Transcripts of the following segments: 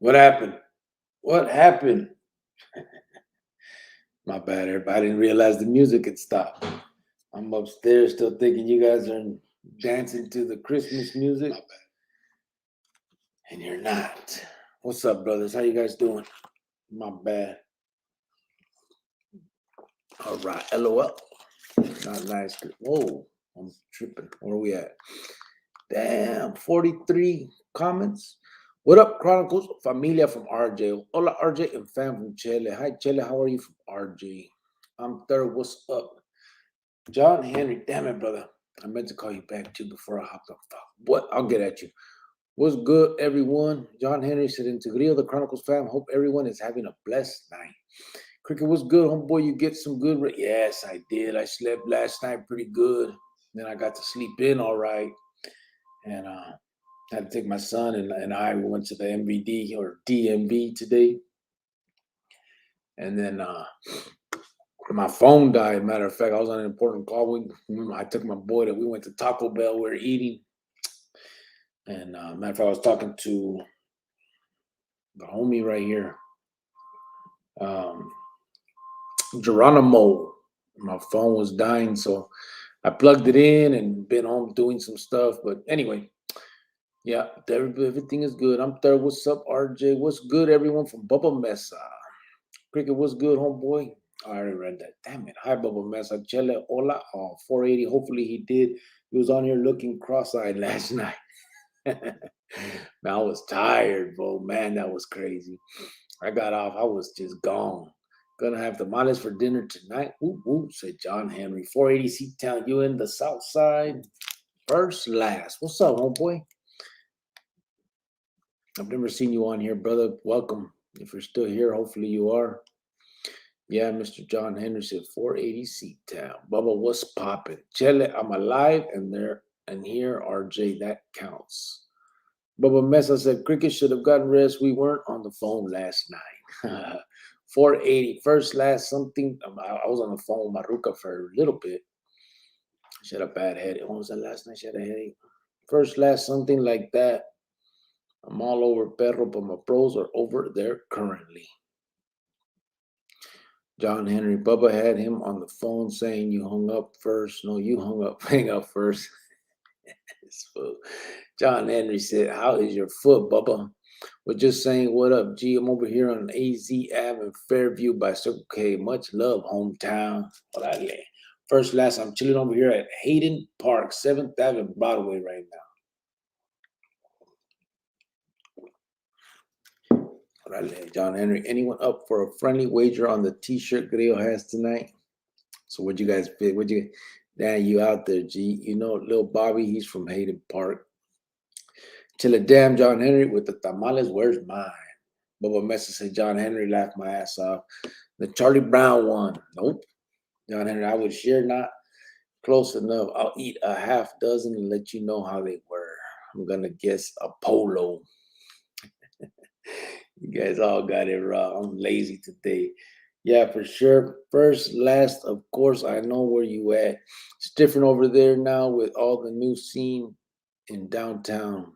What happened? What happened? My bad, everybody. I didn't realize the music had stopped. I'm upstairs still thinking you guys are dancing to the Christmas music, and you're not. What's up, brothers? How you guys doing? My bad. All right, LOL. Not nice. Whoa, I'm tripping. Where are we at? Damn, 43 comments. What up, Chronicles? Familia from RJ. Hola, RJ, and fam from Chile. Hi, Chile. How are you from RJ? I'm third. What's up? John Henry. Damn it, brother. I meant to call you back too before I hopped off. What? I'll get at you. What's good, everyone? John Henry said, Integrio, the Chronicles fam. Hope everyone is having a blessed night. Cricket, what's good, homeboy? You get some good. Yes, I did. I slept last night pretty good. Then I got to sleep in all right. And had to take my son and I went to the MVD or DMV today. And then my phone died. Matter of fact, I was on an important call. I took my boy we went to Taco Bell. We were eating. And matter of fact, I was talking to the homie right here, Geronimo. My phone was dying, so I plugged it in and been home doing some stuff. But anyway, yeah, everything is good. I'm third. What's up, RJ? What's good, everyone from Bubba Mesa? Cricket, what's good, homeboy? I already read that. Damn it. Hi, Bubba Mesa. Chele, hola. 480. Hopefully he did. He was on here looking cross-eyed last night. Man, I was tired, bro. Man, that was crazy. I got off. I was just gone. Gonna have tamales for dinner tonight. Ooh, ooh, said John Henry. 480 Seat Town. You in the South Side? First, last. What's up, homeboy? I've never seen you on here, brother. Welcome. If you're still here, hopefully you are. Yeah, Mr. John Henderson, 480 Seat Town. Bubba, what's poppin'? Chele, I'm alive and there and here, RJ, that counts. Bubba Mesa said Cricket should have gotten rest. We weren't on the phone last night. 480, first, last, something. I was on the phone with Maruka for a little bit. She had a bad headache. What was that last night? She had a headache. First, last, something like that. I'm all over Perro, but my bros are over there currently. John Henry, Bubba had him on the phone saying you hung up first. No, you hang up first. John Henry said, how is your foot, Bubba? We're just saying, what up, G? I'm over here on AZ Ave in Fairview by Circle K. Much love, hometown. Orale. First, last, I'm chilling over here at Hayden Park, 7th Avenue, Broadway right now. Orale. John Henry, anyone up for a friendly wager on the t-shirt Grillo has tonight? So what'd you guys pick? Damn, you out there, G. You know, little Bobby, he's from Hayden Park. Till a damn John Henry with the tamales, where's mine? Bubba Mesa said John Henry laughed my ass off. The Charlie Brown one. Nope. John Henry, I would share not close enough. I'll eat a half dozen and let you know how they were. I'm gonna guess a polo. You guys all got it wrong. I'm lazy today. Yeah, for sure. First, last, of course, I know where you at. It's different over there now with all the new scene in downtown.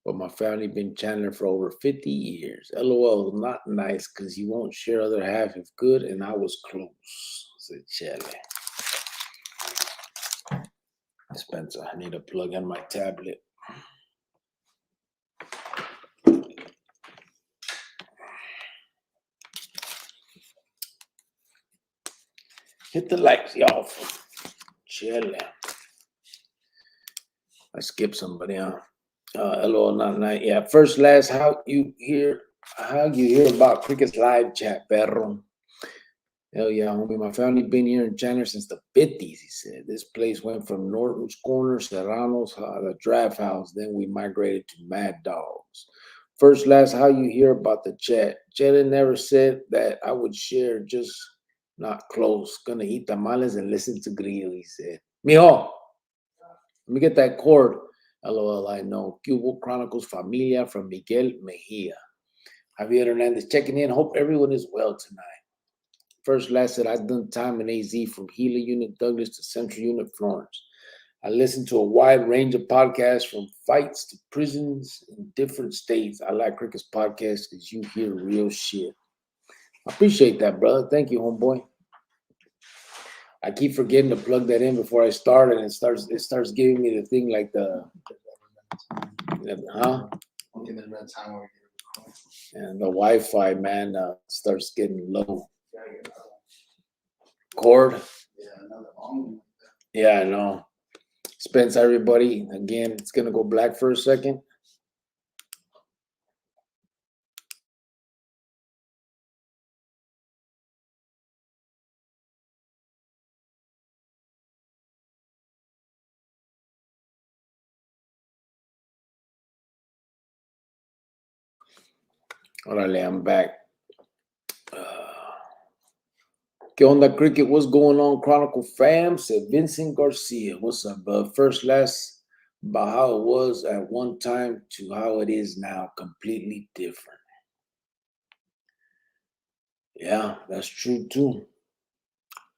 But my family been channeling for over 50 years. LOL, not nice because you won't share other half if good, and I was close, said Shelly. Spencer, I need to plug in my tablet. Hit the likes, y'all. Shelly. I skipped somebody, huh? LOL, not night. Yeah, first, last, how you hear about Cricket's live chat, perro? Hell yeah, homie. My family been here in Chandler since the 50s, he said. This place went from Norton's Corner, Serrano's, the Draft House. Then we migrated to Mad Dogs. First, last, how you hear about the chat? Chet never said that I would share, just not close. Gonna eat tamales and listen to Grillo, he said. Mijo, let me get that cord. LOL, I know. Cubo Chronicles Familia from Miguel Mejia. Javier Hernandez checking in. Hope everyone is well tonight. First, last said I've done time in AZ from Gila Unit Douglas to Central Unit Florence. I listen to a wide range of podcasts from fights to prisons in different states. I like Cricket's podcast because you hear real shit. I appreciate that, brother. Thank you, homeboy. I keep forgetting to plug that in before I start, and it starts giving me the thing like huh? And the Wi-Fi, man, starts getting low. Cord. Yeah, I know. Spence, everybody. Again, it's gonna go black for a second. Órale, I'm back. ¿Qué onda, Cricket? What's going on, Chronicle fam? Said Vincent Garcia. What's up, bud? First, last, about how it was at one time to how it is now. Completely different. Yeah, that's true, too.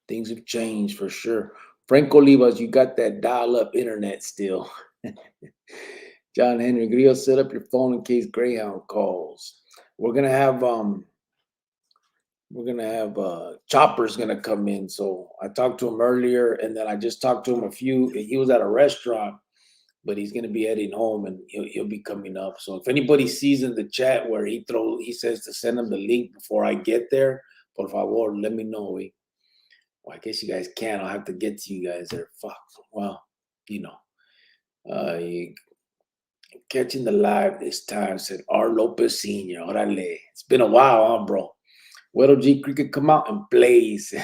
Things have changed for sure. Franco Olivas, you got that dial-up internet still. John Henry Grillo, set up your phone in case Greyhound calls. We're gonna have Chopper's gonna come in. So I talked to him earlier, and then I just talked to him he was at a restaurant, but he's gonna be heading home, and he'll be coming up. So if anybody sees in the chat where he says to send him the link before I get there, por favor, let me know. Well, I guess you guys can. I'll have to get to you guys there. Fuck. Well, catching the live this time, said R. Lopez Sr. Orale. It's been a while, huh, bro? Weddle G Cricket, come out and blaze.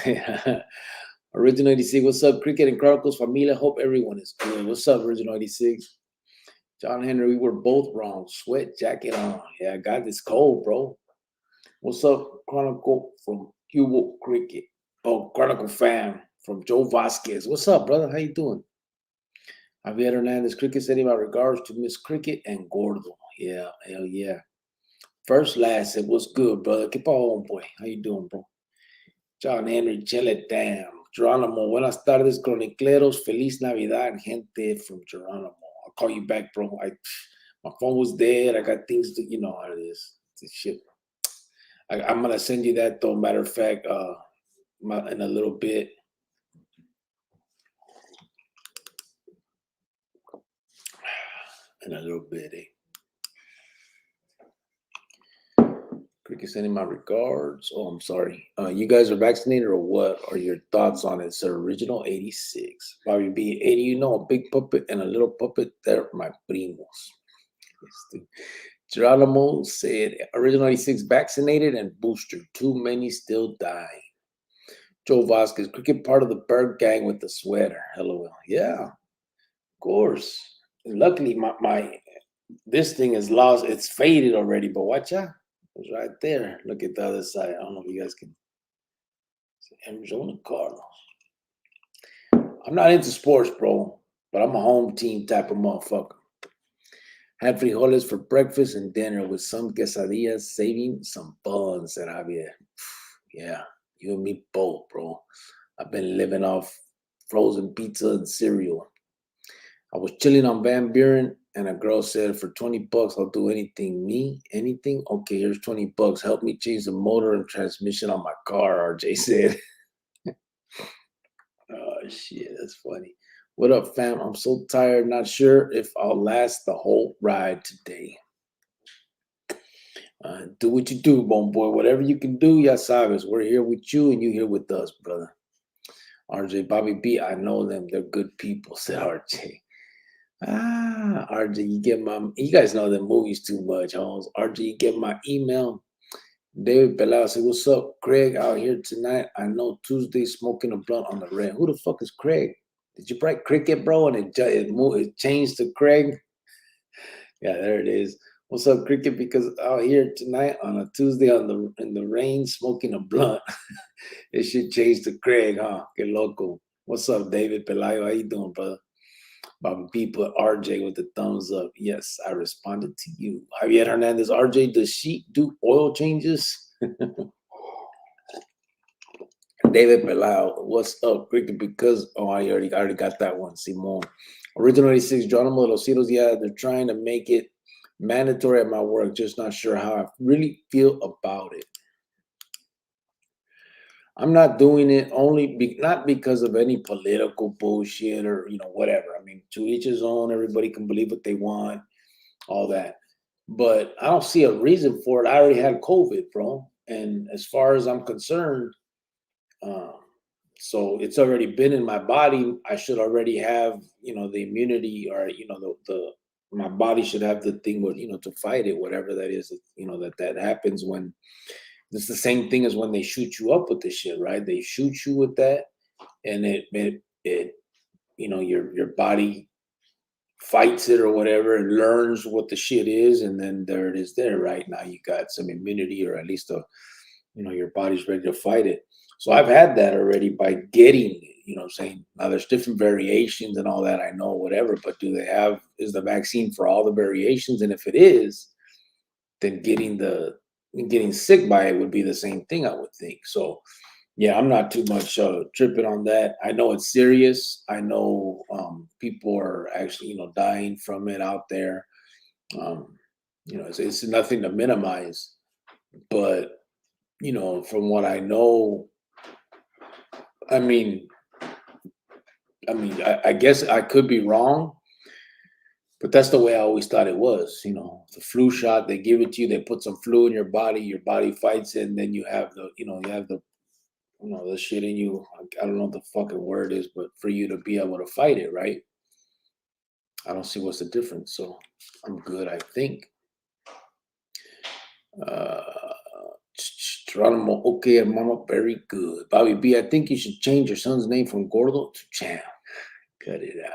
Original 86, what's up, Cricket and Chronicles familia? Hope everyone is good. What's up, Original 86? John Henry, we were both wrong. Sweat jacket on. Yeah, I got this cold, bro. What's up, Chronicle from Cuba Cricket? Oh, Chronicle fam from Joe Vasquez. What's up, brother? How you doing? Javier Hernandez, Cricket sending my regards to Miss Cricket and Gordo. Yeah, hell yeah. First, last, said, what's good, brother? Keep on, boy. How you doing, bro? John Henry, Chile, damn. Geronimo, buenas tardes, cronicleros. Feliz Navidad, gente from Geronimo. I'll call you back, bro. My phone was dead. I got things to, you know how it is. It's shit. I'm going to send you that, though. Matter of fact, in a little bit. In a little bit, eh? Cricket sending my regards. Oh, I'm sorry. You guys are vaccinated or what? Are your thoughts on it, sir? Original 86. Bobby B, 80, you know, a big puppet and a little puppet. They're my primos. Geronimo said, original 86 vaccinated and booster. Too many still dying. Joe Vasquez, Cricket part of the bird gang with the sweater. LOL. Yeah, of course. And luckily, my this thing is lost. It's faded already, but watch out. It's right there. Look at the other side. I don't know if you guys can see. Arizona Cardinals. I'm not into sports, bro, but I'm a home team type of motherfucker. Had frijoles for breakfast and dinner with some quesadillas, saving some buns, said Javier. Yeah, you and me both, bro. I've been living off frozen pizza and cereal. I was chilling on Van Buren, and a girl said, for $20, I'll do anything. Me? Anything? Okay, here's $20. Help me change the motor and transmission on my car, RJ said. Oh, shit, that's funny. What up, fam? I'm so tired, not sure if I'll last the whole ride today. Do what you do, bone boy. Whatever you can do, ya sabes. We're here with you, and you here with us, brother. RJ, Bobby B, I know them. They're good people, said RJ. RJ, you guys know the movies too much, Holmes. RJ, you get my email. David Pelao said, what's up, Craig? Out here tonight. I know Tuesday smoking a blunt on the red. Who the fuck is Craig? Did you break Cricket, bro? And it changed to Craig? Yeah, there it is. What's up, Cricket? Because out here tonight on a Tuesday in the rain, smoking a blunt. It should change to Craig, huh? Que loco. What's up, David Pelayo? How you doing, brother? Bobby P put RJ with the thumbs up. Yes, I responded to you. Javier Hernandez, RJ, does she do oil changes? David Pelao, what's up, Cricket? Because I already got that one. Simon, original 86, Geronimo de los Cielos. Yeah, they're trying to make it mandatory at my work. Just not sure how I really feel about it. I'm not doing it not because of any political bullshit or whatever. I mean, to each his own. Everybody can believe what they want, all that. But I don't see a reason for it. I already had COVID, bro, and as far as I'm concerned, um, so it's already been in my body. I should already have the immunity, or the my body should have the thing with to fight it, whatever that is. That happens when. It's the same thing as when they shoot you up with this shit, right? They shoot you with that, and it your body fights it or whatever, and learns what the shit is, and then there it is. There, right now, you got some immunity, or at least your body's ready to fight it. So I've had that already by getting it. I'm saying now there's different variations and all that. I know whatever, but is the vaccine for all the variations? And if it is, then getting sick by it would be the same thing, I would think. So yeah, I'm not too much tripping on that. I know it's serious. I know people are actually dying from it out there. It's nothing to minimize, but from what I know, I mean, I guess I could be wrong, but that's the way I always thought it was. The flu shot, they give it to you, they put some flu in your body fights it, and then you have the shit in you. I don't know what the fucking word is, but for you to be able to fight it, right? I don't see what's the difference. So I'm good, I think. Geronimo, okay, hermano, very good. Bobby B, I think you should change your son's name from Gordo to Champ. Cut it out.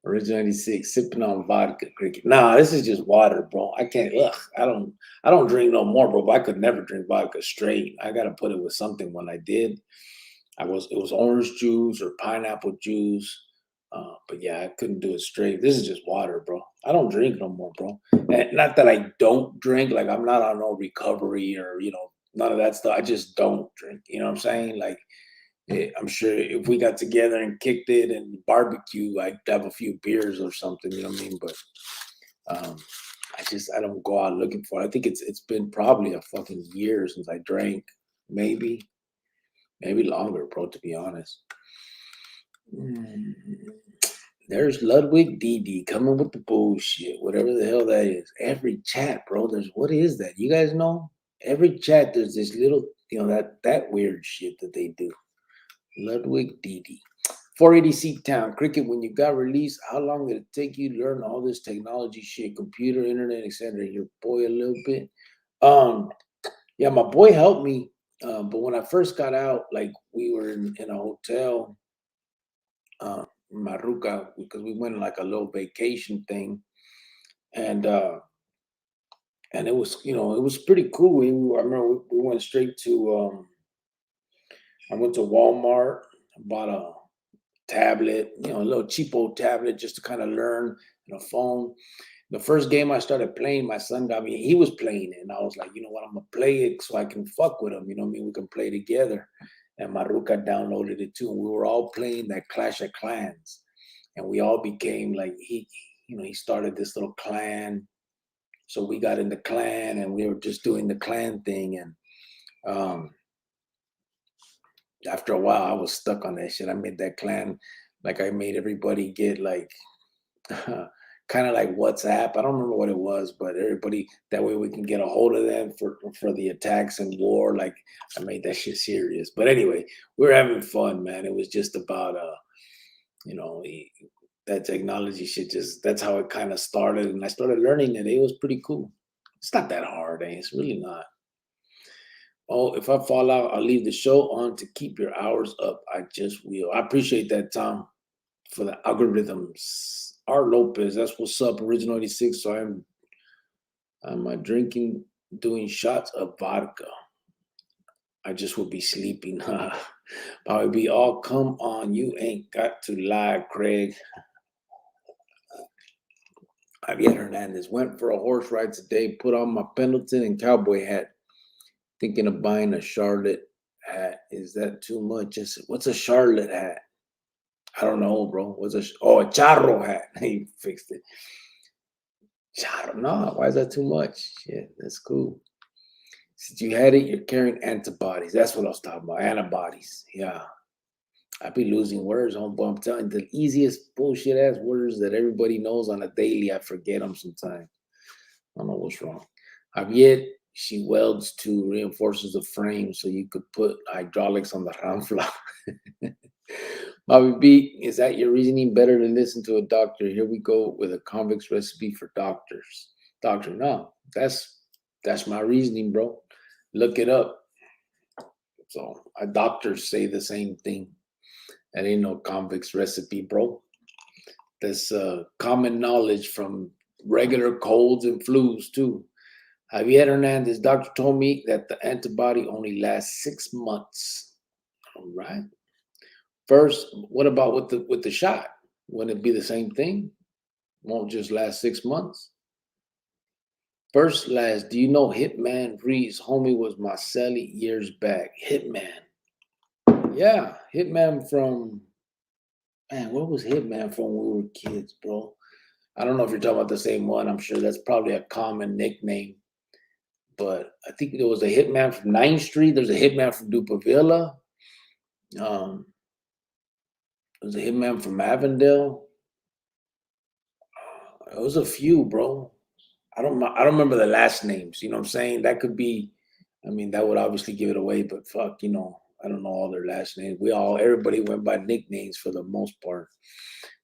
Original 96, sipping on vodka, cricket. Nah, this is just water, bro. I can't. I don't drink no more, bro. But I could never drink vodka straight. I gotta put it with something. When I did, it was orange juice or pineapple juice. But yeah, I couldn't do it straight. This is just water, bro. I don't drink no more, bro. And not that I don't drink. Like, I'm not on no recovery or none of that stuff. I just don't drink. You know what I'm saying? Like, I'm sure if we got together and kicked it and barbecue, I'd have a few beers or something. You know what I mean? But I don't go out looking for it. I think it's been probably a fucking year since I drank. Maybe longer, bro, to be honest. There's Ludwig DD coming with the bullshit, whatever the hell that is. Every chat, bro, what is that? You guys know? Every chat, there's this little, that weird shit that they do. Ludwig DD. 480 Town. Cricket, when you got released, how long did it take you to learn all this technology shit, computer, internet, etc.? Your boy a little bit. Yeah, my boy helped me. But when I first got out, like, we were in a hotel, Maruca, because we went on like a little vacation thing, and it was it was pretty cool. I remember we went straight to I went to Walmart, bought a tablet, a little cheapo tablet just to kind of learn, and a phone. The first game I started playing, my son got me. He was playing it, and I was like, you know what, I'm gonna play it so I can fuck with him. You know what I mean? We can play together. And Maruca downloaded it too, and we were all playing that Clash of Clans, and we all became like he started this little clan, so we got in the clan, and we were just doing the clan thing, and after a while, I was stuck on that shit. I made that clan, like I made everybody get like. Kind of like WhatsApp. I don't remember what it was, but everybody, that way we can get a hold of them for the attacks and war. Like, I made that shit serious. But anyway, we were having fun, man. It was just about that technology shit. That's how it kind of started, and I started learning it. It was pretty cool. It's not that hard, It's really not. Oh, if I fall out, I'll leave the show on to keep your hours up. I just will. I appreciate that, Tom, for the algorithms. Art Lopez, that's what's up. Original 86. So I'm drinking, doing shots of vodka. I just would be sleeping. Probably be all, come on, you ain't got to lie, Craig. Javier Hernandez went for a horse ride today. Put on my Pendleton and cowboy hat. Thinking of buying a Charlotte hat. Is that too much? What's a Charlotte hat? I don't know, bro. A charro hat? He fixed it. Charro, no, why is that too much? Shit, that's cool. Since you had it, you're carrying antibodies. That's what I was talking about. Antibodies. Yeah. I be losing words, homeboy. I'm telling you, the easiest bullshit ass words that everybody knows on a daily, I forget them sometimes. I don't know what's wrong. Javier, she welds to reinforces the frame so you could put hydraulics on the ramfla. Bobby B, is that your reasoning? Better to listen to a doctor. Here we go with a convict's recipe for doctors. Doctor, no, that's my reasoning, bro. Look it up. So doctors say the same thing. That ain't no convict's recipe, bro. That's common knowledge from regular colds and flus too. Javier Hernandez, doctor told me that the antibody only lasts 6 months. All right. First, what about with the shot? Wouldn't it be the same thing? Won't just last 6 months? First, last, do you know Hitman Reed's homie was Marcelli years back? Hitman. Yeah, Hitman from, man, what was Hitman from when we were kids, bro? I don't know if you're talking about the same one. I'm sure that's probably a common nickname. But I think there was a Hitman from 9th Street. There's a Hitman from Dupavilla. There's a Hitman from Avondale. It was a few, bro. I don't remember the last names. You know what I'm saying? That could be. I mean, that would obviously give it away. But fuck, I don't know all their last names. Everybody went by nicknames for the most part.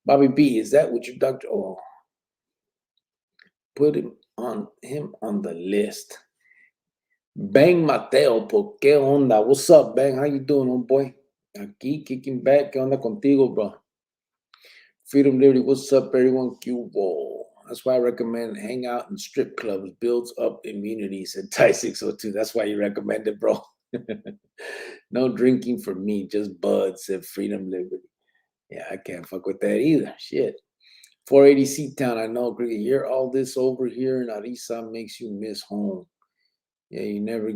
Bobby B, is that what your doctor? Oh, put him on the list. Bang Mateo, ¿por qué onda? What's up, Bang? How you doing, homeboy? Aquí, kicking back. ¿Qué onda contigo, bro? Freedom Liberty, what's up, everyone? Cubo. That's why I recommend hang out in strip clubs. Builds up immunity, said Ty 602. That's why you recommend it, bro. No drinking for me, just bud, said Freedom Liberty. Yeah, I can't fuck with that either. Shit. 480 C-Town, I know, Greg. You're all this over here in Arisa makes you miss home. Yeah, you never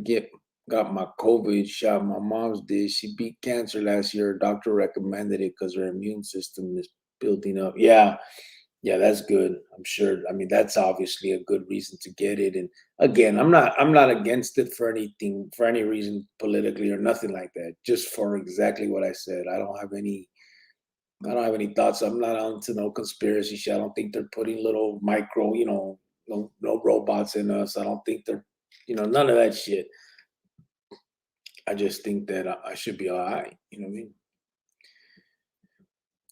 got my COVID shot. My mom's did. She beat cancer last year. Her doctor recommended it because her immune system is building up. Yeah, that's good. I'm sure. I mean, that's obviously a good reason to get it. And again, I'm not against it for anything, for any reason politically or nothing like that. Just for exactly what I said. I don't have any thoughts. I'm not onto no conspiracy shit. I don't think they're putting little micro, no robots in us. I don't think they're, none of that shit. I just think that I should be all right. You know what I mean?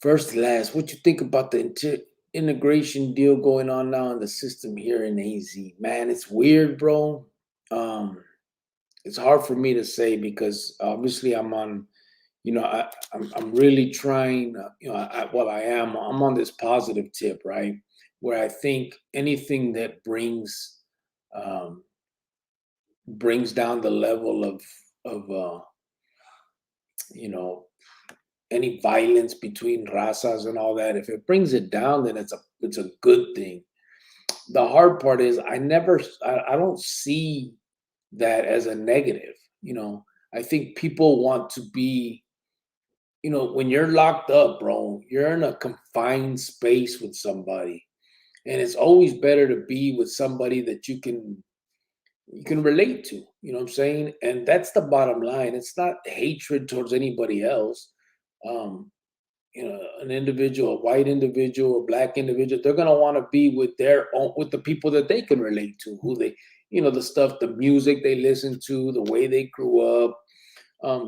First, last, what you think about the integration deal going on now in the system here in AZ? Man, it's weird, bro. It's hard for me to say because obviously I'm on, I'm really trying, I'm on this positive tip, right? Where I think anything that brings down the level of any violence between razas and all that, if it brings it down, then it's a good thing. The hard part is I don't see that as a negative. I think people want to be, when you're locked up, bro, you're in a confined space with somebody, and it's always better to be with somebody that you can relate to. You know what I'm saying? And that's the bottom line. It's not hatred towards anybody else. An individual, a white individual, a black individual, they're gonna want to be with with the people that they can relate to, who they, the stuff, the music they listen to, the way they grew up.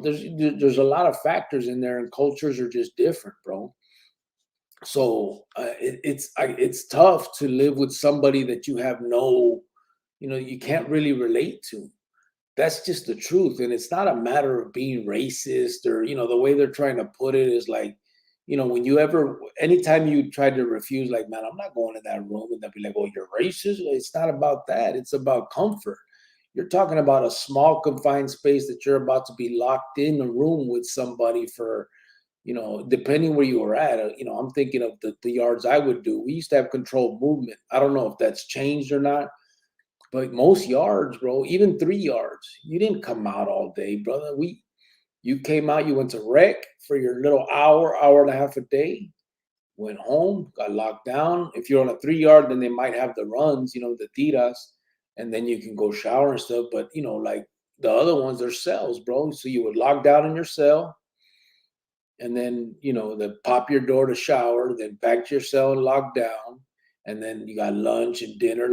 There's a lot of factors in there, and cultures are just different, bro. So it's tough to live with somebody that you have you can't really relate to. That's just the truth. And it's not a matter of being racist or, the way they're trying to put it is like, anytime you try to refuse, like, man, I'm not going in that room, and they'll be like, oh, you're racist. It's not about that. It's about comfort. You're talking about a small confined space that you're about to be locked in a room with somebody for, depending where you were at. I'm thinking of the yards I would do. We used to have controlled movement. I don't know if that's changed or not. But most yards, bro, even 3 yards, you didn't come out all day, brother. You came out, you went to rec for your little hour and a half a day, went home, got locked down. If you're on a 3 yard, then they might have the runs, the tiras, and then you can go shower and stuff. But like the other ones, they're cells, bro. So you would lock down in your cell, and then they pop your door to shower, then back to your cell and lock down, and then you got lunch and dinner.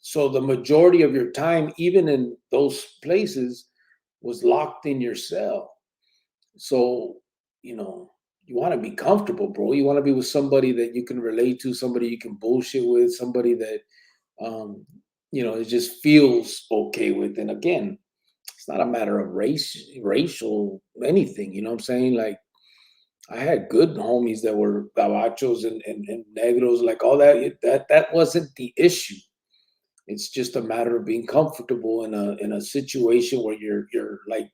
So the majority of your time, even in those places, was locked in your cell. So you want to be comfortable, bro. You want to be with somebody that you can relate to, somebody you can bullshit with, somebody that it just feels okay with. And again, it's not a matter of racial anything. You know what I'm saying? Like, I had good homies that were gabachos and negros, like all that. That wasn't the issue. It's just a matter of being comfortable in a situation where you're like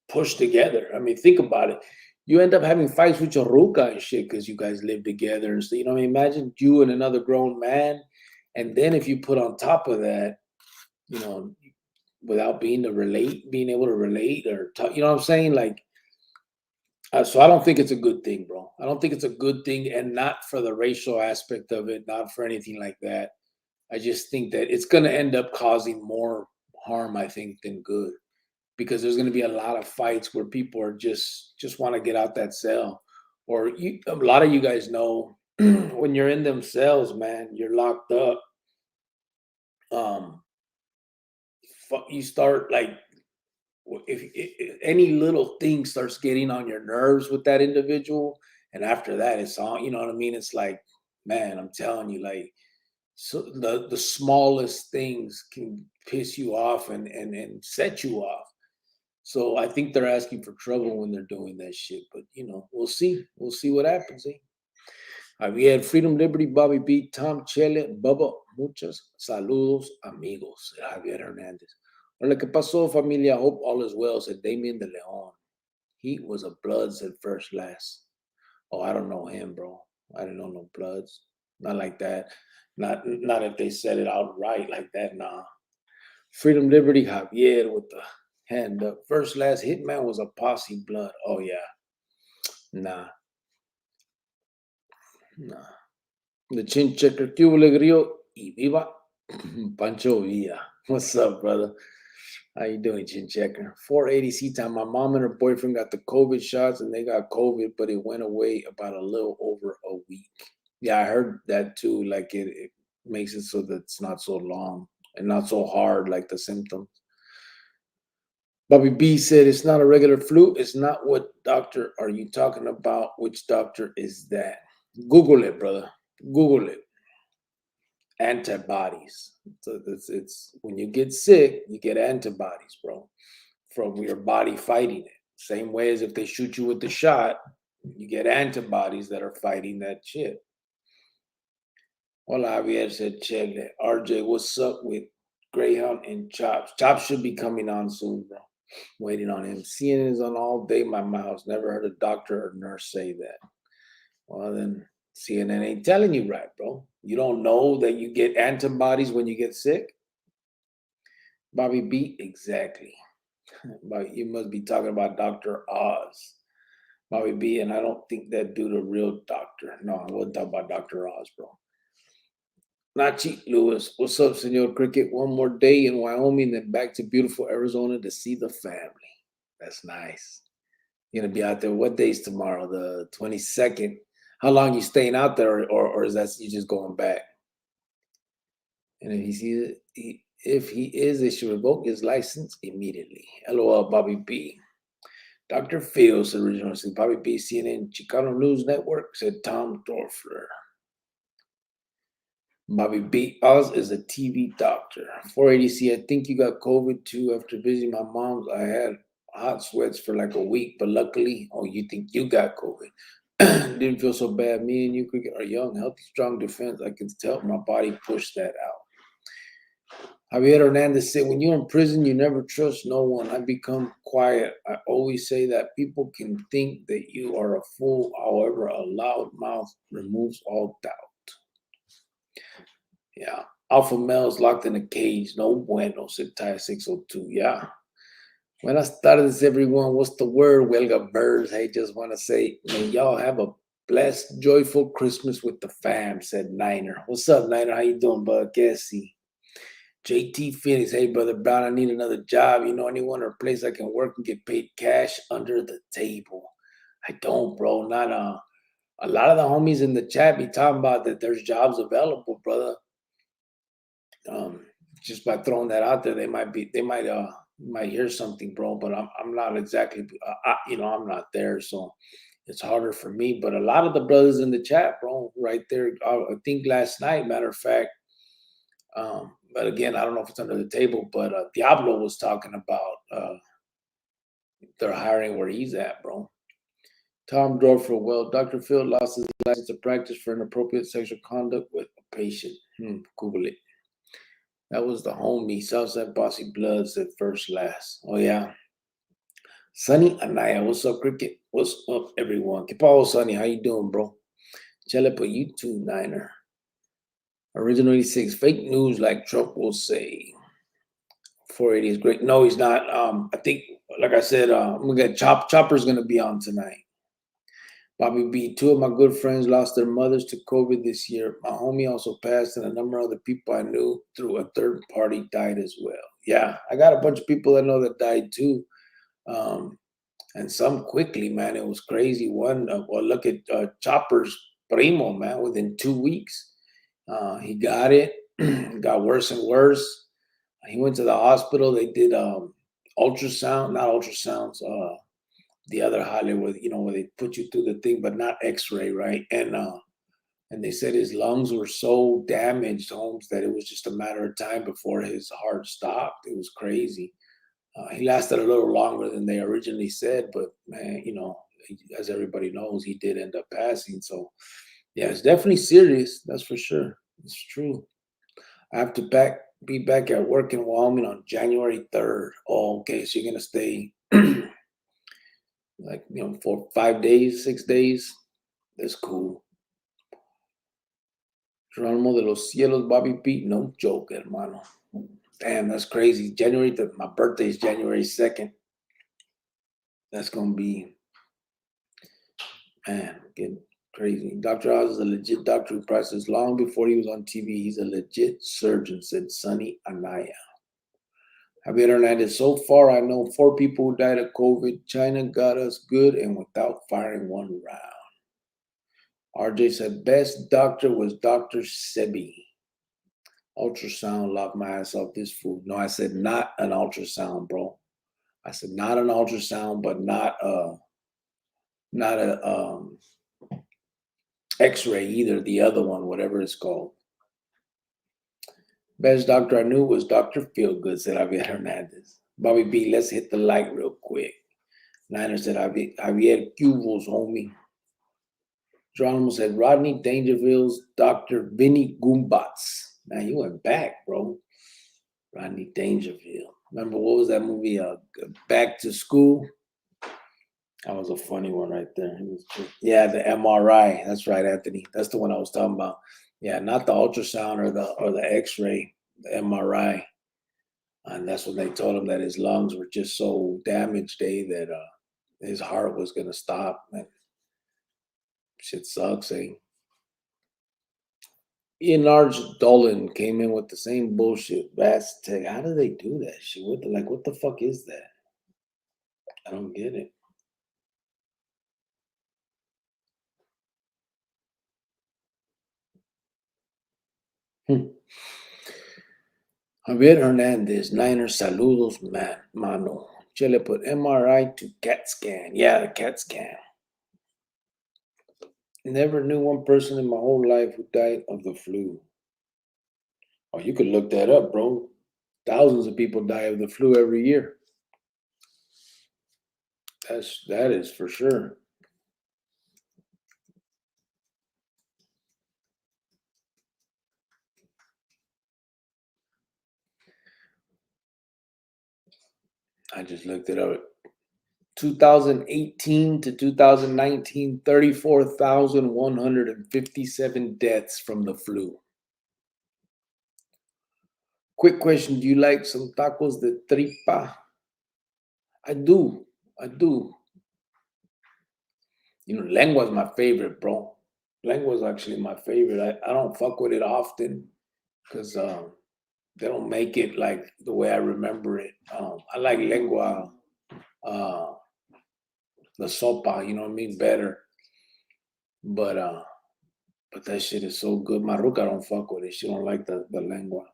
pushed together. I mean, think about it. You end up having fights with your ruca and shit because you guys live together. And so, imagine you and another grown man. And then if you put on top of that, without being able to relate or talk, you know what I'm saying? Like, so I don't think it's a good thing, bro. I don't think it's a good thing, and not for the racial aspect of it, not for anything like that. I just think that it's going to end up causing more harm, I think, than good, because there's going to be a lot of fights where people are just want to get out that cell, or a lot of you guys know when you're in them cells, man, you're locked up. You start like if any little thing starts getting on your nerves with that individual, and after that it's on, you know what I mean? It's like, man, I'm telling you, like, so the smallest things can piss you off and set you off. So I think they're asking for trouble when they're doing that shit. But we'll see. We'll see what happens. Javier, Freedom, Liberty, Bobby B, Tom, Chele, Bubba, muchas saludos, amigos. Javier Hernandez. Hola, ¿qué pasó, familia? Hope all is well, said Damien de Leon. He was a Bloods at first last. Oh, I don't know him, bro. I didn't know no Bloods. Not like that. Not if they said it outright like that, nah. Freedom, Liberty, Javier with the hand up. First last Hitman was a posse Blood. Oh, yeah. Nah. The Chin Checker, Cuba Alegrio, y viva Pancho Villa. What's up, brother? How you doing, Chin Checker? 480 C time. My mom and her boyfriend got the COVID shots, and they got COVID, but it went away about a little over a week. Yeah, I heard that too. Like it makes it so that it's not so long and not so hard, like the symptoms. Bobby B said it's not a regular flu. It's not. What doctor are you talking about? Which doctor is that? Google it, brother. Google it. Antibodies. So it's when you get sick, you get antibodies, bro, from your body fighting it. Same way as if they shoot you with the shot, you get antibodies that are fighting that shit. Hola, Javier said, Chele. RJ, what's up with Greyhound and Chops? Chops should be coming on soon, bro. Waiting on him. CNN is on all day, my mouse. Never heard a doctor or nurse say that. Well, then CNN ain't telling you right, bro. You don't know that you get antibodies when you get sick? Bobby B, exactly. But you must be talking about Dr. Oz. Bobby B, and I don't think that dude a real doctor. No, I wasn't talking about Dr. Oz, bro. Nachi Lewis, what's up, Senor Cricket? One more day in Wyoming, then back to beautiful Arizona to see the family. That's nice. You're gonna be out there. What day's tomorrow? The 22nd. How long you staying out there, or is that you just going back? And if he sees it, if he is, they should revoke his license immediately. LOL, Bobby B. Dr. Fields, originally said Bobby B. CNN Chicano News Network, said Tom Dorfler. Bobby B. Oz is a TV doctor. 480C, I think you got COVID too. After visiting my mom's, I had hot sweats for like a week, but luckily, you think you got COVID. Didn't feel so bad. Me and you are young, healthy, strong defense. I can tell my body pushed that out. Javier Hernandez said, when you're in prison, you never trust no one. I become quiet. I always say that people can think that you are a fool. However, a loud mouth removes all doubt. Yeah. Alpha male is locked in a cage. No bueno, said Ty 602. Yeah. Buenas tardes, everyone. What's the word? Welga birds. I just want to say, may y'all have a blessed, joyful Christmas with the fam, said Niner. What's up, Niner? How you doing, bud? Cassie. JT Phoenix. Hey, brother Brown, I need another job. You know anyone or place I can work and get paid cash under the table? I don't, bro. Not a lot of the homies in the chat be talking about that there's jobs available, brother. Just by throwing that out there, they might hear something, bro. But I'm not exactly, I'm not there, so it's harder for me. But a lot of the brothers in the chat, bro, right there. I think last night, matter of fact. But again, I don't know if it's under the table, but Diablo was talking about they're hiring where he's at, bro. Tom Dorfer, well, Dr. Phil lost his license to practice for inappropriate sexual conduct with a patient. Google it. That was the homie. Southside Bossy Blood said first last. Oh, yeah. Sunny Anaya, what's up, Cricket? What's up, everyone? ¿Qué pasó, Sunny? How you doing, bro? Chale por YouTube, Niner. Original 86, fake news like Trump will say. 480 is great. No, he's not. I think, like I said, we got Chopper's going to be on tonight. Bobby B, two of my good friends lost their mothers to COVID this year. My homie also passed, and a number of other people I knew through a third party died as well. Yeah, I got a bunch of people I know that died too. And some quickly, man. It was crazy. One, look at Chopper's primo, man. Within 2 weeks, he got it. Got worse and worse. He went to the hospital. They did ultrasound, not ultrasounds. The other Hollywood, where they put you through the thing, but not X-ray, right? And they said his lungs were so damaged, Holmes, that it was just a matter of time before his heart stopped. It was crazy. He lasted a little longer than they originally said, but man, as everybody knows, he did end up passing. So, yeah, it's definitely serious. That's for sure. It's true. I have to be back at work in Wyoming on January 3rd. Oh, okay. So you're gonna stay for 5 days, 6 days. That's cool. Geronimo de los Cielos, Bobby Pete, no joke, hermano. Damn, that's crazy. My birthday is January 2nd. That's gonna be, man, getting crazy. Dr. Oz is a legit doctor who practiced long before he was on TV. He's a legit surgeon, said Sunny Anaya. Javier Hernandez, so far I know 4 people who died of COVID. China got us good and without firing one round. RJ said, best doctor was Dr. Sebi. Ultrasound locked my ass off this food. No, I said not an ultrasound, bro. I said not an ultrasound, but not a X-ray either. The other one, whatever it's called. Best doctor I knew was Dr. Feelgood, said Javier Hernandez. Bobby B, let's hit the like real quick. Niner said Javier Cubos, homie. Geronimo said Rodney Dangerfield's Dr. Vinny Goombats. Man, you went back, bro. Rodney Dangerfield. Remember, what was that movie? Back to School. That was a funny one right there. Yeah, the MRI. That's right, Anthony. That's the one I was talking about. Yeah, not the ultrasound or the X-ray, the MRI. And that's when they told him that his lungs were just so damaged, that his heart was gonna stop. Man, shit sucks, eh? Ian Large Dolan came in with the same bullshit. Vast Tech. How do they do that shit? What the fuck is that? I don't get it. Javier Hernandez, Niner saludos, mano. Chile put MRI to CAT scan. Yeah, the CAT scan. Never knew one person in my whole life who died of the flu. Oh, you could look that up, bro. Thousands of people die of the flu every year. That is for sure. I just looked it up. 2018 to 2019, 34,157 deaths from the flu. Quick question, do you like some tacos de tripa? I do. I do. Lengua is my favorite, bro. Lengua is actually my favorite. I don't fuck with it often because they don't make it like the way I remember it. I like lengua, uh, the sopa, you know what I mean, better. But that shit is so good. Maruca don't fuck with it. She don't like the lengua.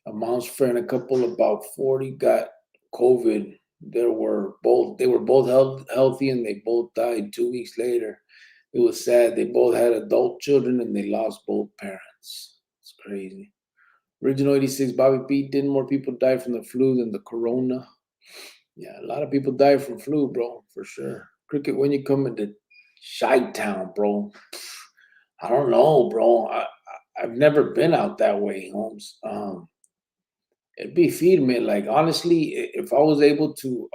A mom's friend, a couple about 40 got COVID. They were both healthy and they both died 2 weeks later. It was sad. They both had adult children and they lost both parents. It's crazy. Original 86, Bobby P. Didn't more people die from the flu than the corona? Yeah, a lot of people die from flu, bro, for sure. Cricket, when you come into Chi-Town, bro, I don't know, bro. I've never been out that way, Holmes. It'd be firme. Like honestly, if I was able to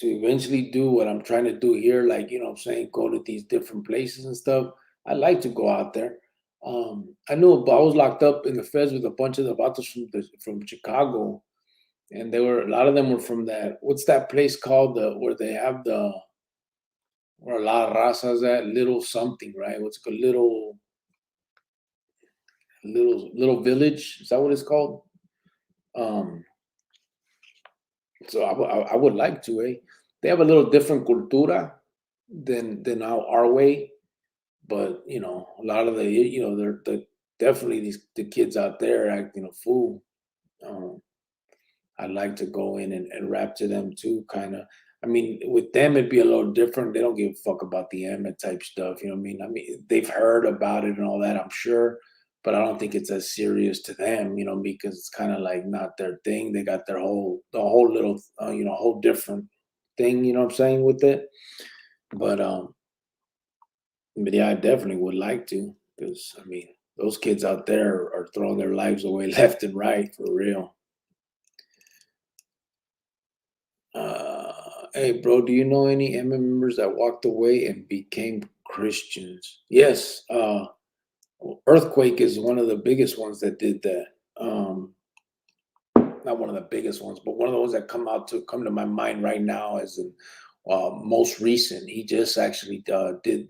eventually do what I'm trying to do here, like what I'm saying, go to these different places and stuff, I'd like to go out there. I I was locked up in the feds with a bunch of the vatos from Chicago, and they were a lot of them were from that. What's that place called? Where they have the where a lot of razas at little something, right? What's it called? Little village. Is that what it's called? Um, So I would like to, eh? They have a little different cultura than our way, but a lot of they're definitely the kids out there acting a fool. Um, I'd like to go in and rap to them too, kind of. I mean, with them it'd be a little different. They don't give a fuck about the Emma type stuff. You know what I mean? I mean, they've heard about it and all that, I'm sure, but I don't think it's as serious to them. Because it's kind of like not their thing. They got the whole little, whole different thing. You know what I'm saying with it? But but yeah, I definitely would like to, because I mean, those kids out there are throwing their lives away left and right for real. Hey, bro, do you know any M members that walked away and became Christians? Yes. Earthquake is one of the biggest ones that did that. Not one of the biggest ones, but one of the ones that come to my mind right now as in most recent. He just actually did.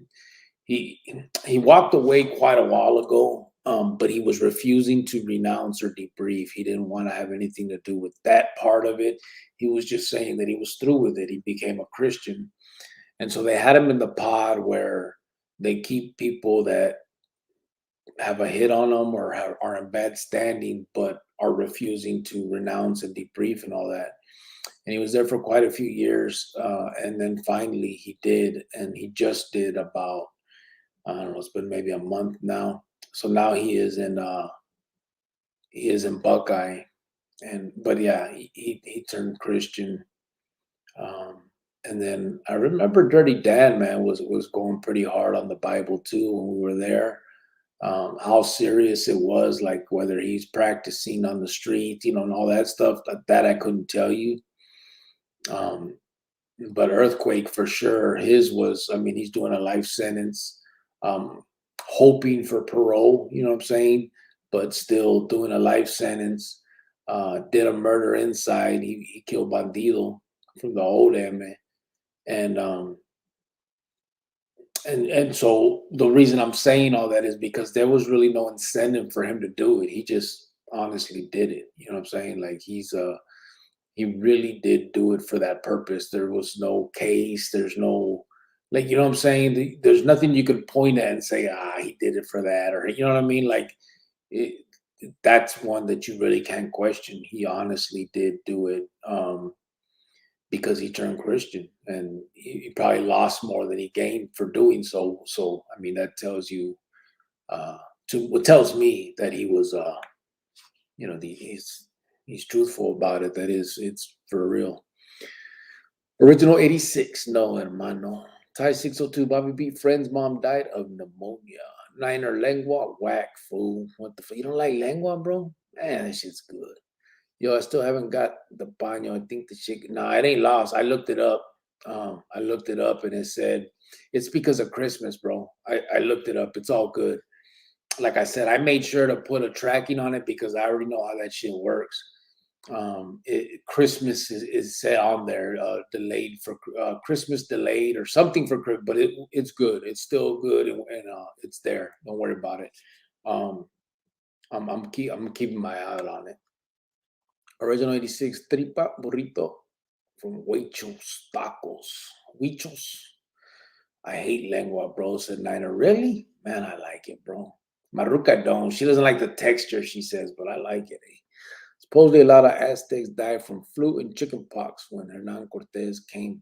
He he walked away quite a while ago, but he was refusing to renounce or debrief. He didn't want to have anything to do with that part of it. He was just saying that he was through with it. He became a Christian, and so they had him in the pod where they keep people that have a hit on them or are in bad standing, but are refusing to renounce and debrief and all that. And he was there for quite a few years, and then finally he did, and he just did about, I don't know, it's been maybe a month now. So now he is in Buckeye, and but yeah, he turned Christian. Um, and then I remember Dirty Dan, man, was going pretty hard on the Bible too when we were there. How serious it was, like whether he's practicing on the street, and all that stuff. That I couldn't tell you. Um, but Earthquake for sure. His was, I mean, he's doing a life sentence, um, hoping for parole. You know what I'm saying? But still doing a life sentence. Did a murder inside. He killed Bandido from the old M, and so the reason I'm saying all that is because there was really no incentive for him to do it. He just honestly did it. You know what I'm saying? Like he really did do it for that purpose. There was no case. There's no, like, you know what I'm saying? There's nothing you could point at and say, he did it for that, or you know what I mean? Like it, that's one that you really can't question. He honestly did do it. Because he turned Christian, and he probably lost more than he gained for doing so. So I mean, that tells you, uh, what tells me that he was, he's truthful about it. That is, it's for real. Original 86, no hermano. Thai 602, Bobby B. Friend's mom died of pneumonia. Niner lengua, whack fool. What the fuck? You don't like lengua, bro? Man, that shit's good. Yo, I still haven't got the baño. I think the chicken. No, it ain't lost. I looked it up. I looked it up and it said it's because of Christmas, bro. I looked it up. It's all good. Like I said, I made sure to put a tracking on it because I already know how that shit works. Christmas is set on there, delayed for Christmas, delayed or something for Christmas, but it's good. It's still good, and it's there. Don't worry about it. Um, I'm keeping my eye out on it. Original 86 tripa burrito from Huichos Tacos. Huichos. I hate lengua, bro. Said Nina. Really? Man, I like it, bro. Maruca don't. She doesn't like the texture, she says, but I like it. Eh? Supposedly, a lot of Aztecs died from flu and chickenpox when Hernan Cortez came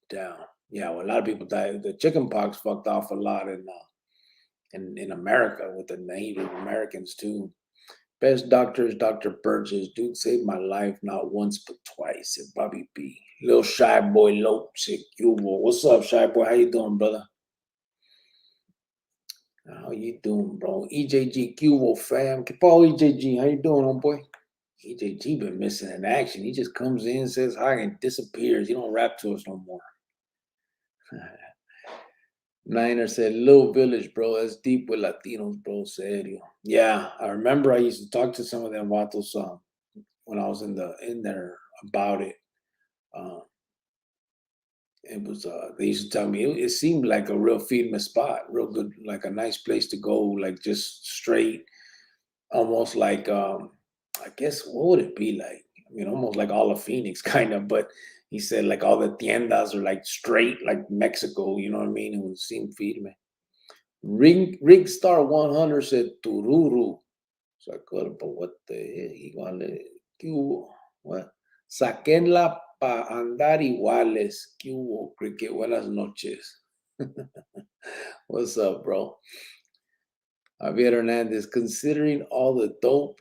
down. Yeah, well, a lot of people died. The chickenpox fucked off a lot in America with the Native Americans too. Best doctor is Dr. Burgess. Dude saved my life not once but twice. Said Bobby B. Little shy boy Lope said Cuba. What's up, shy boy? How you doing, brother? How you doing, bro? EJG Cubo fam. Paul EJG, how you doing, homeboy? EJG been missing in action. He just comes in, says hi, and disappears. He don't rap to us no more. Niner said, Little Village, bro. That's deep with Latinos, bro. Serio. Yeah, I remember I used to talk to some of them vatos when I was in there about it. Uh, it was they used to tell me it seemed like a real feeding spot, real good, like a nice place to go, like just straight, almost like I guess what would it be like? I mean, almost like all of Phoenix, kind of. But he said like all the tiendas are like straight, like Mexico. You know what I mean? It would seem firme. Rig Star 100 said Tururu. So I could, but what the hell? Igual, ¿qué hubo? What? Saquenla pa andar iguales. ¿Qué hubo? Cricket. Buenas noches. What's up, bro? Javier Hernandez, considering all the dope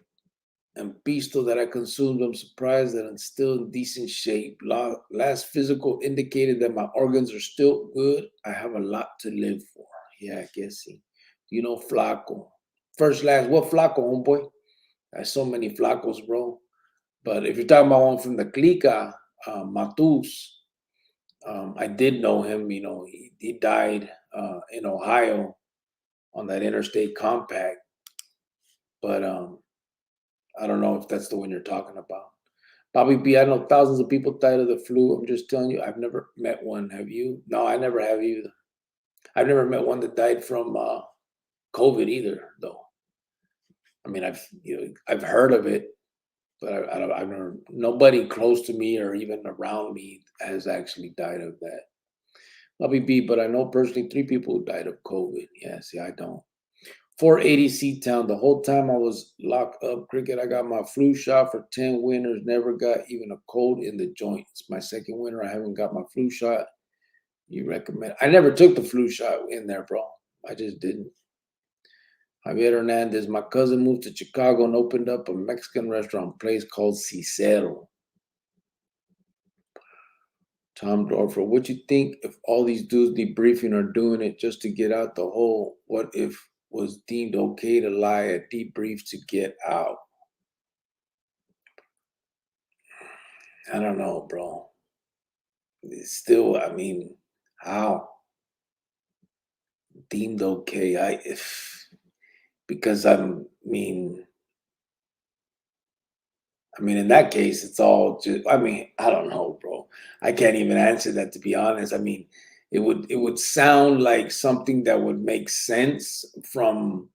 and pisto that I consumed, I'm surprised that I'm still in decent shape. Last physical indicated that my organs are still good. I have a lot to live for. Yeah, I guess. See. You know, Flaco. What Flaco, homeboy? There's so many Flacos, bro. But if you're talking about one from the Clica, Matus, I did know him. You know, he died in Ohio on that interstate compact. But I don't know if that's the one you're talking about. Bobby B, I know thousands of people died of the flu. I'm just telling you, I've never met one. Have you? No, I never have either. I've never met one that died from COVID either, though. I mean, I've heard of it, but I've never. Nobody close to me or even around me has actually died of that. Bobby B, but I know personally 3 people who died of COVID. Yeah, see, I don't. 480 C-Town. The whole time I was locked up, Cricket, I got my flu shot for 10 winters. Never got even a cold in the joint. It's my second winter. I haven't got my flu shot. You recommend? I never took the flu shot in there, bro. I just didn't. Javier Hernandez. My cousin moved to Chicago and opened up a Mexican restaurant place called Cicero. Tom Dorfer, what you think if all these dudes debriefing are doing it just to get out the whole what if was deemed okay to lie at debrief to get out? I don't know, bro. It's still, I mean, how deemed okay? Because I mean, in that case, it's all just. I mean, I don't know, bro. I can't even answer that to be honest. I mean, it would sound like something that would make sense from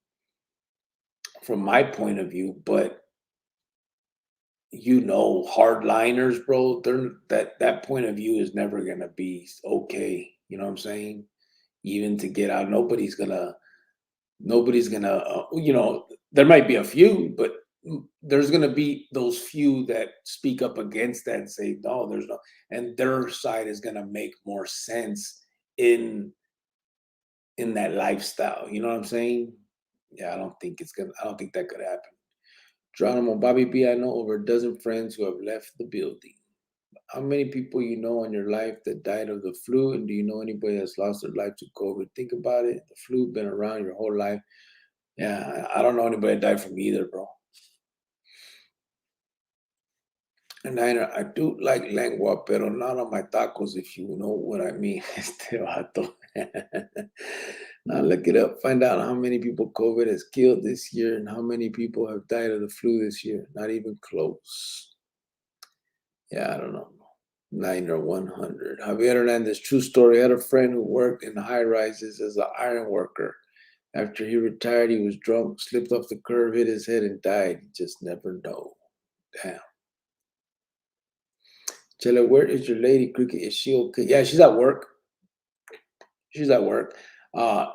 my point of view, but hardliners, bro, that point of view is never gonna be okay. You know what I'm saying? Even to get out, nobody's gonna. There might be a few, but there's gonna be those few that speak up against that and say, no, there's no, and their side is gonna make more sense in in that lifestyle. You know what I'm saying? Yeah, I don't think that could happen. Geronimo, Bobby B, I know over a dozen friends who have left the building. How many people you know in your life that died of the flu? And do you know anybody that's lost their life to COVID? Think about it. The flu been around your whole life. Yeah, I don't know anybody that died from either, bro. And I do like lengua, pero not on my tacos, if you know what I mean. Este vato. Now look it up. Find out how many people COVID has killed this year and how many people have died of the flu this year. Not even close. Yeah, I don't know. 9 or 100. Javier Hernandez, true story. I had a friend who worked in high rises as an iron worker. After he retired, he was drunk, slipped off the curb, hit his head, and died. You just never know. Damn. Chela, where is your lady cricket? Is she okay? Yeah, she's at work. She's at work.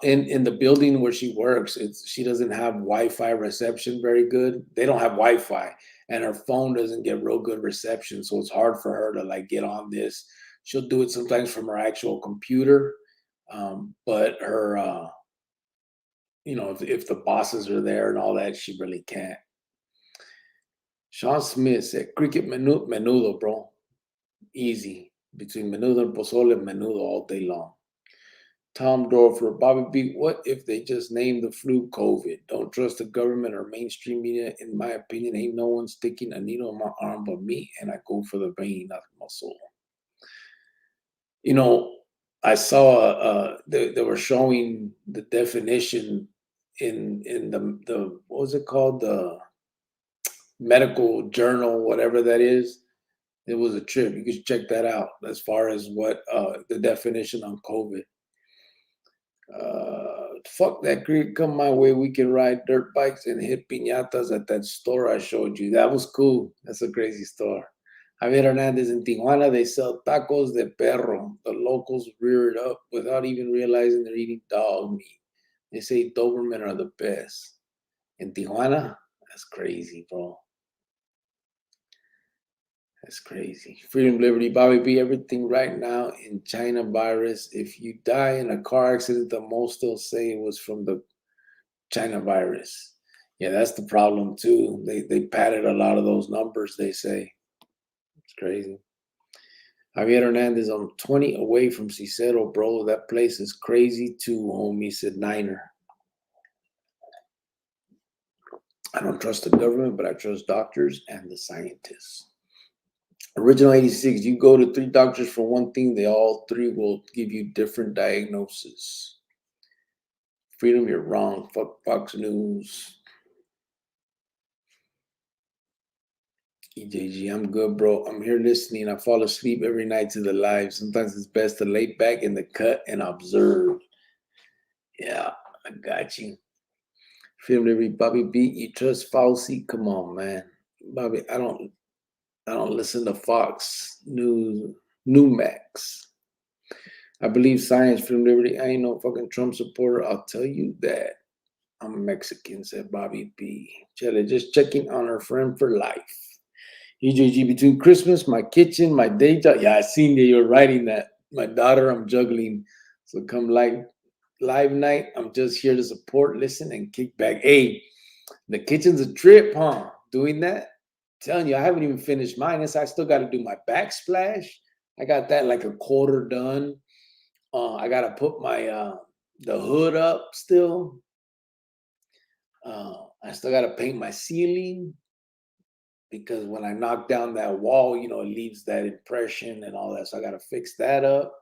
In the building where she works, she doesn't have Wi-Fi reception very good. They don't have Wi-Fi, and her phone doesn't get real good reception, so it's hard for her to like get on this. She'll do it sometimes from her actual computer, but her, if the bosses are there and all that, she really can't. Sean Smith said, "Cricket menudo, bro. Easy between menudo and pozole, menudo all day long." Tom Dorfer, Bobby B, what if they just named the flu COVID? Don't trust the government or mainstream media. In my opinion, ain't no one sticking a needle in my arm but me, and I go for the vein, not the muscle. You know, I saw they were showing the definition in the what was it called, the medical journal, whatever that is. It was a trip. You could check that out as far as what the definition on COVID. Fuck that creek, come my way. We can ride dirt bikes and hit piñatas at that store I showed you. That was cool. That's a crazy store. Javier Hernandez, in Tijuana, they sell tacos de perro. The locals rear it up without even realizing they're eating dog meat. They say Doberman are the best. In Tijuana, that's crazy, bro. That's crazy. Freedom, liberty, Bobby B. Everything right now in China virus. If you die in a car accident, the most they'll say it was from the China virus. Yeah, that's the problem too. They padded a lot of those numbers, they say. It's crazy. Javier Hernandez, I'm 20 away from Cicero, bro. That place is crazy too, homie, said Niner. I don't trust the government, but I trust doctors and the scientists. Original 86, you go to 3 doctors for one thing, they all 3 will give you different diagnoses. Freedom, you're wrong. Fuck Fox News. EJG, I'm good, bro. I'm here listening. I fall asleep every night to the live. Sometimes it's best to lay back in the cut and observe. Yeah, I got you. Freedom, liberty, Bobby B. You trust Fauci? Come on, man. Bobby, I don't listen to Fox News, Newmax. I believe science, freedom, liberty. I ain't no fucking Trump supporter. I'll tell you that. I'm Mexican, said Bobby B. Chele, just checking on her friend for life. EJG, between Christmas, my kitchen, my day job. Yeah, I seen that you're writing that. My daughter, I'm juggling. So come live night. I'm just here to support, listen, and kick back. Hey, the kitchen's a trip, huh? Doing that? I'm telling you, I haven't even finished mine. I still got to do my backsplash. I got that like a quarter done. I got to put my the hood up still. I still got to paint my ceiling because when I knock down that wall, it leaves that impression and all that. So I got to fix that up.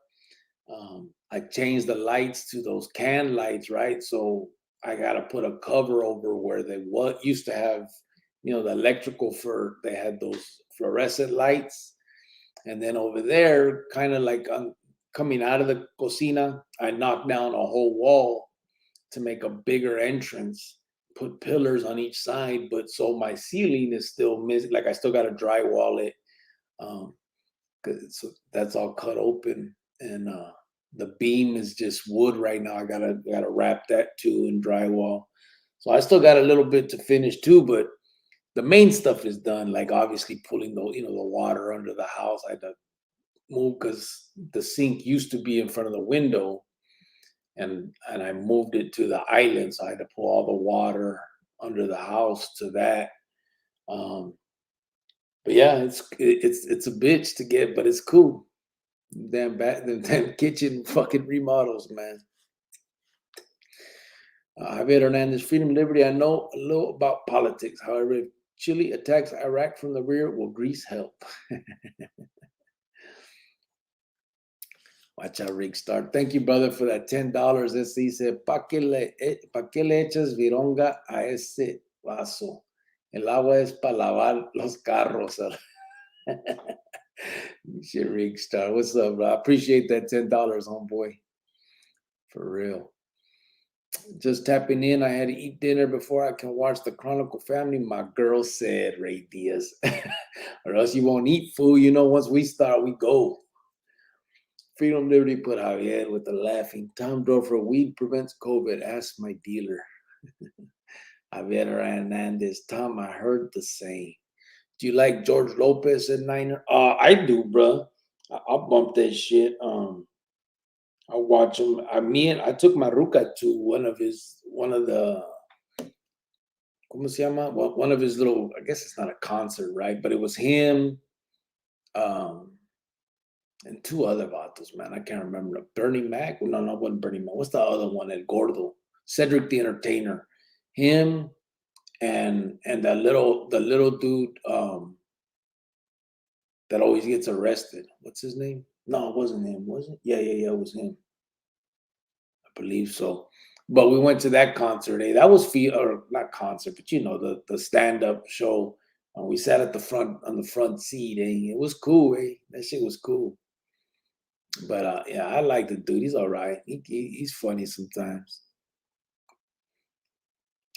I changed the lights to those can lights, right? So I got to put a cover over where they used to have, the electrical they had those fluorescent lights. And then over there, kind of like coming out of the cocina, I knocked down a whole wall to make a bigger entrance, put pillars on each side, but so my ceiling is still missing. Like I still got to drywall it, so that's all cut open, and the beam is just wood right now. I gotta wrap that too and drywall. So I still got a little bit to finish too, but the main stuff is done. Like obviously pulling the water under the house. I had to move because the sink used to be in front of the window, and I moved it to the island, so I had to pull all the water under the house to that. But yeah, it's a bitch to get, but it's cool. Damn kitchen fucking remodels, man. Javier Hernandez, freedom, liberty. I know a little about politics. However, if Chile attacks Iraq from the rear, will Greece help? Watch out, Rick Star. Thank you, brother, for that $10. This dice, ¿pa qué le echas vironga a ese vaso? El agua es para lavar los carros. Shit, Rig Star. What's up, bro? I appreciate that $10, homeboy. For real. Just tapping in. I had to eat dinner before I can watch the Chronicle family. My girl said, Ray Diaz. Or else you won't eat food. You know, once we start, we go. Freedom Liberty put Javier with the laughing. Tom Dorfer, weed prevents COVID. Ask my dealer. Javier Hernandez. Tom, I heard the same. Do you like George Lopez at Niner? I do, bro. I'll bump that shit. I watch him. I took my Ruka to one of the, ¿cómo se llama? One of his little, I guess it's not a concert, right? But it was him, and two other vatos, man. I can't remember. Bernie Mac? No, it wasn't Bernie Mac. What's the other one? El Gordo. Cedric the Entertainer. Him and the little dude that always gets arrested. What's his name? No, it wasn't him, was it? Yeah, it was him. I believe so. But we went to that concert. That was or not concert, but you know, the stand-up show. We sat at the front on the front seat. It was cool. That shit was cool. But yeah, I like the dude. He's all right. He's funny sometimes.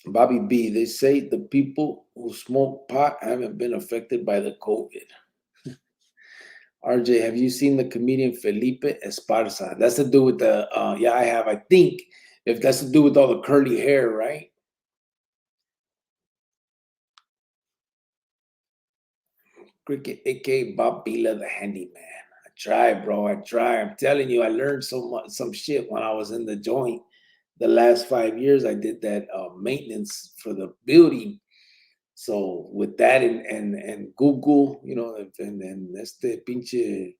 Bobby B, they say the people who smoke pot haven't been affected by the COVID. RJ, have you seen the comedian Felipe Esparza? That's to do with the, yeah, I have. I think if that's to do with all the curly hair, right? Cricket, aka Bob Bila, the handyman. I try, bro. I try. I'm telling you, I learned some shit when I was in the joint. The last 5 years, I did that maintenance for the building. So with that and Google, you know, and pinche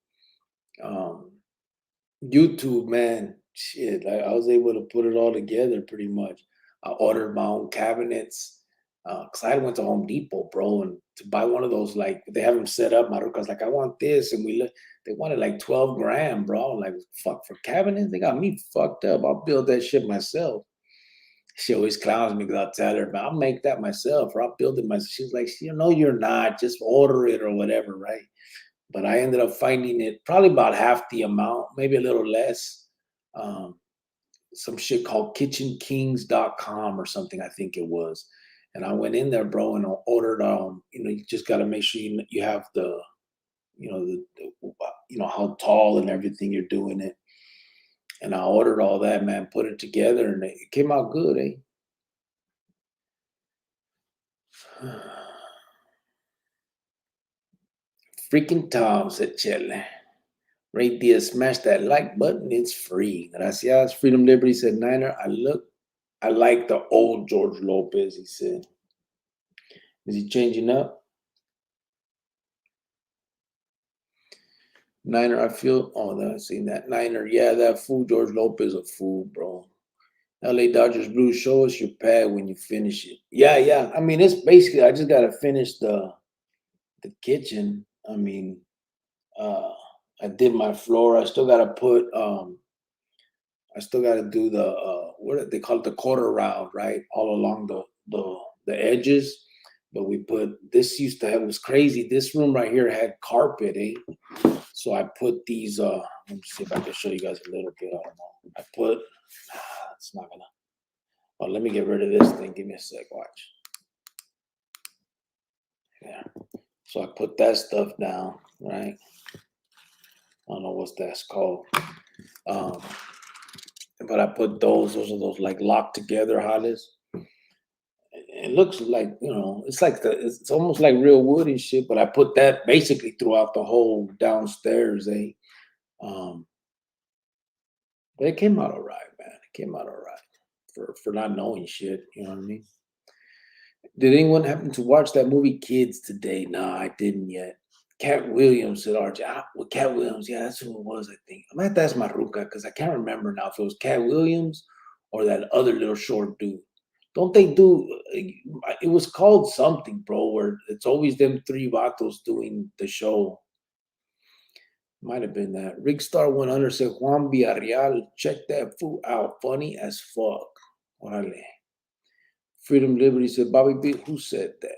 YouTube, man, shit, I was able to put it all together pretty much. I ordered my own cabinets because I went to Home Depot, bro, and to buy one of those, like they have them set up. Maruka's like, I want this, and they wanted like 12 grand, bro. I'm like, fuck, for cabinets, they got me fucked up. I'll build that shit myself. She always clowns me because I'll tell her, I'll make that myself or I'll build it myself. She's like, no, you're not. Just order it or whatever, right? But I ended up finding it probably about half the amount, maybe a little less. Some shit called kitchenkings.com or something, I think it was. And I went in there, bro, and I ordered, you know, you just got to make sure you have the, you know, you know, how tall and everything you're doing it. And I ordered all that, man, put it together, and it came out good, eh? Freaking Tom, said Chele. Ray Diaz, smash that like button. It's free. Gracias. Freedom Liberty said, Niner, I like the old George Lopez, he said. Is he changing up? Niner, I feel, I seen that. Niner, yeah, that fool, George Lopez, a fool, bro. LA Dodgers Blues, show us your pad when you finish it. Yeah. I mean, it's basically, I just got to finish the kitchen. I mean, I did my floor. I still got to put, I still got to do the, what they call it, the quarter round, right? All along the edges. But we put, this used to have, it was crazy. This room right here had carpet, eh? So I put these, let me see if I can show you guys a little bit. I don't know. I put, it's not gonna, let me get rid of this thing. Give me a sec, watch. Yeah. So I put that stuff down, right? I don't know what that's called. But I put those are those like locked together hollies. It looks like, you know, it's like it's almost like real wood and shit, but I put that basically throughout the whole downstairs, eh? But it came out all right, man. It came out all right for not knowing shit, you know what I mean? Did anyone happen to watch that movie Kids today? Nah, I didn't yet. Cat Williams said, RJ. Well, Cat Williams, yeah, that's who it was, I think. I might ask my Ruka because I can't remember now if it was Cat Williams or that other little short dude. Don't they do, it was called something, bro, where it's always them three vatos doing the show. Might have been that. Rickstar 100 said, Juan Villarreal, check that fool out. Funny as fuck. Orale. Freedom Liberty said, Bobby B, who said that?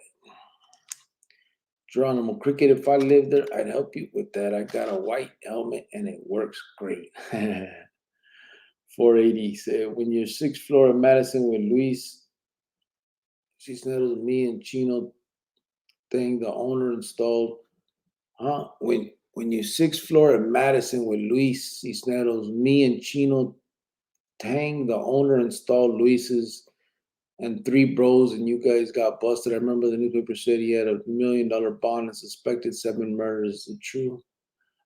Geronimo, cricket, if I lived there, I'd help you with that. I got a white helmet and it works great. 480 said, when you're sixth floor of Madison with Luis Cisneros, me and Chino thing, the owner installed, huh? When you sixth floor at Madison with Luis Cisneros, me and Chino Tang, the owner, installed Luis's and three bros, and you guys got busted. I remember the newspaper said he had $1 million bond and suspected 7 murders. Is it true?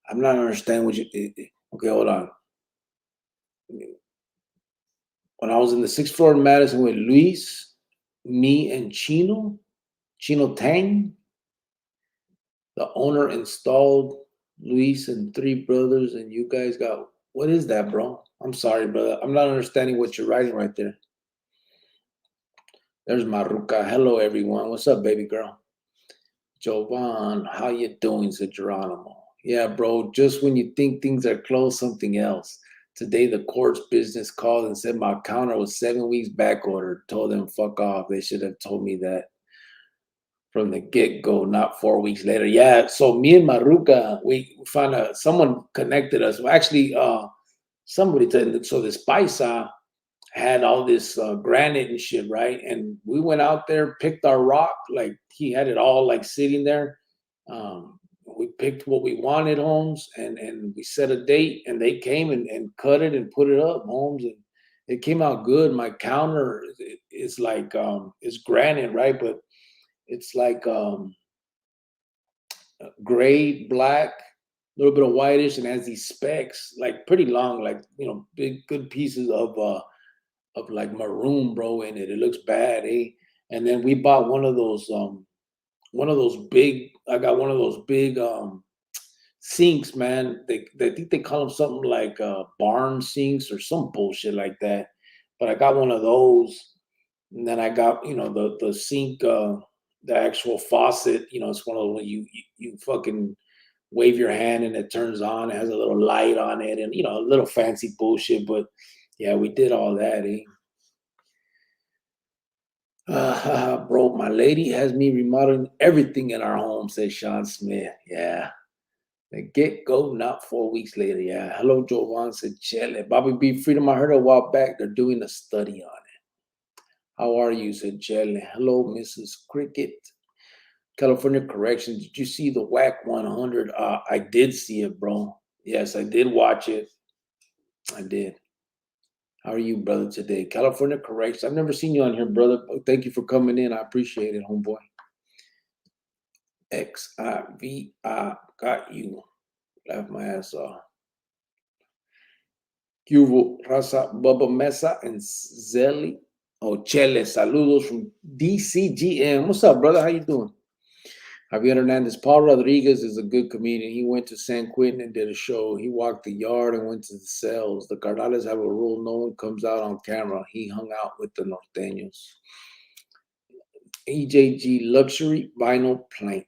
I'm not understanding what you. Okay, hold on. When I was in the sixth floor in Madison with Luis, me and Chino Tang, the owner installed Luis and three brothers, and you guys got. What is that, bro? I'm sorry, brother. I'm not understanding what you're writing right there. There's Maruka. Hello, everyone. What's up, baby girl? Jovan, how you doing? Said Geronimo. Yeah, bro. Just when you think things are closed, something else. Today, the court's business called and said my counter was 7 weeks back ordered. Told them fuck off. They should have told me that from the get-go, not 4 weeks later. Yeah, so me and Maruka, we found out someone connected us. Well, actually, somebody said, so this paisa had all this granite and shit, right? And we went out there, picked our rock, like he had it all like sitting there. We picked what we wanted, Holmes, and we set a date, and they came and cut it and put it up, Holmes, and it came out good. My counter is like it's granite, right? But it's like gray, black, a little bit of whitish, and has these specks, like pretty long, like big good pieces of like maroon, bro, in it. It looks bad, eh? And then we bought one of those big. I got one of those big sinks, man. They think they call them something like barn sinks or some bullshit like that. But I got one of those, and then I got the sink, the actual faucet. It's one of those when you fucking wave your hand and it turns on. It has a little light on it, and a little fancy bullshit. But yeah, we did all that, eh? Bro, my lady has me remodeling everything in our home, says Sean Smith. Yeah. The get-go, not 4 weeks later. Yeah. Hello, Jovan, said Chele. Bobby B. Freedom, I heard a while back they're doing a study on it. How are you, said Chele. Hello, Mrs. Cricket. California Corrections. Did you see the WAC 100? I did see it, bro. Yes, I did watch it. I did. How are you, brother, today? California Corrections. I've never seen you on here, brother. Thank you for coming in. I appreciate it, homeboy. XIVI got you. Laugh my ass off. Cubo, Raza, Bubba Mesa, and Zelly. Oh, Chele. Saludos from DCGM. What's up, brother? How you doing? Javier Hernandez. Paul Rodriguez is a good comedian. He went to San Quentin and did a show. He walked the yard and went to the cells. The Carnales have a rule: no one comes out on camera. He hung out with the Norteños. EJG Luxury Vinyl Plank.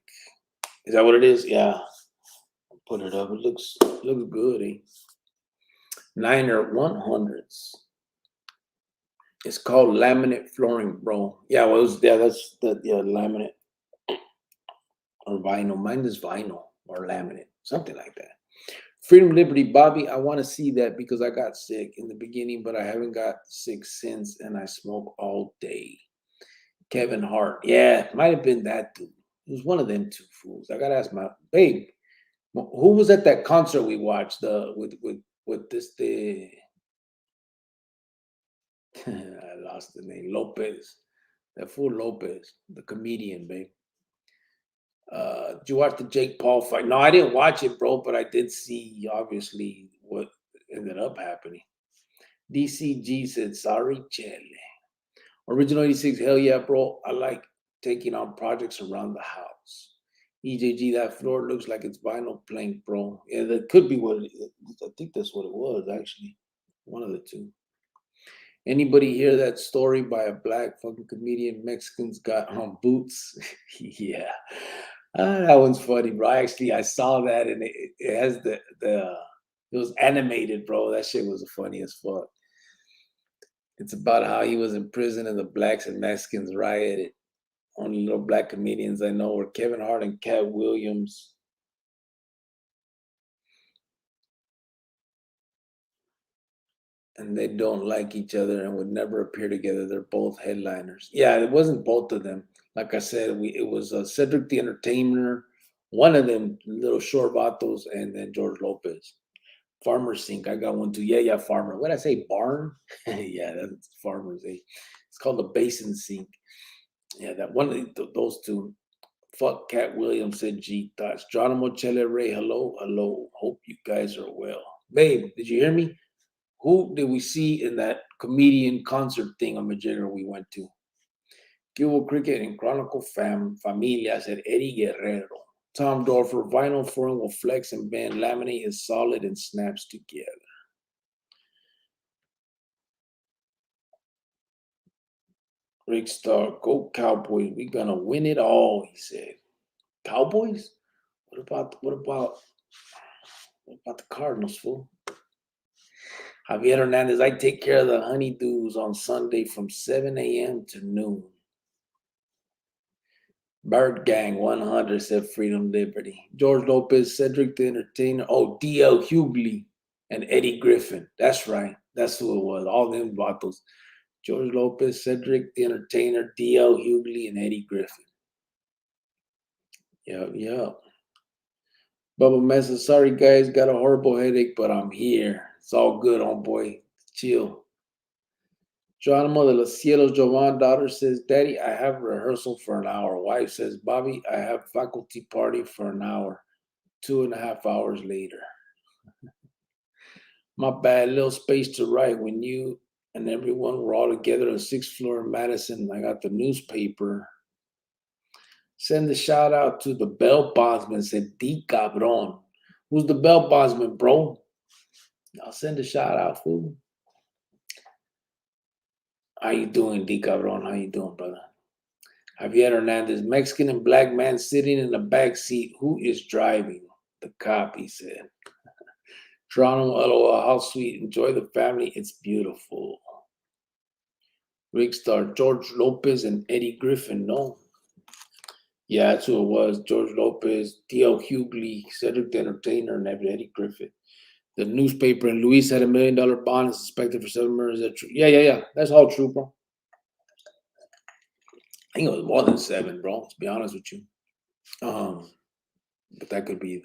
Is that what it is? Yeah. I'll put it up. It looks good, eh? Niner 100s. It's called laminate flooring, bro. Yeah, that's the laminate or vinyl. Mine is vinyl or laminate, something like that. Freedom Liberty Bobby, I want to see that because I got sick in the beginning, but I haven't got sick since, and I smoke all day. Kevin Hart, yeah, might have been that dude. It was one of them two fools. I gotta ask my babe, who was at that concert we watched? With this I lost the name. Lopez. That fool Lopez, the comedian, babe. Did you watch the Jake Paul fight? No, I didn't watch it, bro, but I did see obviously what ended up happening. DCG said, sorry, Chele. Original 86, hell yeah, bro. I like taking on projects around the house. EJG, that floor looks like it's vinyl plank, bro. Yeah, that could be what it is. I think that's what it was, actually. One of the two. Anybody hear that story by a black fucking comedian? Mexicans got on boots. Yeah. That one's funny, bro. Actually, I saw that and it has it was animated, bro. That shit was funny as fuck. It's about how he was in prison and the blacks and Mexicans rioted. Only little black comedians I know were Kevin Hart and Cat Williams. And they don't like each other and would never appear together. They're both headliners. Yeah, it wasn't both of them. Like I said, it was Cedric the Entertainer, one of them little short vatos, and then George Lopez. Farmer Sink, I got one too. Yeah, Farmer. What did I say? Barn? Yeah, that's Farmer's. It's called the Basin Sink. Yeah, that one of those two. Fuck Cat Williams, said G Thoughts. Geronimo Chele Ray, hello. Hope you guys are well. Babe, did you hear me? Who did we see in that comedian concert thing on Majigger we went to? Cubo Cricket and Chronicle Familia, said Eddie Guerrero. Tom Dorfer, vinyl foreign will flex and bend. Laminate is solid and snaps together. Rick Star, go Cowboys. We're gonna win it all, he said. Cowboys? What about the Cardinals, fool? Javier Hernandez, I take care of the honeydews on Sunday from 7 a.m. to noon. Bird Gang 100 said Freedom Liberty. George Lopez, Cedric the Entertainer. Oh, D.L. Hughley and Eddie Griffin. That's right. That's who it was. All them bottles. George Lopez, Cedric the Entertainer, D.L. Hughley, and Eddie Griffin. Yep. Bubba Mesa, sorry guys, got a horrible headache, but I'm here. It's all good, homeboy. Chill. Geronimo de los Cielos, Jovan, daughter says, Daddy, I have rehearsal for an hour. Wife says, Bobby, I have faculty party for an hour. 2.5 hours later. My bad, little space to write. When you and everyone were all together on 6th floor in Madison, I got the newspaper. Send a shout out to the bell bondsman, said D Cabron. Who's the bell bondsman, bro? I'll send a shout out, fool. How you doing, D Cabron? How you doing, brother? Javier Hernandez, Mexican and black man sitting in the back seat. Who is driving? The cop, he said. Toronto, LOL, how sweet. Enjoy the family. It's beautiful. Rick Star, George Lopez and Eddie Griffin. No. Yeah, that's who it was. George Lopez, D.L. Hughley, Cedric the Entertainer, and Eddie Griffin. The newspaper and Luis had $1 million bond and suspected for 7 murders. Is that true? Yeah. That's all true, bro. I think it was more than 7, bro. To be honest with you. But that could be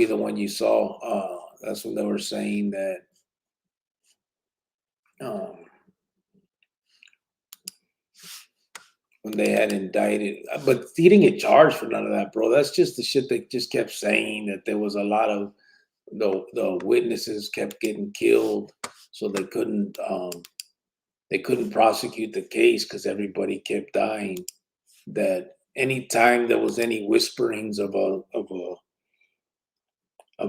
the one you saw. That's when they were saying that when they had indicted, but he didn't get charged for none of that, bro. That's just the shit they just kept saying, that there was a lot of the witnesses kept getting killed, so they couldn't prosecute the case because everybody kept dying. That anytime there was any whisperings of a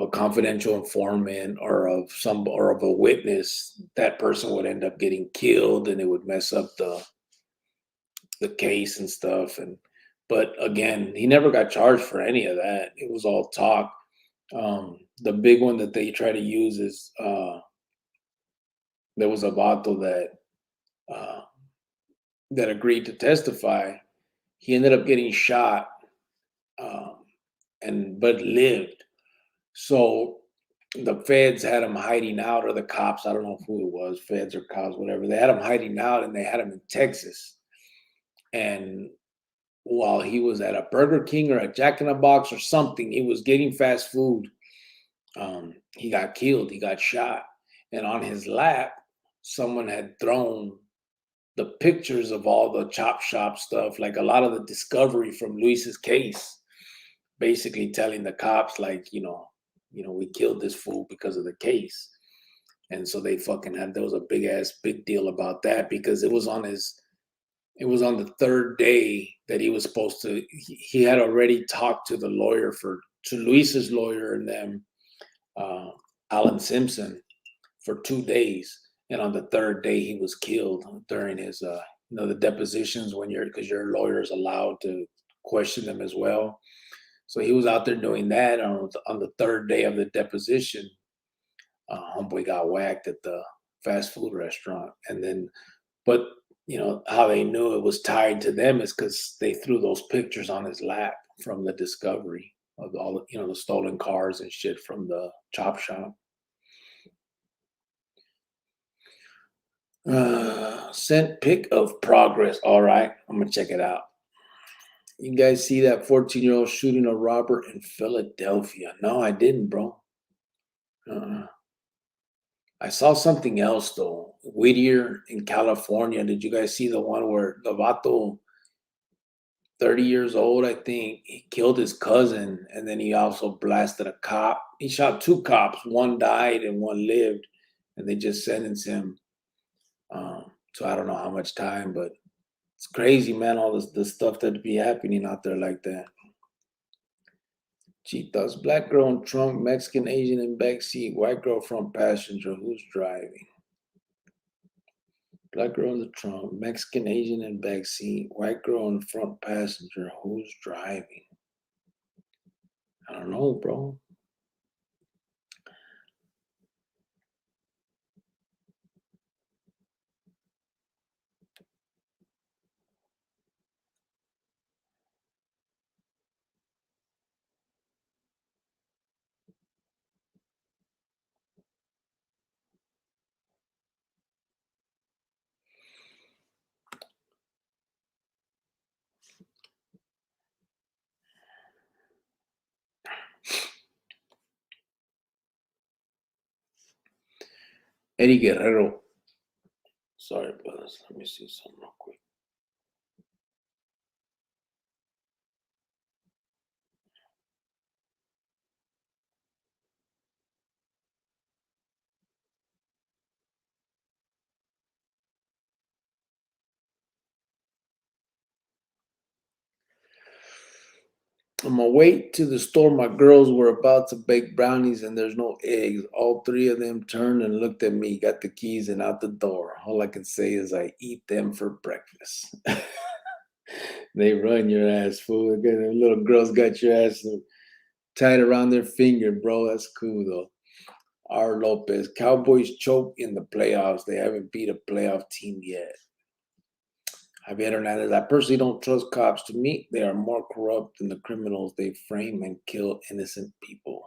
confidential informant or of a witness, that person would end up getting killed, and it would mess up the case and stuff. But again, he never got charged for any of that. It was all talk. The big one that they try to use is there was a vato that agreed to testify. He ended up getting shot, but lived. So the feds had him hiding out, or the cops, I don't know who it was, feds or cops, whatever. They had him hiding out, and they had him in Texas. And while he was at a Burger King or a Jack in the Box or something, he was getting fast food. He got killed. He got shot. And on his lap, someone had thrown the pictures of all the chop shop stuff, like a lot of the discovery from Luis's case, basically telling the cops, like, we killed this fool because of the case. And so they there was a big deal about that, because it was on the third day that he was supposed to, he had already talked to the lawyer to Luis's lawyer and them, Alan Simpson, for 2 days. And on the third day, he was killed during his, the depositions, because your lawyer is allowed to question them as well. So he was out there doing that on the third day of the deposition. Homeboy got whacked at the fast food restaurant. And then, but how they knew it was tied to them is because they threw those pictures on his lap from the discovery of all the stolen cars and shit from the chop shop. Sent pic of progress. All right, I'm gonna check it out. You guys see that 14-year-old shooting a robber in Philadelphia? No, I didn't, bro. uh I saw something else though. Whittier in California. Did you guys see the one where the vato, 30 years old, I think, he killed his cousin and then he also blasted a cop. He shot two cops. One died and one lived, and they just sentenced him. So I don't know how much time, but it's crazy, man. All this stuff that be happening out there like that. Cheetahs, black girl in trunk, Mexican, Asian in back seat, white girl front passenger. Who's driving? Black girl in the trunk, Mexican, Asian in back seat, white girl in front passenger. Who's driving? I don't know, bro. Eddie Guerrero. Sorry, brothers. Let me see something real quick. On my way to the store, my girls were about to bake brownies and there's no eggs. All three of them turned and looked at me, got the keys, and out the door. All I can say is I eat them for breakfast. They run your ass, fool. The little girls got your ass tied around their finger, bro. That's cool, though. R. Lopez. Cowboys choke in the playoffs. They haven't beat a playoff team yet. Javier Hernandez. I personally don't trust cops. To me, they are more corrupt than the criminals they frame and kill innocent people.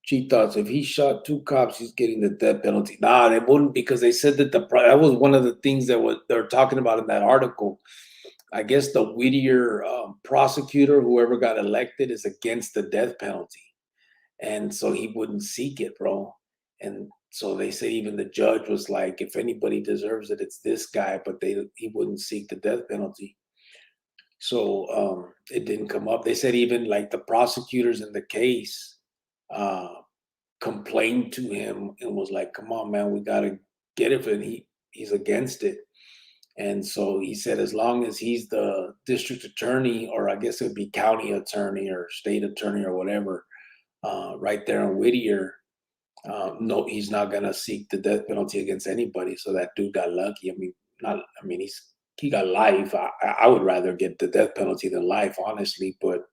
She thought if he shot two cops, he's getting the death penalty. Nah, they wouldn't, because they said that that was one of the things that they're talking about in that article. I guess the Whittier prosecutor, whoever got elected, is against the death penalty, and so he wouldn't seek it, bro. And so they say even the judge was like, if anybody deserves it, it's this guy, but he wouldn't seek the death penalty. So it didn't come up. They said even like the prosecutors in the case uh, complained to him and was like, "Come on, man, we gotta get it." And he's against it. And so he said, as long as he's the district attorney, or I guess it would be county attorney or state attorney or whatever, right there in Whittier, no, he's not gonna seek the death penalty against anybody. So that dude got lucky. I mean, not. I mean, he got life. I would rather get the death penalty than life, honestly. But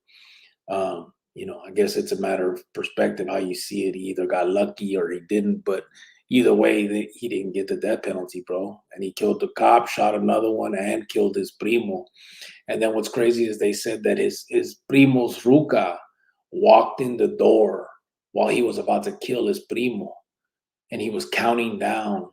I guess it's a matter of perspective how you see it. He either got lucky or he didn't. But either way, he didn't get the death penalty, bro. And he killed the cop, shot another one, and killed his primo. And then what's crazy is they said that his primo's ruca walked in the door while he was about to kill his primo, and he was counting down,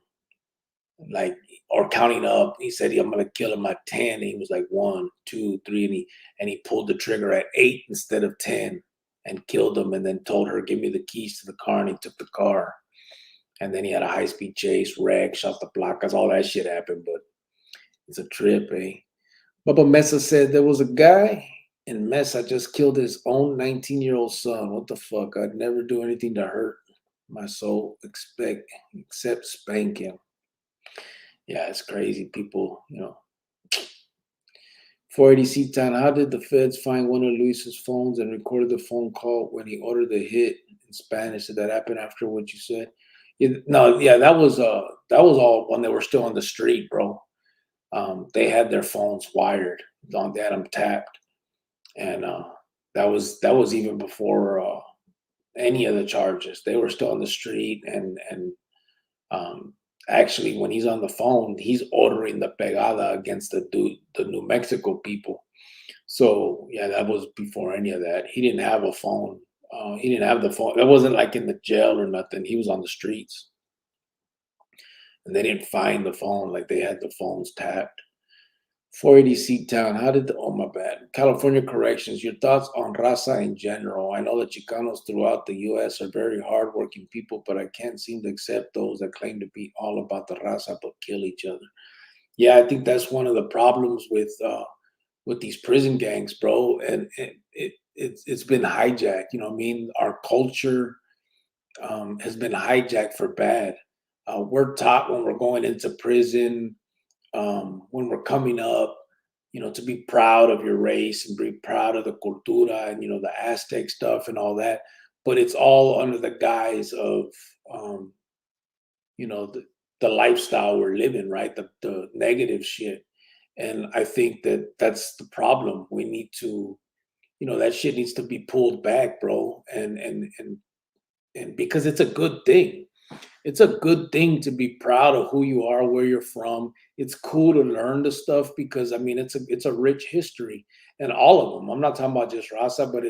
like, or counting up. He said, I'm gonna kill him at 10. And he was like 1, 2, 3, and he pulled the trigger at 8 instead of 10 and killed him, and then told her, give me the keys to the car, and he took the car. And then he had a high-speed chase, wreck, shot the placas, all that shit happened. But it's a trip, eh? Bubba Mesa said there was a guy in Mesa just killed his own 19-year-old son. What the fuck? I'd never do anything to hurt my soul, except spank him. Yeah, it's crazy. People, 480 C-Town. How did the feds find one of Luis's phones and recorded the phone call when he ordered the hit in Spanish? Did that happen after what you said? No, yeah, that was all when they were still on the street, bro. They had their phones wired. They had them tapped, and that was even before any of the charges. They were still on the street, and Actually, when he's on the phone, he's ordering the pegada against the New Mexico people. So yeah, that was before any of that. He didn't have a phone. He didn't have the phone. That wasn't like in the jail or nothing. He was on the streets, and they didn't find the phone. Like they had the phones tapped. 480 Seat Town. How did the oh my bad. California corrections. Your thoughts on Raza in general. I know that Chicanos throughout the US are very hardworking people, but I can't seem to accept those that claim to be all about the Raza but kill each other. Yeah, I think that's one of the problems with these prison gangs, bro. And it's been hijacked. You know what I mean? Our culture has been hijacked for bad. We're taught when we're going into prison, when we're coming up, to be proud of your race and be proud of the cultura and the Aztec stuff and all that. But it's all under the guise of um, you know the, the lifestyle we're living, right? The negative shit. And I think that that's the problem. We need to, that shit needs to be pulled back, bro. And because it's a good thing. It's a good thing to be proud of who you are, where you're from. It's cool to learn the stuff because I mean it's a rich history, and all of them. I'm not talking about just Raza, but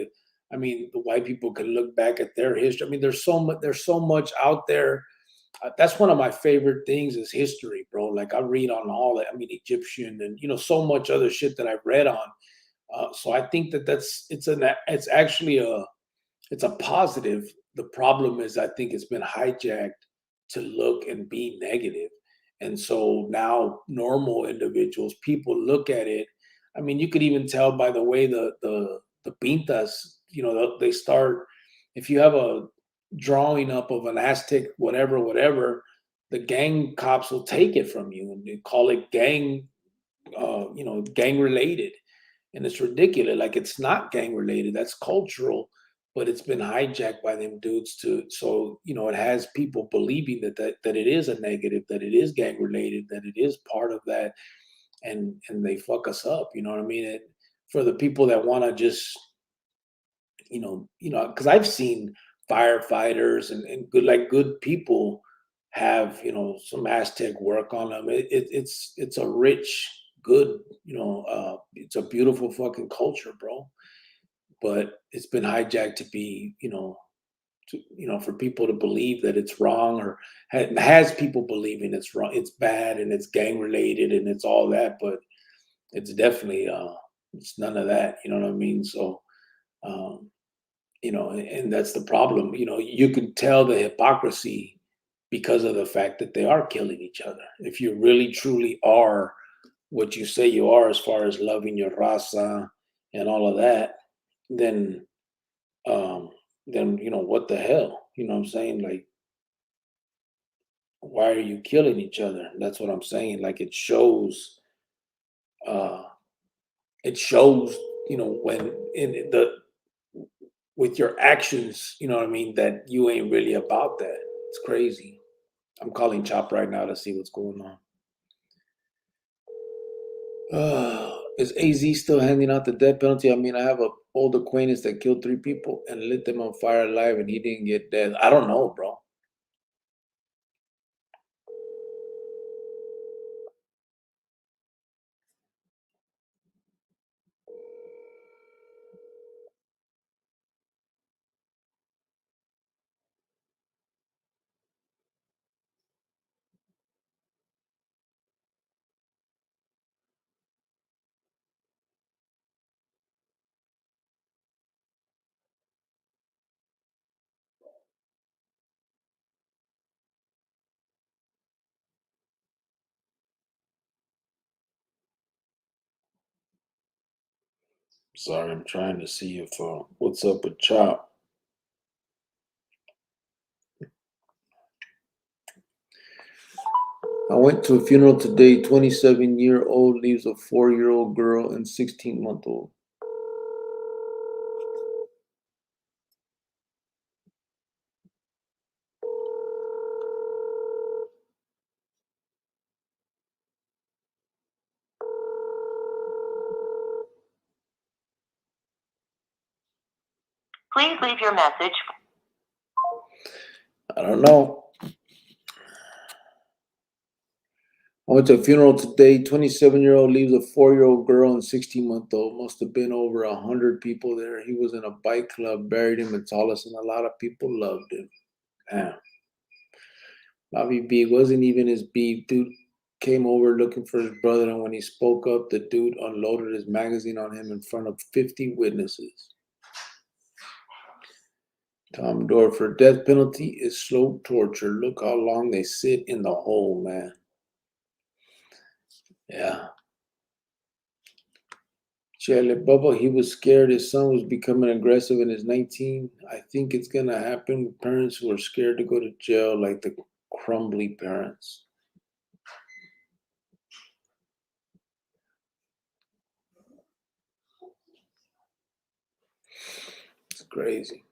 I mean the white people can look back at their history. I mean there's so much out there. That's one of my favorite things is history, bro. Like I read on all that. I mean Egyptian and so much other shit that I've read on. So I think that it's actually it's a positive. The problem is, I think it's been hijacked to look and be negative. And so now normal individuals, people look at it. I mean, you could even tell by the way the pintas, they start. If you have a drawing up of an Aztec, whatever, the gang cops will take it from you and they call it gang related, and it's ridiculous. Like it's not gang related. That's cultural, but it's been hijacked by them dudes to. So it has people believing that it is a negative, that it is gang related, that it is part of that, and they fuck us up. You know what I mean? For the people that want to just because I've seen firefighters and good people have some Aztec work on them. It's a rich, good, it's a beautiful fucking culture, bro. But it's been hijacked to be for people to believe that it's wrong, or has people believing it's wrong, it's bad, and it's gang related and it's all that. But it's definitely it's none of that. You know what I mean? So. Um, and that's the problem. You can tell the hypocrisy because of the fact that they are killing each other. If you really truly are what you say you are, as far as loving your raza and all of that, then um, what the hell? You know what I'm saying? Like, why are you killing each other? That's what I'm saying. Like, uh, it shows, when in the with your actions, you know what I mean, that you ain't really about that. It's crazy. I'm calling Chop right now to see what's going on. Is AZ still handing out the death penalty? I mean, I have a old acquaintance that killed 3 people and lit them on fire alive, and he didn't get death. I don't know, bro. Sorry, I'm trying to see if what's up with Chop. I went to a funeral today. 27-year-old leaves a 4-year-old girl and 16-month-old. Please leave your message. I don't know. I went to a funeral today. 27-year-old leaves a 4-year-old girl and 16-month-old. Must have been over 100 people there. He was in a bike club, buried him in Talas, and a lot of people loved him. Damn. Bobby B wasn't even his beef. Dude came over looking for his brother, and when he spoke up, the dude unloaded his magazine on him in front of 50 witnesses. Tom Dorfer, death penalty is slow torture. Look how long they sit in the hole, man. Yeah. Chele Bubba, he was scared his son was becoming aggressive in his 19. I think it's going to happen with parents who are scared to go to jail like the crumbly parents. It's crazy.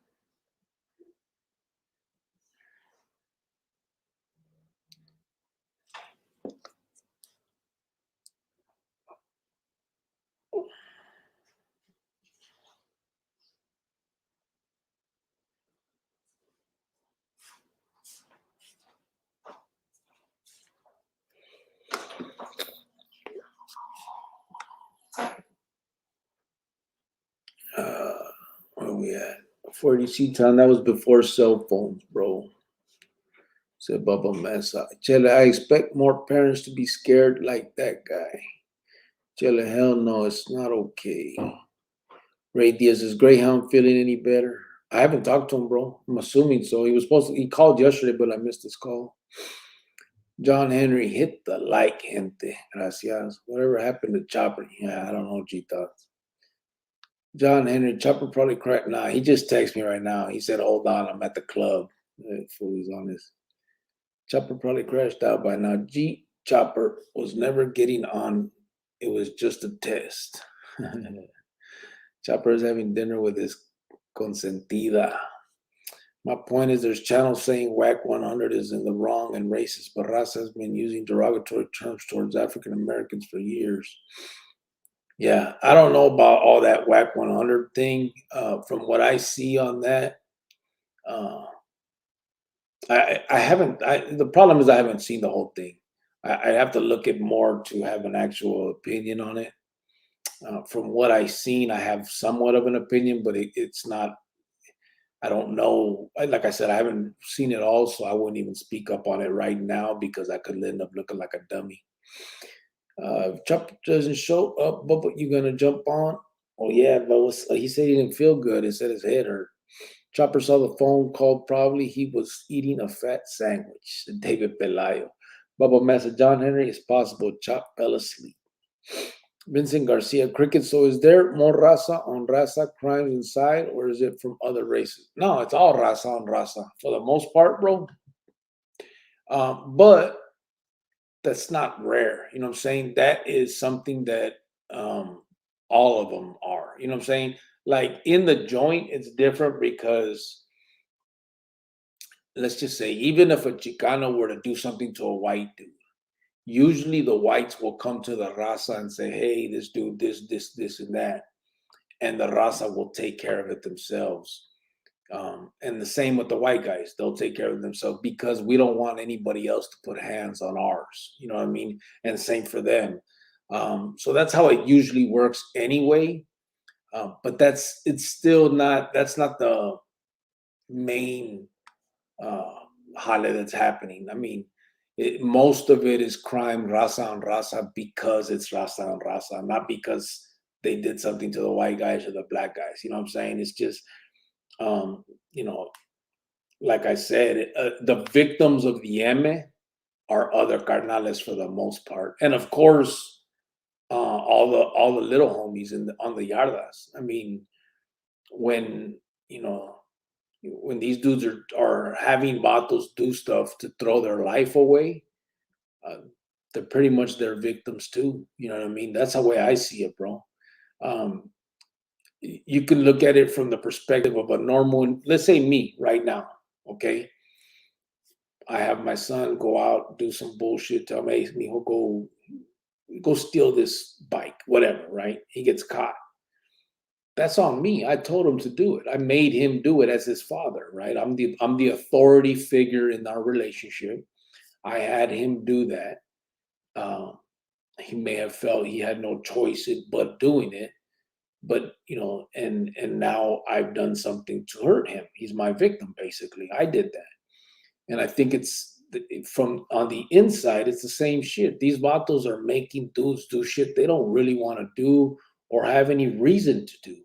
Where are we at? 40C Town, that was before cell phones, bro. Said Bubba Mesa. Chele, I expect more parents to be scared like that guy. Chele, hell no, it's not okay. Ray Diaz, is Greyhound feeling any better? I haven't talked to him, bro. I'm assuming so. He called yesterday, but I missed his call. John Henry, hit the like, gente. Gracias. Whatever happened to Chopper? Yeah, I don't know, G Thoughts. John Henry, Chopper probably cracked. Nah, he just texted me right now. He said, hold on, I'm at the club. Fool, he's on this. Chopper probably crashed out by now. G Chopper was never getting on. It was just a test. Chopper is having dinner with his consentida. My point is there's channels saying WAC 100 is in the wrong and racist, but Raza has been using derogatory terms towards African Americans for years. Yeah, I don't know about all that WAC 100 thing. From what I see on that, I haven't. The problem is I haven't seen the whole thing. I have to look at more to have an actual opinion on it. From what I've seen, I have somewhat of an opinion, but it's not. I don't know. Like I said, I haven't seen it all, so I wouldn't even speak up on it right now because I could end up looking like a dummy. If Chopper doesn't show up, but you gonna jump on? Oh yeah, but he said he didn't feel good. He said his head hurt. Chopper saw the phone call. Probably he was eating a fat sandwich. David Pelayo. Bubba Massa, John Henry, it's possible. Chop fell asleep. Vincent Garcia, Cricket. So is there more Raza on Raza crimes inside, or is it from other races? No, it's all Raza on Raza for the most part, bro. But that's not rare. You know what I'm saying? That is something that all of them are. You know what I'm saying? Like in the joint, it's different because let's just say, even if a Chicano were to do something to a white dude, usually the whites will come to the Raza and say, hey, this dude, this, and that. And the Raza will take care of it themselves. And the same with the white guys. They'll take care of themselves because we don't want anybody else to put hands on ours. You know what I mean? And same for them. So that's how it usually works anyway. But that's not the main jale that's happening. I mean, most of it is crime Raza on Raza because it's Raza on Raza, not because they did something to the white guys or the black guys. You know what I'm saying? It's just, you know, like I said, the victims of the M are other carnales for the most part, and of course, all the little homies on the yardas. I mean, when you know when these dudes are having vatos do stuff to throw their life away, uh, they're pretty much their victims too. You know what I mean? That's the way I see it, bro. Um, you can look at it from the perspective of a normal, let's say me right now, okay? I have my son go out, do some bullshit, tell me, hey, he'll go steal this bike, whatever, right? He gets caught. That's on me. I told him to do it. I made him do it as his father, right? I'm the authority figure in our relationship. I had him do that. Uh, he may have felt he had no choice but doing it. But and now I've done something to hurt him. He's my victim, basically. I did that, and I think from on the inside, it's the same shit. These vatos are making dudes do shit they don't really want to do or have any reason to do.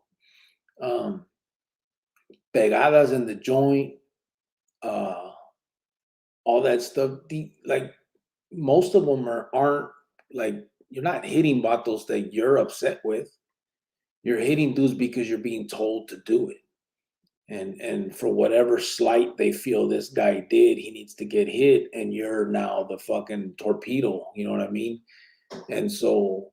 Um, Pegadas in the joint, uh, all that stuff. Like most of them aren't like you're not hitting vatos that you're upset with. You're hitting dudes because you're being told to do it. And for whatever slight they feel this guy did, he needs to get hit, and you're now the fucking torpedo. You know what I mean? And so,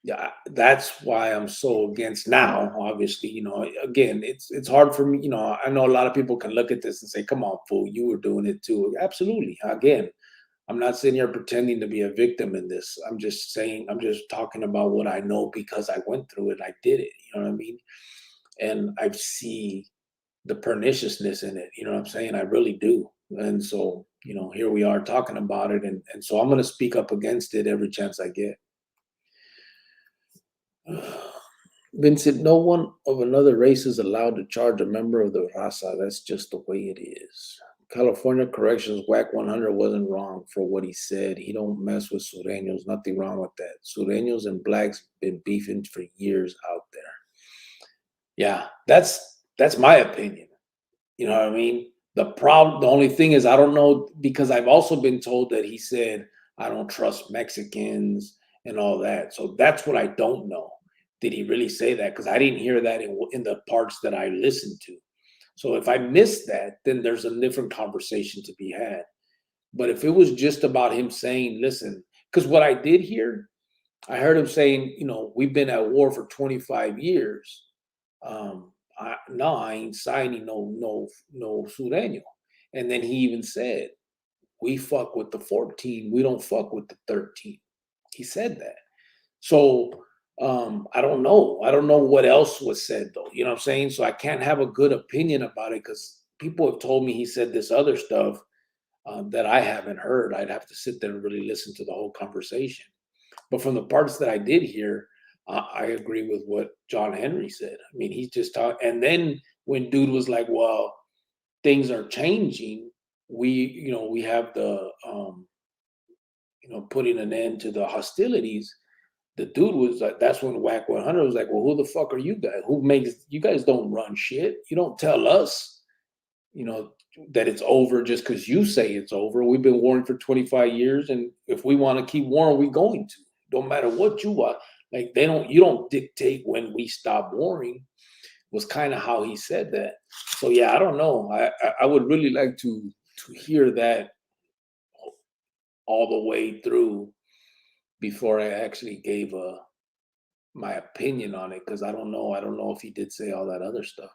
yeah, that's why I'm so against now. Obviously, again, it's hard for me. I know a lot of people can look at this and say, "Come on, fool, you were doing it too." Absolutely. Again, I'm not sitting here pretending to be a victim in this. I'm just saying, I'm just talking about what I know because I went through it. I did it. You know what I mean? And I see the perniciousness in it. You know what I'm saying? I really do. And so, here we are talking about it. And so I'm going to speak up against it every chance I get. Vincent, no one of another race is allowed to charge a member of the Raza. That's just the way it is. California Corrections WAC 100 wasn't wrong for what he said. He don't mess with Sureños. Nothing wrong with that. Sureños and blacks been beefing for years out there. Yeah, that's my opinion. You know what I mean? The only thing is, I don't know, because I've also been told that he said, I don't trust Mexicans and all that. So that's what I don't know. Did he really say that? Because I didn't hear that in the parts that I listened to. So if I missed that, then there's a different conversation to be had. But if it was just about him saying, listen, because what I did hear, I heard him saying, we've been at war for 25 years. No, I ain't signing no Sureño. And then he even said, we fuck with the 14, we don't fuck with the 13. He said that. So I don't know. I don't know what else was said though. You know what I'm saying? So I can't have a good opinion about it because people have told me he said this other stuff that I haven't heard. I'd have to sit there and really listen to the whole conversation. But from the parts that I did hear, I agree with what John Henry said. I mean, he's just talking. And then when dude was like, "Well, things are changing," we have the putting an end to the hostilities. The dude was like, that's when WAC 100 was like, "Well, who the fuck are you guys? Who makes you guys don't run shit? You don't tell us, you know, that it's over just because you say it's over. We've been warring for 25 years, and if we want to keep warring, we're going to. Don't matter what you are. Like you don't dictate when we stop warring." Was kind of how he said that. So yeah, I don't know. I would really like to hear that all the way through before I actually gave my opinion on it, because I don't know. I don't know if he did say all that other stuff.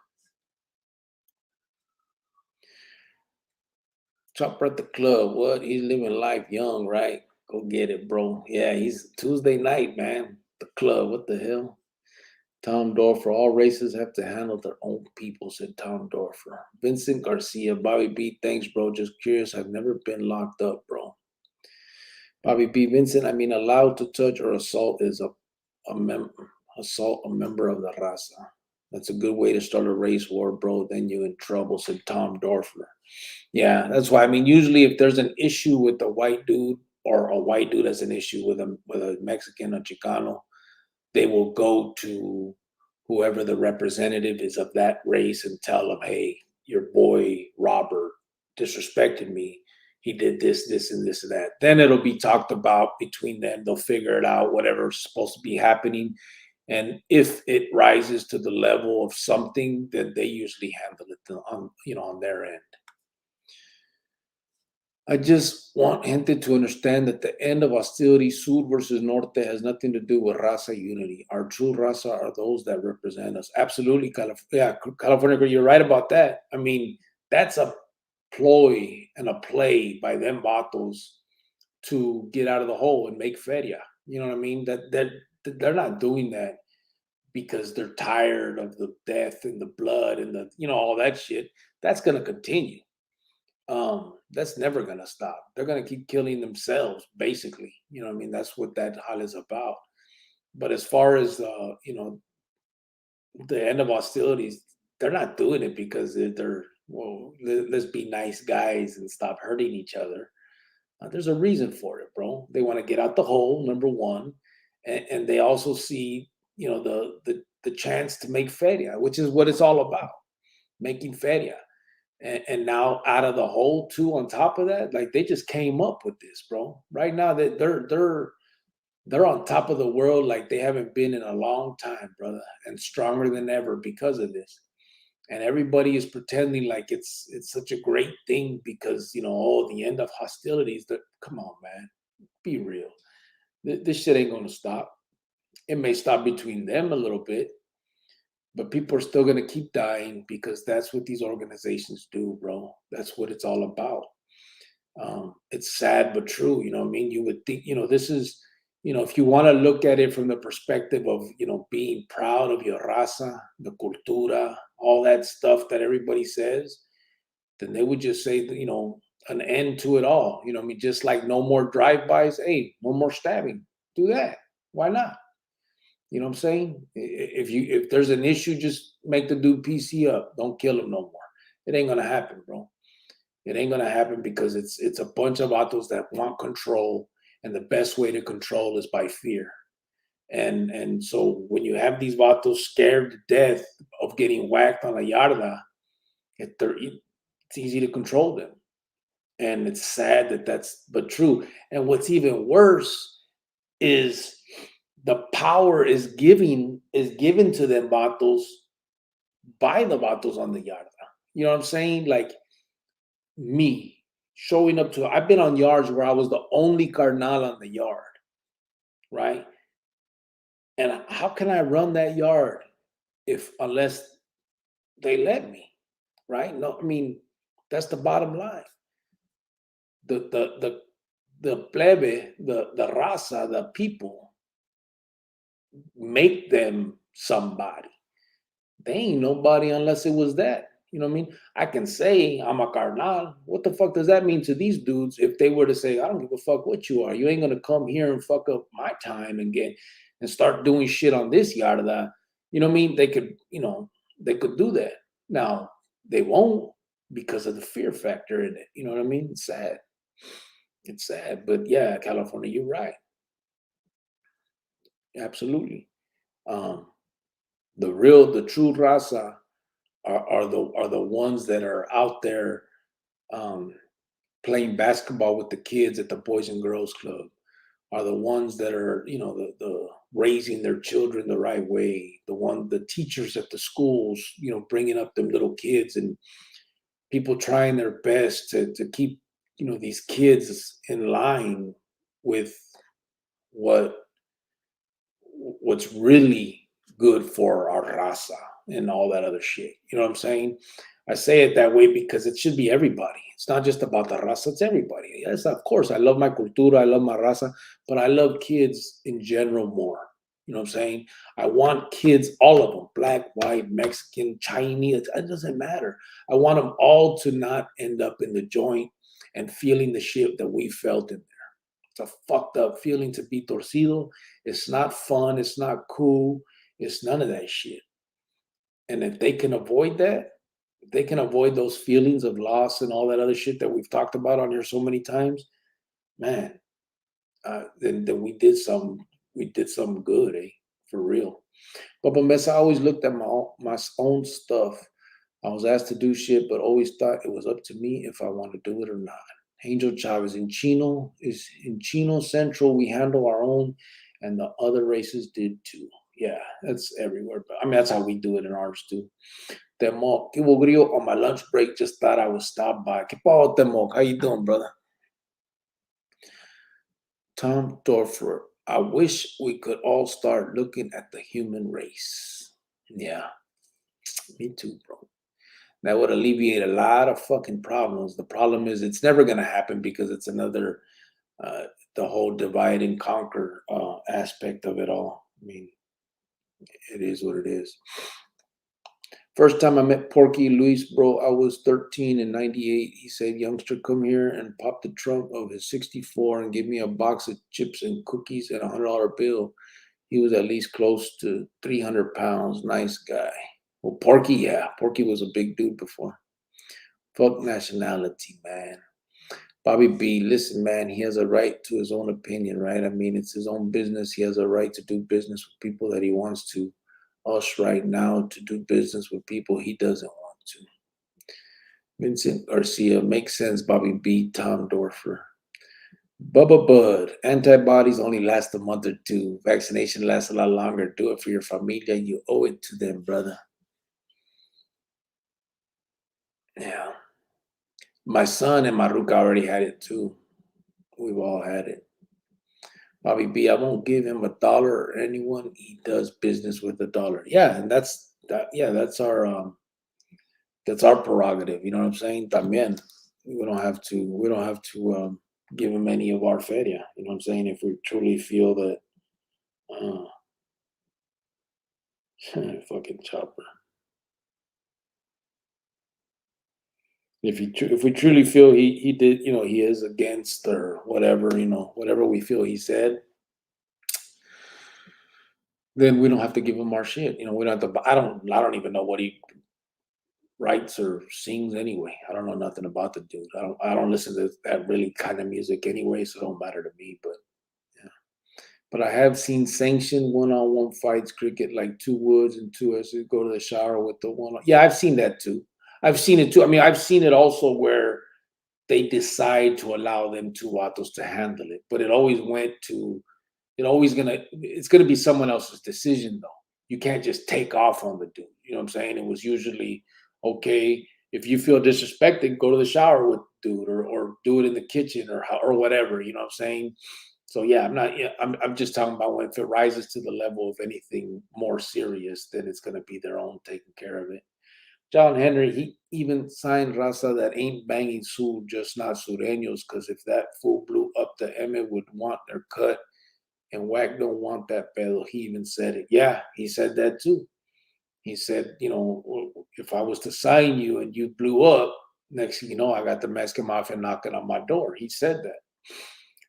Chopper at the club. What? He's living life young, right? Go get it, bro. Yeah, he's Tuesday night, man. The club. What the hell? Tom Dorfer. All races have to handle their own people, said Tom Dorfer. Vincent Garcia. Bobby B. Thanks, bro. Just curious. I've never been locked up, bro. Bobby B. Vincent. I mean, allowed to touch or assault is assault a member of the Raza. That's a good way to start a race war, bro. Then you in trouble, said Tom Dorfer. Yeah, that's why. I mean, usually if there's an issue with a white dude, or a white dude has an issue with a Mexican or Chicano, they will go to whoever the representative is of that race and tell them, "Hey, your boy Robert disrespected me. He did this, this, and this and that." Then it'll be talked about between them. They'll figure it out, whatever's supposed to be happening. And if it rises to the level of something, then they usually handle it on their end. I just want gente to understand that the end of hostility, Sur versus Norte, has nothing to do with Raza unity. Our true Raza are those that represent us. Absolutely, California, you're right about that. I mean, that's a ploy and a play by them vatos to get out of the hole and make feria. You know what I mean? That they're not doing that because they're tired of the death and the blood and all that shit. That's going to continue. That's never gonna stop. They're gonna keep killing themselves, basically. That's what that hal is about. But as far as the end of hostilities, they're not doing it because they're well, let's be nice guys and stop hurting each other. There's a reason for it, bro. They want to get out the hole, number one, and they also see, the chance to make feria, which is what it's all about, making feria. And now out of the hole too, on top of that, like they just came up with this, bro. Right now that they're on top of the world like they haven't been in a long time, brother, and stronger than ever because of this. And everybody is pretending like it's such a great thing because the end of hostilities. That come on, man, be real. This shit ain't gonna stop. It may stop between them a little bit, but people are still gonna keep dying because that's what these organizations do, bro. That's what it's all about. It's sad but true. What I mean? You would think, this is, if you want to look at it from the perspective of, being proud of your raza, the cultura, all that stuff that everybody says, then they would just say, an end to it all. What I mean? Just like no more drive-bys. Hey, no more stabbing. Do that. Why not? You know what I'm saying? If there's an issue, just make the dude PC up. Don't kill him no more. It ain't gonna happen, bro. It ain't gonna happen because it's a bunch of vatos that want control, and the best way to control is by fear. And so when you have these vatos scared to death of getting whacked on a yarda, it's easy to control them. And it's sad that's but true. And what's even worse is the power is given to them vatos by the vatos on the yarda. You know what I'm saying? Like me showing up to, I've been on yards where I was the only carnal on the yard, right? And how can I run that yard if unless they let me, right? No, I mean, that's the bottom line. The plebe, the raza, the people make them somebody. They ain't nobody unless it was that. You know what I mean? I can say I'm a carnal. What the fuck does that mean to these dudes if they were to say, I don't give a fuck what you are. You ain't gonna come here and fuck up my time and start doing shit on this yarda. You know what I mean? They could do that. Now they won't because of the fear factor in it. You know what I mean? It's sad. It's sad. But yeah, California, you're right. Absolutely. Um, the true raza are the ones that are out there um, playing basketball with the kids at the Boys and Girls Club, are the ones that are the raising their children the right way, the teachers at the schools, bringing up them little kids, and people trying their best to keep these kids in line with what what's really good for our raza and all that other shit. You know what I'm saying? I say it that way because it should be everybody. It's not just about the raza, it's everybody. Yes, of course, I love my cultura, I love my raza, but I love kids in general more. You know what I'm saying? I want kids, all of them, black, white, Mexican, Chinese, it doesn't matter. I want them all to not end up in the joint and feeling the shit that we felt in. It's a fucked up feeling to be torcido. It's not fun. It's not cool. It's none of that shit. And if they can avoid that, if they can avoid those feelings of loss and all that other shit that we've talked about on here so many times, man, then we did some good, for real. But Mess, I always looked at my own stuff. I was asked to do shit, but always thought it was up to me if I want to do it or not. Angel Chavez in Chino Central. We handle our own, and the other races did too. Yeah, that's everywhere. But I mean, that's how we do it in ours too. Temok, Kibo Grillo, on my lunch break, just thought I would stop by. ¿Qué pasó, Temok? How you doing, brother? Tom Dorfer. I wish we could all start looking at the human race. Yeah, me too, bro. That would alleviate a lot of fucking problems. The problem is it's never going to happen because it's another the whole divide and conquer aspect of it all. I mean, it is what it is. First time I met Porky Luis, bro, I was 13 in 98. He said, youngster, come here and pop the trunk of his 64 and give me a box of chips and cookies and $100 bill. He was at least close to 300 pounds. Nice guy. Well, Porky, yeah. Porky was a big dude before. Fuck nationality, man. Bobby B, listen, man, he has a right to his own opinion, right? I mean, it's his own business. He has a right to do business with people that he wants to. Us right now to do business with people he doesn't want to. Vincent Garcia, makes sense, Bobby B, Tom Dorfer. Bubba Bud, antibodies only last a month or two. Vaccination lasts a lot longer. Do it for your familia. You owe it to them, brother. Yeah. My son and Maruka already had it too. We've all had it. Bobby B, I won't give him $1 or anyone. He does business with $1. Yeah, and that's that. Yeah, that's our prerogative. You know what I'm saying? También, we don't have to give him any of our feria. You know what I'm saying? If we truly feel that, uh, fucking chopper. If we truly feel he did, he is against or whatever, whatever we feel he said, then we don't have to give him our shit. We don't have to. I don't even know what he writes or sings anyway. I don't know nothing about the dude. I don't listen to that really kind of music anyway, so it don't matter to me. But yeah. But I have seen sanctioned one-on-one fights, cricket, like two Woods and two S's go to the shower with the one. Yeah, I've seen that too. I've seen it too. I mean, I've seen it also where they decide to allow them two Vatos to handle it, but it's gonna be someone else's decision though. You can't just take off on the dude. You know what I'm saying? It was usually okay if you feel disrespected, go to the shower with the dude or do it in the kitchen or whatever. You know what I'm saying? So yeah, I'm not. Yeah, I'm just talking about when if it rises to the level of anything more serious, then it's gonna be their own taking care of it. John Henry, he even signed Raza that ain't banging Sul, just not Sureños, because if that fool blew up the M would want their cut and Wack don't want that pedo. He even said it. Yeah, he said that too. He said, if I was to sign you and you blew up, next thing you know, I got the Mexican Mafia knocking on my door. He said that.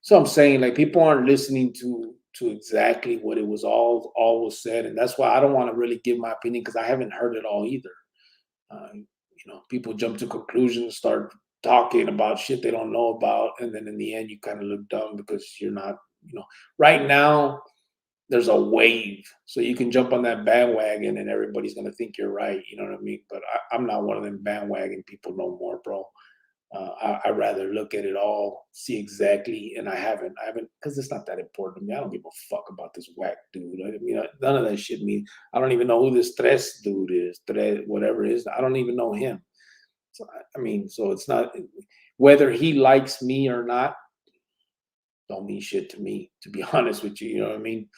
So I'm saying like people aren't listening to exactly what it was all was said, and that's why I don't want to really give my opinion because I haven't heard it all either. People jump to conclusions, start talking about shit they don't know about, and then in the end, you kind of look dumb because you're not. Right now there's a wave, so you can jump on that bandwagon, and everybody's gonna think you're right. You know what I mean? But I'm not one of them bandwagon people no more, bro. I rather look at it all, see exactly, and I haven't, because it's not that important to me. I don't give a fuck about this whack dude. I mean, none of that shit means. I don't even know who this Tres dude is, Tres, whatever it is. I don't even know him. So I mean, so it's not whether he likes me or not. Don't mean shit to me, to be honest with you. You know what I mean?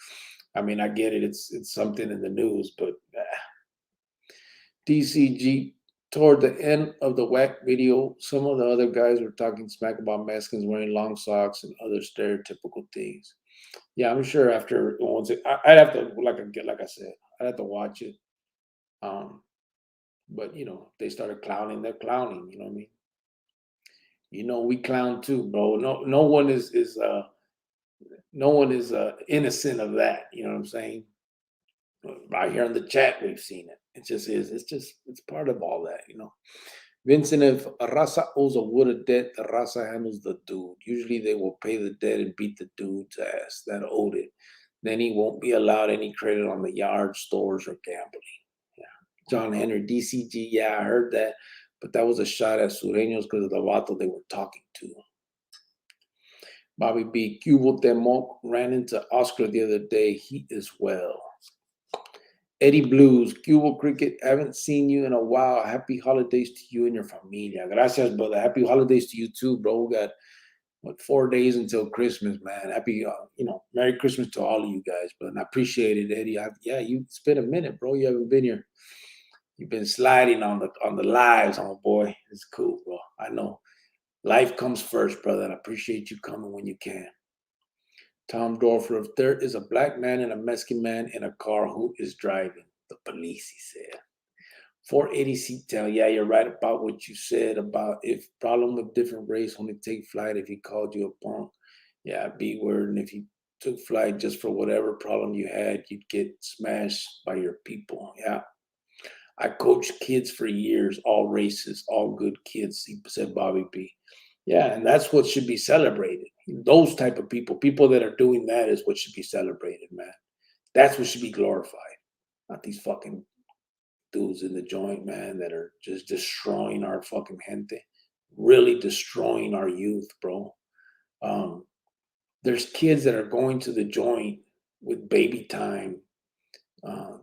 I mean, I get it. It's something in the news, but DCG, toward the end of the whack video, some of the other guys were talking smack about Mexicans wearing long socks and other stereotypical things. Yeah, I'm sure after once I'd have to like I said, I'd have to watch it. Um, but they started clowning, they're clowning, you know what I mean? We clown too, bro. No one is innocent of that, you know what I'm saying? Right here in the chat, we've seen it. It just is. It's part of all that. Vincent, if a Raza owes a wood of debt, the Raza handles the dude. Usually they will pay the debt and beat the dude's ass that owed it. Then he won't be allowed any credit on the yard, stores, or gambling. Yeah. John Henry, DCG, yeah, I heard that. But that was a shot at Sureños because of the vato they were talking to. Bobby B. Cubo Temoc ran into Oscar the other day. He is well. Eddie Blues, Cubo Cricket, haven't seen you in a while. Happy holidays to you and your familia. Gracias, brother. Happy holidays to you too, bro. We got 4 days until Christmas, man. Happy, Merry Christmas to all of you guys, but I appreciate it, Eddie. It's been a minute, bro. You haven't been here. You've been sliding on the lives, boy. It's cool, bro. I know. Life comes first, brother. And I appreciate you coming when you can. Tom Dorfer, if there is a black man and a Mexican man in a car, who is driving? The police, he said. 480 C-Town. Yeah, you're right about what you said about if problem with different race only take flight if he called you a punk. Yeah, B word. And if you took flight just for whatever problem you had, you'd get smashed by your people. Yeah. I coached kids for years, all races, all good kids, he said Bobby B. Yeah, and that's what should be celebrated. Those type of people that are doing that is what should be celebrated, man. That's what should be glorified. Not these fucking dudes in the joint, man, that are just destroying our fucking gente, really destroying our youth, bro. Um, there's kids that are going to the joint with baby time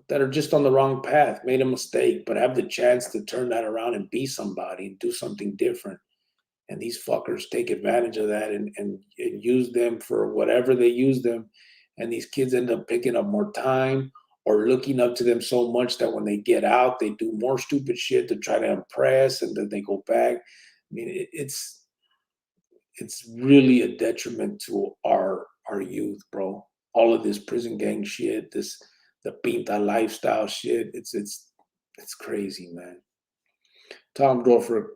that are just on the wrong path, made a mistake, but have the chance to turn that around and be somebody and do something different. And these fuckers take advantage of that and use them for whatever they use them. And these kids end up picking up more time or looking up to them so much that when they get out, they do more stupid shit to try to impress, and then they go back. I mean, it's really a detriment to our youth, bro. All of this prison gang shit, this the pinta lifestyle shit. It's crazy, man. Tom Dorfer,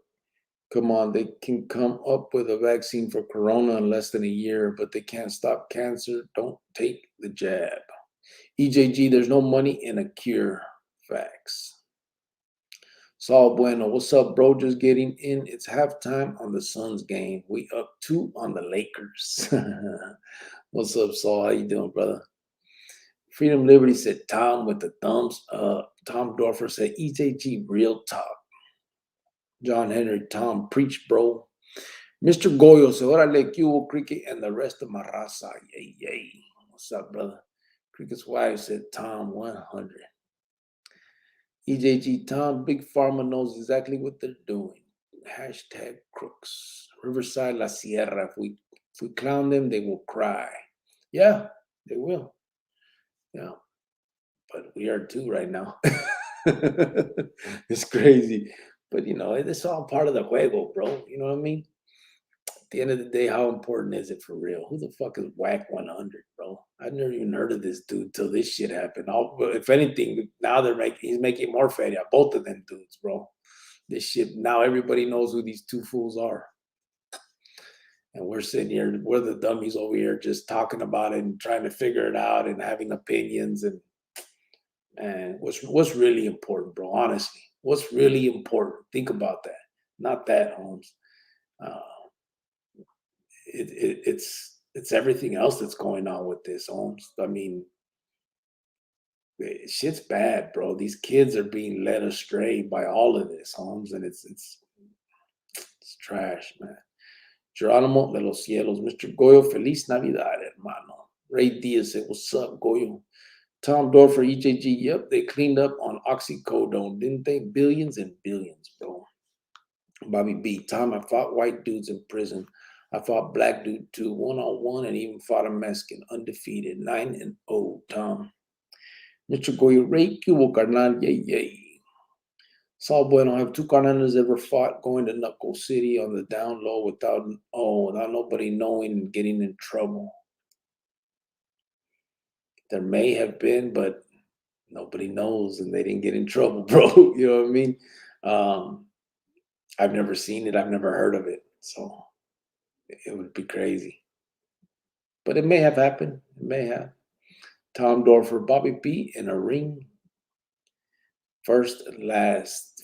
come on, they can come up with a vaccine for corona in less than a year, but they can't stop cancer. Don't take the jab. EJG, there's no money in a cure. Facts. Saul Bueno, what's up, bro? Just getting in. It's halftime on the Suns game. We up 2 on the Lakers. What's up, Saul? How you doing, brother? Freedom Liberty said Tom with the thumbs up. Tom Dorfer said EJG real talk. John Henry, Tom, preach, bro. Mr. Goyo said, órale, Cubo, Cricket, and the rest of my raza. Yay, yay. What's up, brother? Cricket's wife said Tom 100. EJG Tom, Big Pharma knows exactly what they're doing. Hashtag crooks. Riverside La Sierra. If we clown them, they will cry. Yeah, they will. Yeah. But we are too right now. It's crazy. But it's all part of the juego, bro. You know what I mean? At the end of the day, how important is it for real? Who the fuck is Whack 100, bro? I've never even heard of this dude till this shit happened. If anything, now he's making more fatty out. Both of them dudes, bro. This shit, now everybody knows who these two fools are. And we're sitting here, we're the dummies over here just talking about it and trying to figure it out and having opinions. And what's really important, bro? Honestly, what's really important? Think about that. Not that, Holmes. It's everything else that's going on with this, Holmes. I mean, shit's bad, bro. These kids are being led astray by all of this, Holmes, and it's trash, man. Geronimo de los Cielos, Mr. Goyo, Feliz Navidad, hermano. Ray Diaz said, what's up, Goyo? Tom Dorfer, EJG, yep, they cleaned up on oxycodone, didn't they? Billions and billions, bro. Bobby B, Tom, I fought white dudes in prison. I fought black dude too, 1-on-1, and even fought a Mexican, undefeated, 9-0, Tom. Mr. Goyo, Ray Cubo, carnal, yay, yay. Saul Bueno, have two carnales ever fought going to Knuckle City on the down low without nobody knowing and getting in trouble? There may have been, but nobody knows and they didn't get in trouble, bro. You know what I mean? I've never seen it. I've never heard of it. So it would be crazy. But it may have happened. It may have. Tom Dorfer, Bobby P in a ring. First, last,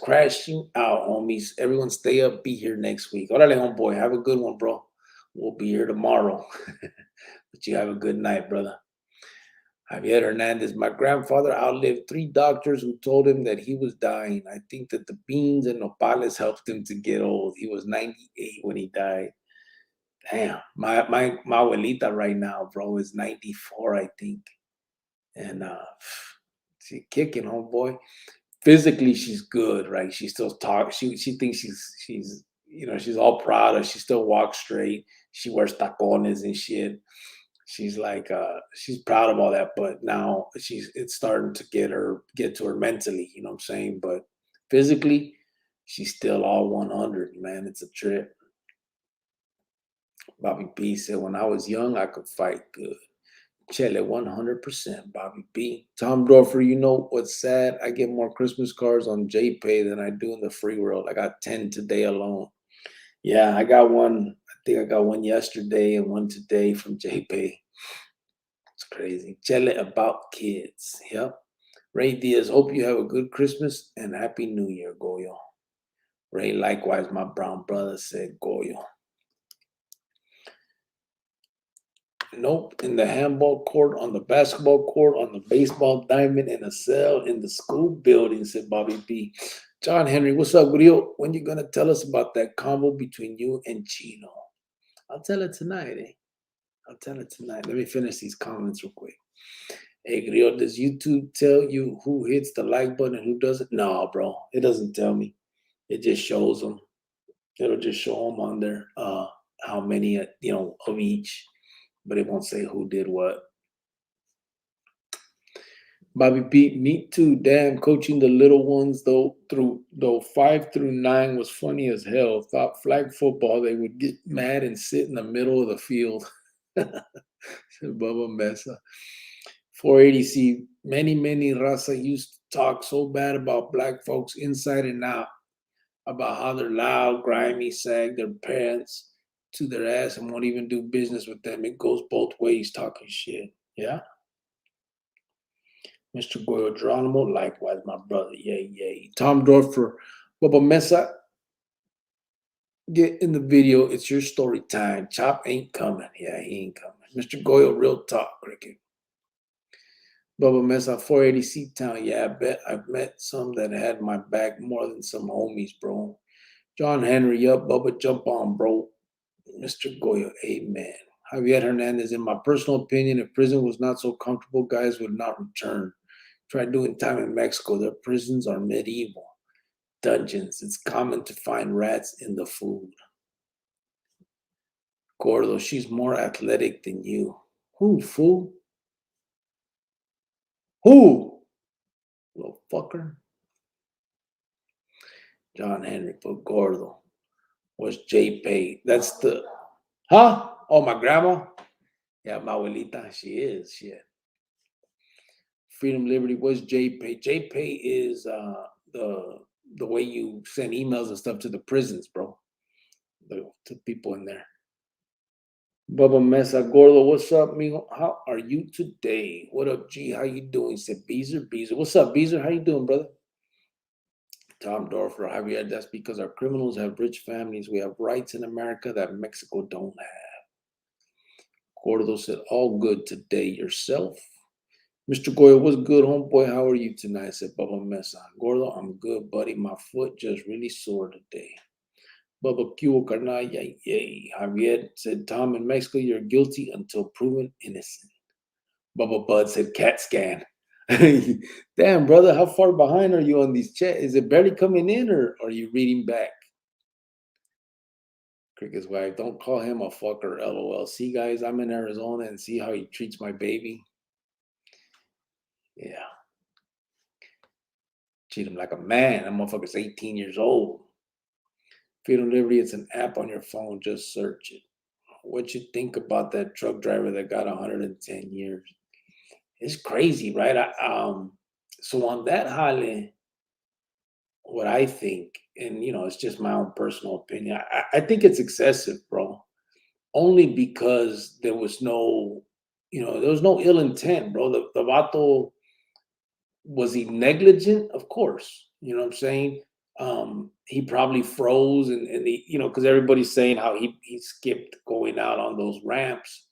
crashing out, homies. Everyone stay up, be here next week. Órale, homeboy, have a good one, bro. We'll be here tomorrow. But you have a good night, brother. Javier Hernandez, my grandfather outlived 3 doctors who told him that he was dying. I think that the beans and nopales helped him to get old. He was 98 when he died. Damn, my abuelita right now, bro, is 94, I think. And she kicking, homeboy. Physically, she's good, right? She still talks. She thinks she's she's all proud of. She still walks straight. She wears tacones and shit. She's like she's proud of all that, but now it's starting to get to her mentally, you know what I'm saying? But physically, she's still all 100, man. It's a trip. Bobby P said, when I was young, I could fight good. Chele, 100%, Bobby B. Tom Dorfer, you know what's sad? I get more Christmas cards on JPay than I do in the free world. I got 10 today alone. Yeah, I got one. I think I got one yesterday and one today from JPay. It's crazy. Chele about kids. Yep. Ray Diaz, hope you have a good Christmas and Happy New Year, Goyo. Ray, likewise, my brown brother said, Goyo. Nope, in the handball court, on the basketball court, on the baseball diamond, in a cell, in the school building, said Bobby B. John Henry, what's up, Grio? When you gonna tell us about that combo between you and Chino? I'll tell it tonight, eh? I'll tell it tonight. Let me finish these comments real quick. Hey, Grio, does YouTube tell you who hits the like button and who doesn't? No, bro, it doesn't tell me. It just shows them. It'll just show them on there how many, of each, but it won't say who did what. Bobby Pete, me too. Damn, coaching the little ones though 5 through 9 was funny as hell. Thought flag football they would get mad and sit in the middle of the field. Bubba Mesa. 480C. Many Raza used to talk so bad about black folks inside and out, about how they're loud, grimy, sag their parents to their ass and won't even do business with them. It goes both ways talking shit. Yeah. Mr. Goyo Geronimo, likewise, my brother. Yay. Tom Dorfer, Bubba Mesa, get in the video. It's your story time. Chop ain't coming. Yeah, he ain't coming. Mr. Goyo, real talk, cricket. Bubba Mesa, 480 Town. Yeah, I bet I've met some that had my back more than some homies, bro. John Henry, yup, Bubba, jump on, bro. Mr. Goyo, amen. Javier Hernandez, in my personal opinion, if prison was not so comfortable, guys would not return. Try doing time in Mexico. Their prisons are medieval dungeons. It's common to find rats in the food. Gordo, she's more athletic than you. Who, fool? Who? Little fucker. John Henry put Gordo. What's JPay? That's the, huh? Oh, my grandma? Yeah, my abuelita. She is. Shit. Freedom Liberty. What's JPay? JPay is the way you send emails and stuff to the prisons, bro. To people in there. Bubba Mesa Gordo, what's up, mijo? How are you today? What up, G? How you doing? Said Beezer. What's up, Beezer? How you doing, brother? Tom Dorfer, Javier, that's because our criminals have rich families. We have rights in America that Mexico don't have. Gordo said, all good today. Yourself? Mr. Goya, what's good, homeboy? How are you tonight? Said Bubba Mesa. Gordo, I'm good, buddy. My foot just really sore today. Bubba Q, carnal, yay. Javier said, Tom, in Mexico, you're guilty until proven innocent. Bubba Bud said, CAT scan. Damn, brother, how far behind are you on these chats? Is it barely coming in or are you reading back? Cricket's wife, don't call him a fucker, LOL. See, guys, I'm in Arizona and see how he treats my baby. Yeah. Treat him like a man. That motherfucker's 18 years old. Freedom Liberty, it's an app on your phone. Just search it. What you think about that truck driver that got 110 years? It's crazy, right? So on that, Hale, what I think, and it's just my own personal opinion, I think it's excessive, bro. Only because there was no ill intent, bro. The vato, was he negligent? Of course. You know what I'm saying? He probably froze and he, because everybody's saying how he skipped going out on those ramps.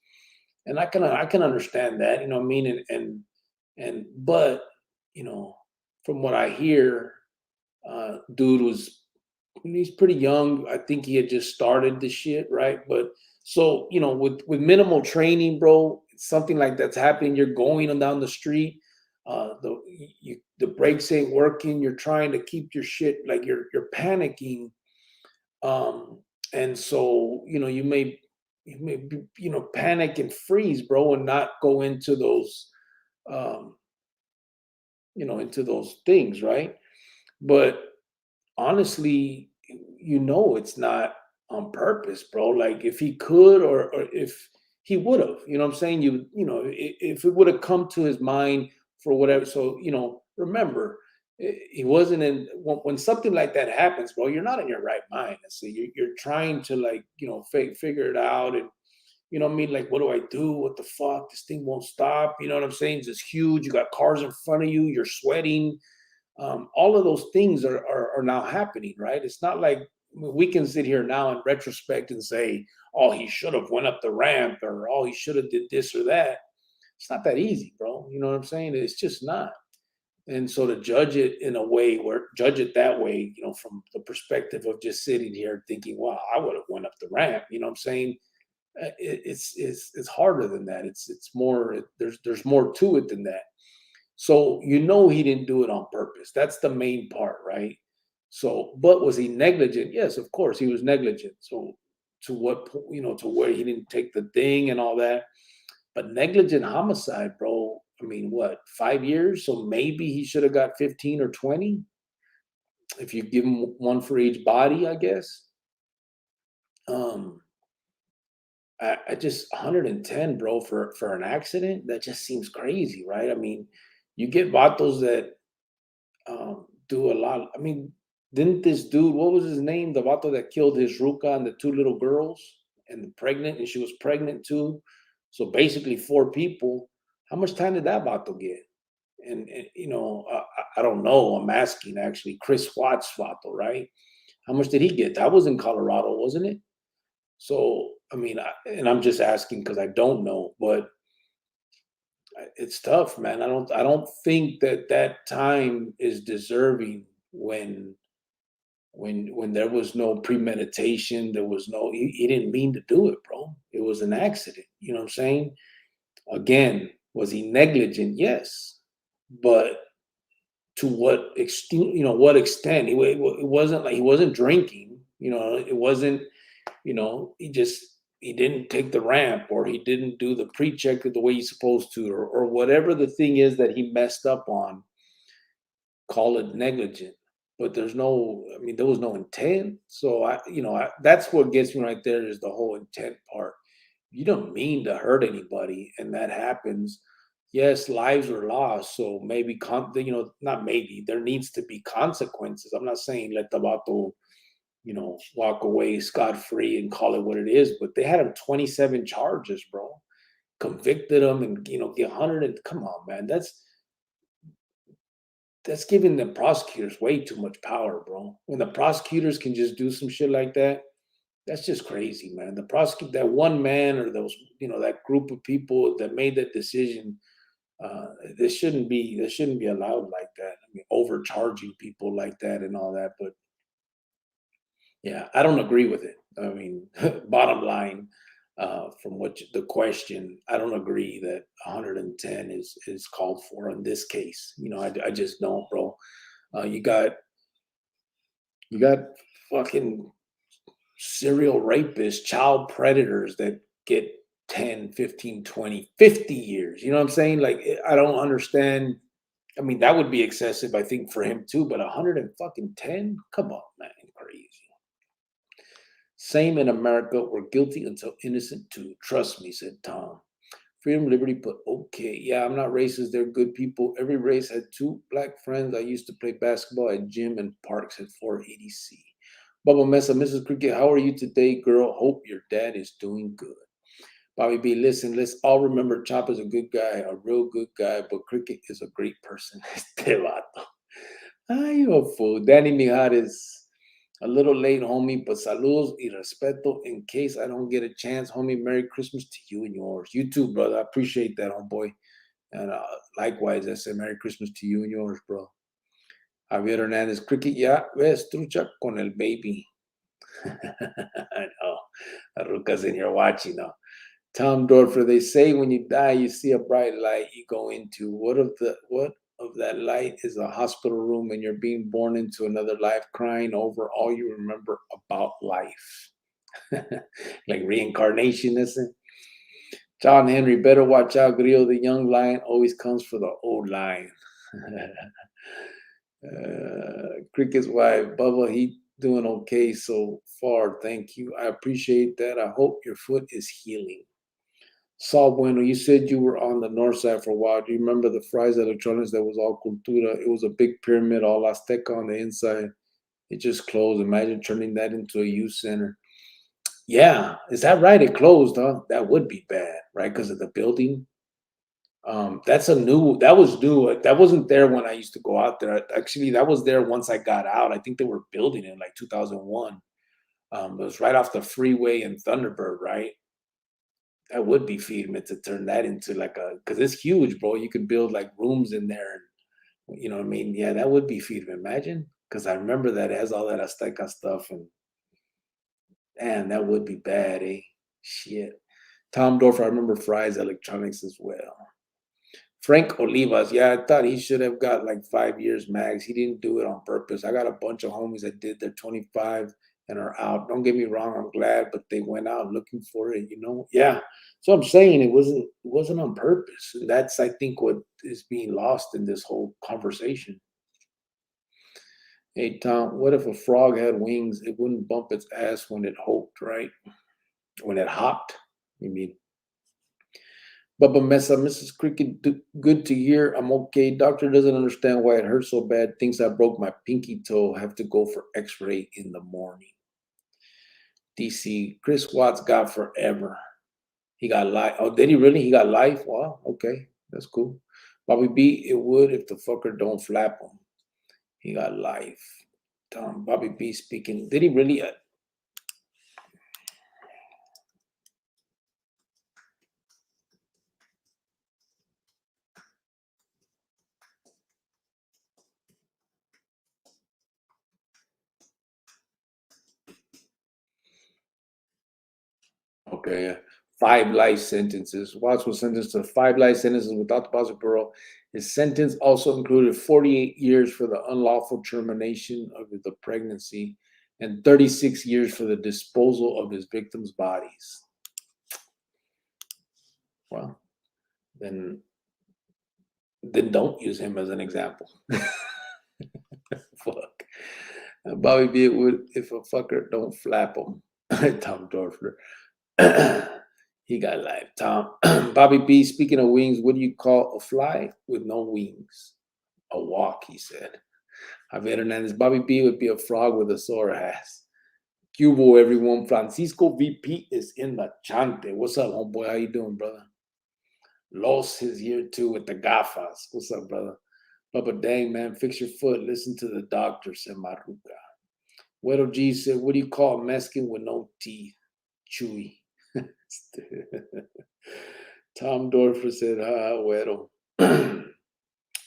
And I can understand that, you know what I mean? But, from what I hear, dude he's pretty young. I think he had just started the shit, right? But so, with minimal training, bro, something like that's happening, you're going on down the street, the brakes ain't working, you're trying to keep your shit, like you're panicking. And so, you may panic and freeze, bro, and not go into those into those things, right? But honestly, it's not on purpose, bro. Like if he could, or if he would have. You know what I'm saying? If it would have come to his mind for whatever. So, remember, he wasn't in when something like that happens, bro. You're not in your right mind. So you're trying to like figure it out, and you know what I mean? Like, what do I do? What the fuck? This thing won't stop. You know what I'm saying? It's just huge. You got cars in front of you. You're sweating. All of those things are now happening, right? It's not like we can sit here now in retrospect and say, "Oh, he should have went up the ramp," or "Oh, he should have did this or that." It's not that easy, bro. You know what I'm saying? It's just not. And so to judge it that way, from the perspective of just sitting here thinking, "Wow, I would have went up the ramp." You know what I'm saying? It's harder than that. It's more. There's more to it than that. So he didn't do it on purpose. That's the main part, right? So, but was he negligent? Yes, of course he was negligent. So, to what to where he didn't take the thing and all that. But negligent homicide, bro. I mean, what, 5 years? So maybe he should have got 15 or 20 if you give him one for each body, I guess. Um, I just 110, bro, for an accident. That just seems crazy, right? I mean, you get vatos that do a lot. I mean, didn't this dude, what was his name? The vato that killed his ruca and the two little girls and the pregnant, and she was pregnant too. So basically, four people. How much time did that vato get? And I don't know. I'm asking actually. Chris Watts vato, right? How much did he get? That was in Colorado, wasn't it? So I mean, and I'm just asking because I don't know, but it's tough, man. I don't think that time is deserving when there was no premeditation, there was no he didn't mean to do it, bro. It was an accident. You know what I'm saying? Again, was he negligent? Yes. But to what extent, what extent? It wasn't like he wasn't drinking, it wasn't, he didn't take the ramp, or he didn't do the pre-check the way he's supposed to, or whatever the thing is that he messed up on. Call it negligent, but I mean, there was no intent. So that's what gets me right there, is the whole intent part. You don't mean to hurt anybody, and that happens. Yes, lives were lost, so maybe not maybe, there needs to be consequences. I'm not saying let the vato walk away scot-free and call it what it is, but they had him 27 charges, bro. Convicted him, and get 100, and come on, man. That's giving the prosecutors way too much power, bro. When the prosecutors can just do some shit like that, that's just crazy, man. The prosecutor, that one man, or those, that group of people that made that decision, they shouldn't be allowed like that. I mean, overcharging people like that and all that. But yeah, I don't agree with it. I mean, bottom line, from the question, I don't agree that 110 is called for in this case. I just don't, bro. You got fucking serial rapists, child predators that get 10, 15, 20, 50 years. You know what I'm saying? Like, I don't understand. I mean, that would be excessive, I think, for him too, but 110? Come on, man. Crazy. Same in America. We're guilty until innocent too. Trust me, said Tom. Freedom, liberty, but okay. Yeah, I'm not racist. They're good people. Every race had two black friends. I used to play basketball at gym and parks at 480C. Bubba Mesa, Mrs. Cricket, how are you today, girl? Hope your dad is doing good. Bobby B, listen, let's all remember Chop is a good guy, a real good guy, but Cricket is a great person. Este vato. Ay, you a fool. Danny Mijares, a little late, homie, but saludos y respeto. In case I don't get a chance, homie, Merry Christmas to you and yours. You too, brother. I appreciate that, homeboy. And likewise, I say Merry Christmas to you and yours, bro. Javier Hernandez, Cricket, ya ves, trucha con el baby. I know. Aruka's in here watching now. Tom Dorfer, they say when you die, you see a bright light you go into. What of that light is a hospital room, and you're being born into another life, crying over all you remember about life? Like reincarnation, isn't it? John Henry, better watch out, Grillo. The young lion always comes for the old lion. Cricket's wife, Bubba, he doing okay so far. Thank you. I appreciate that. I hope your foot is healing. Saul Bueno, you said you were on the north side for a while. Do you remember the Fry's Electronics that was all cultura? It was a big pyramid, all Azteca on the inside. It just closed. Imagine turning that into a youth center. Yeah, is that right? It closed, huh? That would be bad, right? Because of the building. That's a new. That was new. That wasn't there when I used to go out there. Actually, that was there once I got out. I think they were building it in like 2001. It was right off the freeway in Thunderbird, right? That would be FEMA to turn that into like a because it's huge, bro. You could build like rooms in there. And, you know what I mean? Yeah, that would be FEMA. Imagine because I remember that it has all that Azteca stuff and damn, that would be bad, eh? Shit. Tom Dorf, I remember Fry's Electronics as well. Frank Olivas, yeah, I thought he should have got like 5 years max. He didn't do it on purpose. I got a bunch of homies that did their 25 and are out. Don't get me wrong, I'm glad, but they went out looking for it, you know? Yeah. So I'm saying it wasn't on purpose. And that's I think what is being lost in this whole conversation. Hey Tom, what if a frog had wings? It wouldn't bump its ass when it hoped, right? When it hopped. You mean Bubba Mesa, Mrs. Cricket, good to hear. I'm okay. Doctor doesn't understand why it hurts so bad. Thinks I broke my pinky toe. Have to go for x-ray in the morning. DC, Chris Watts got forever. He got life. Oh, did he really? He got life? Wow, okay. That's cool. Bobby B, it would if the fucker don't flap him. He got life. Bobby B speaking. Did he really? Okay, yeah. 5 life sentences. Watts was sentenced to 5 life sentences without the possible parole. His sentence also included 48 years for the unlawful termination of the pregnancy and 36 years for the disposal of his victims' bodies. Well, then then don't use him as an example. Fuck. Bobby B would if a fucker don't flap him. Tom Dorfler. He got life. Tom Bobby B. Speaking of wings, what do you call a fly with no wings? A walk, he said. Javier Hernandez. Bobby B would be a frog with a sore ass. Cubo, everyone. Francisco VP is in the chante. What's up, homeboy? How you doing, brother? Los is here too with the gafas. What's up, brother? Bubba, dang, man, fix your foot. Listen to the doctor, said Maruca. Wedo G said, what do you call a Mexican with no teeth? Chewy. Tom Dorfer said, Wedo.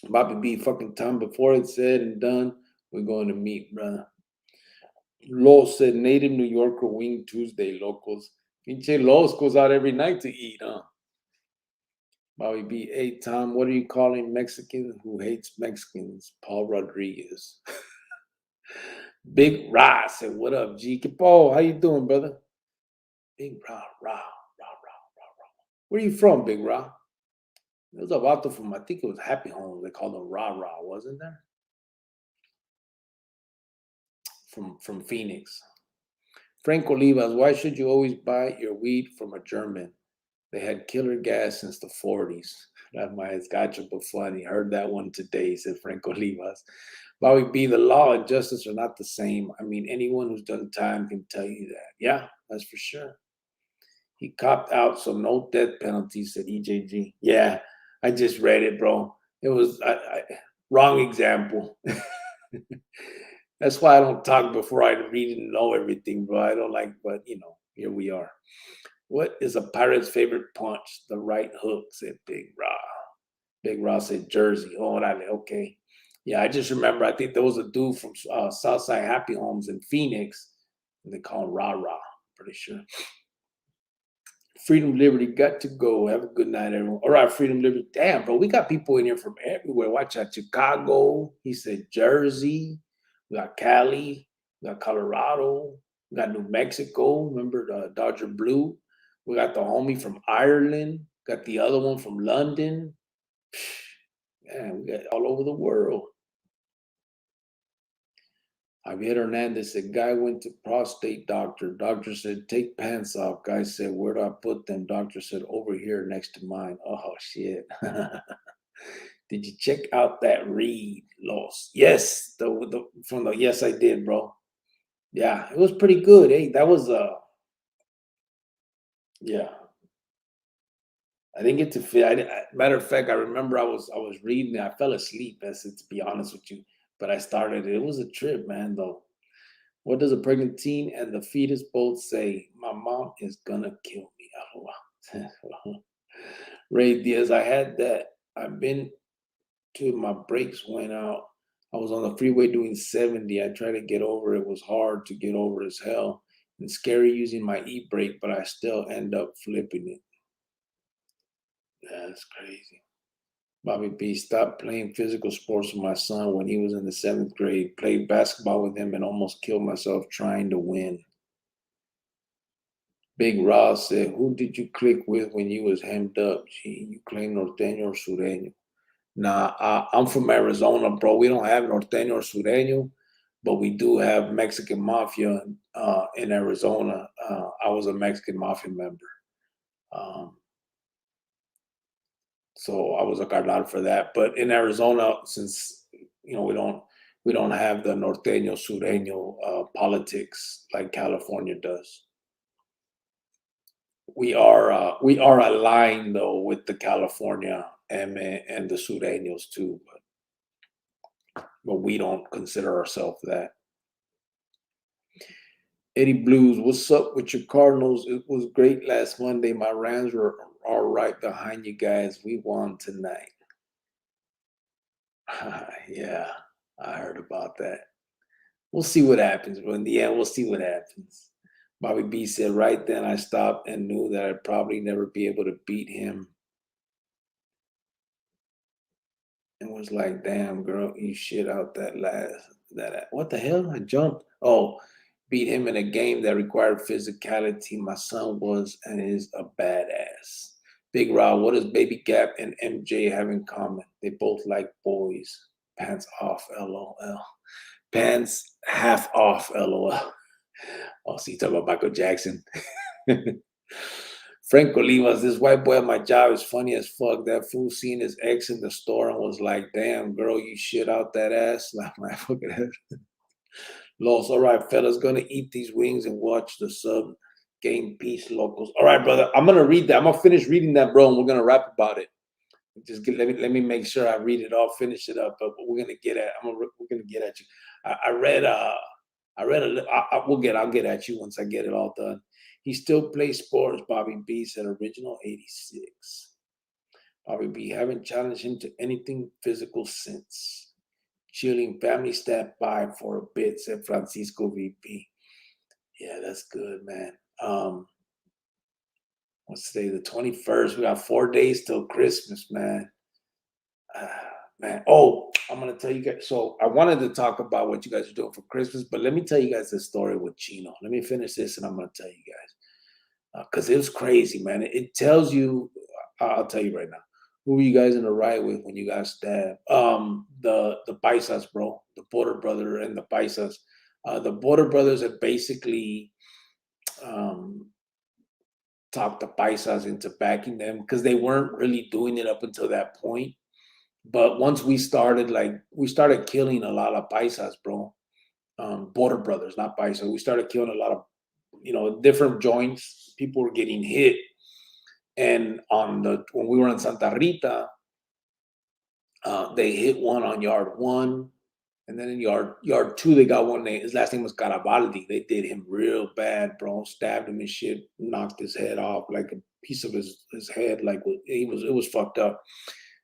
Bobby B, fucking Tom, before it's said and done, we're going to meet, brother. Los said, native New Yorker wing Tuesday, locals. Pinche Los goes out every night to eat, huh? Bobby B, hey, Tom, what are you calling Mexican who hates Mexicans? Paul Rodriguez. Big Ra said, what up, G? Paul, how you doing, brother? Big Ra. Where you from, Big Ra? It was a vato from, I think it was Happy Home. They called him Ra, wasn't there? From Phoenix. Frank Olivas, why should you always buy your weed from a German? They had killer gas since the 40s. That my gotcha but funny. Heard that one today, said Frank Olivas. Bobby B, the law and justice are not the same. I mean, anyone who's done time can tell you that. Yeah, that's for sure. He copped out, so no death penalty, said EJG. Yeah, I just read it, bro. It was wrong example. That's why I don't talk before I read and know everything, bro. I don't like, but here we are. What is a pirate's favorite punch? The right hook, said Big Raw. Big Raw said Jersey. Oh, okay. Yeah, I just remember, I think there was a dude from Southside Happy Homes in Phoenix. And they call him Rah. Pretty sure. Freedom Liberty got to go. Have a good night, everyone. All right, Freedom Liberty. Damn, bro, we got people in here from everywhere. Watch out, Chicago. He said Jersey. We got Cali. We got Colorado. We got New Mexico. Remember the Dodger Blue? We got the homie from Ireland. Got the other one from London. Man, we got all over the world. Javier Hernandez said, guy went to prostate doctor. Doctor said, take pants off. Guy said, where do I put them? Doctor said, over here next to mine. Oh, shit. Did you check out that read, Los? Yes. Yes, I did, bro. Yeah, it was pretty good. Hey, that was, yeah. I didn't get to fit. Matter of fact, I remember I was reading it. I fell asleep, as to be honest with you. But I started it. It was a trip, man, though. What does a pregnant teen and the fetus both say? My mom is gonna kill me. Oh, wow. Ray Diaz, I had that. I've been to my brakes went out. I was on the freeway doing 70. I tried to get over. It was hard to get over as hell and scary using my e-brake, but I still end up flipping it. That's crazy. Bobby B stopped playing physical sports with my son when he was in the 7th grade. Played basketball with him and almost killed myself trying to win. Big Ross said, who did you click with when you was hemmed up? Gee, you claim norteño or sureño? Nah, I'm from Arizona, bro. We don't have norteño or sureño, but we do have Mexican Mafia in Arizona. I was a Mexican Mafia member. So I was a carnal for that. But in Arizona, since we don't have the norteño sureño politics like California does. We are aligned though with the California and the sureños too, but we don't consider ourselves that. Eddie Blues, what's up with your Cardinals? It was great last Monday. My Rams were all right behind you guys. We won tonight. Yeah, I heard about that. We'll see what happens. But in the end, we'll see what happens. Bobby B said, right then I stopped and knew that I'd probably never be able to beat him. And was like, damn, girl, you shit out what the hell? I jumped. Oh, beat him in a game that required physicality. My son was and is a badass. Big Rob, what does Baby Gap and MJ have in common? They both like boys. Pants off, LOL. Pants half off, LOL. Oh, so you talk about Michael Jackson. Frank Olivas, this white boy at my job is funny as fuck. That fool seen his ex in the store and was like, damn, girl, you shit out that ass. Like, my fucking head. Los, all right, fellas, gonna eat these wings and watch the sub game. Peace, locals. All right, brother, I'm gonna read that. I'm gonna finish reading that, bro, and we're gonna rap about it. Let me make sure I read it all, finish it up. But we're gonna get at. We're gonna get at you. I read I'll get at you once I get it all done. He still plays sports. Bobby B said original 86. Bobby B haven't challenged him to anything physical since. Chilling family stepped by for a bit, said Francisco VP. Yeah, that's good, man. What's today? The 21st. We got 4 days till Christmas, man. Man. Oh, I'm gonna tell you guys. So I wanted to talk about what you guys are doing for Christmas, but let me tell you guys the story with Chino. Let me finish this, and I'm gonna tell you guys because it was crazy, man. It tells you. I'll tell you right now. Who were you guys in the riot with when you got stabbed? The Paisas, bro. The Border Brother and the Paisas. The Border Brothers had basically talked the Paisas into backing them because they weren't really doing it up until that point. But once we started killing a lot of paisas, bro. Border brothers, not paisas. We started killing a lot of, different joints. People were getting hit. And when we were in Santa Rita, they hit one on yard 1. And then in yard 2, they got one. His last name was Garabaldi. They did him real bad, bro. Stabbed him and shit. Knocked his head off, like a piece of his head. Like it was fucked up.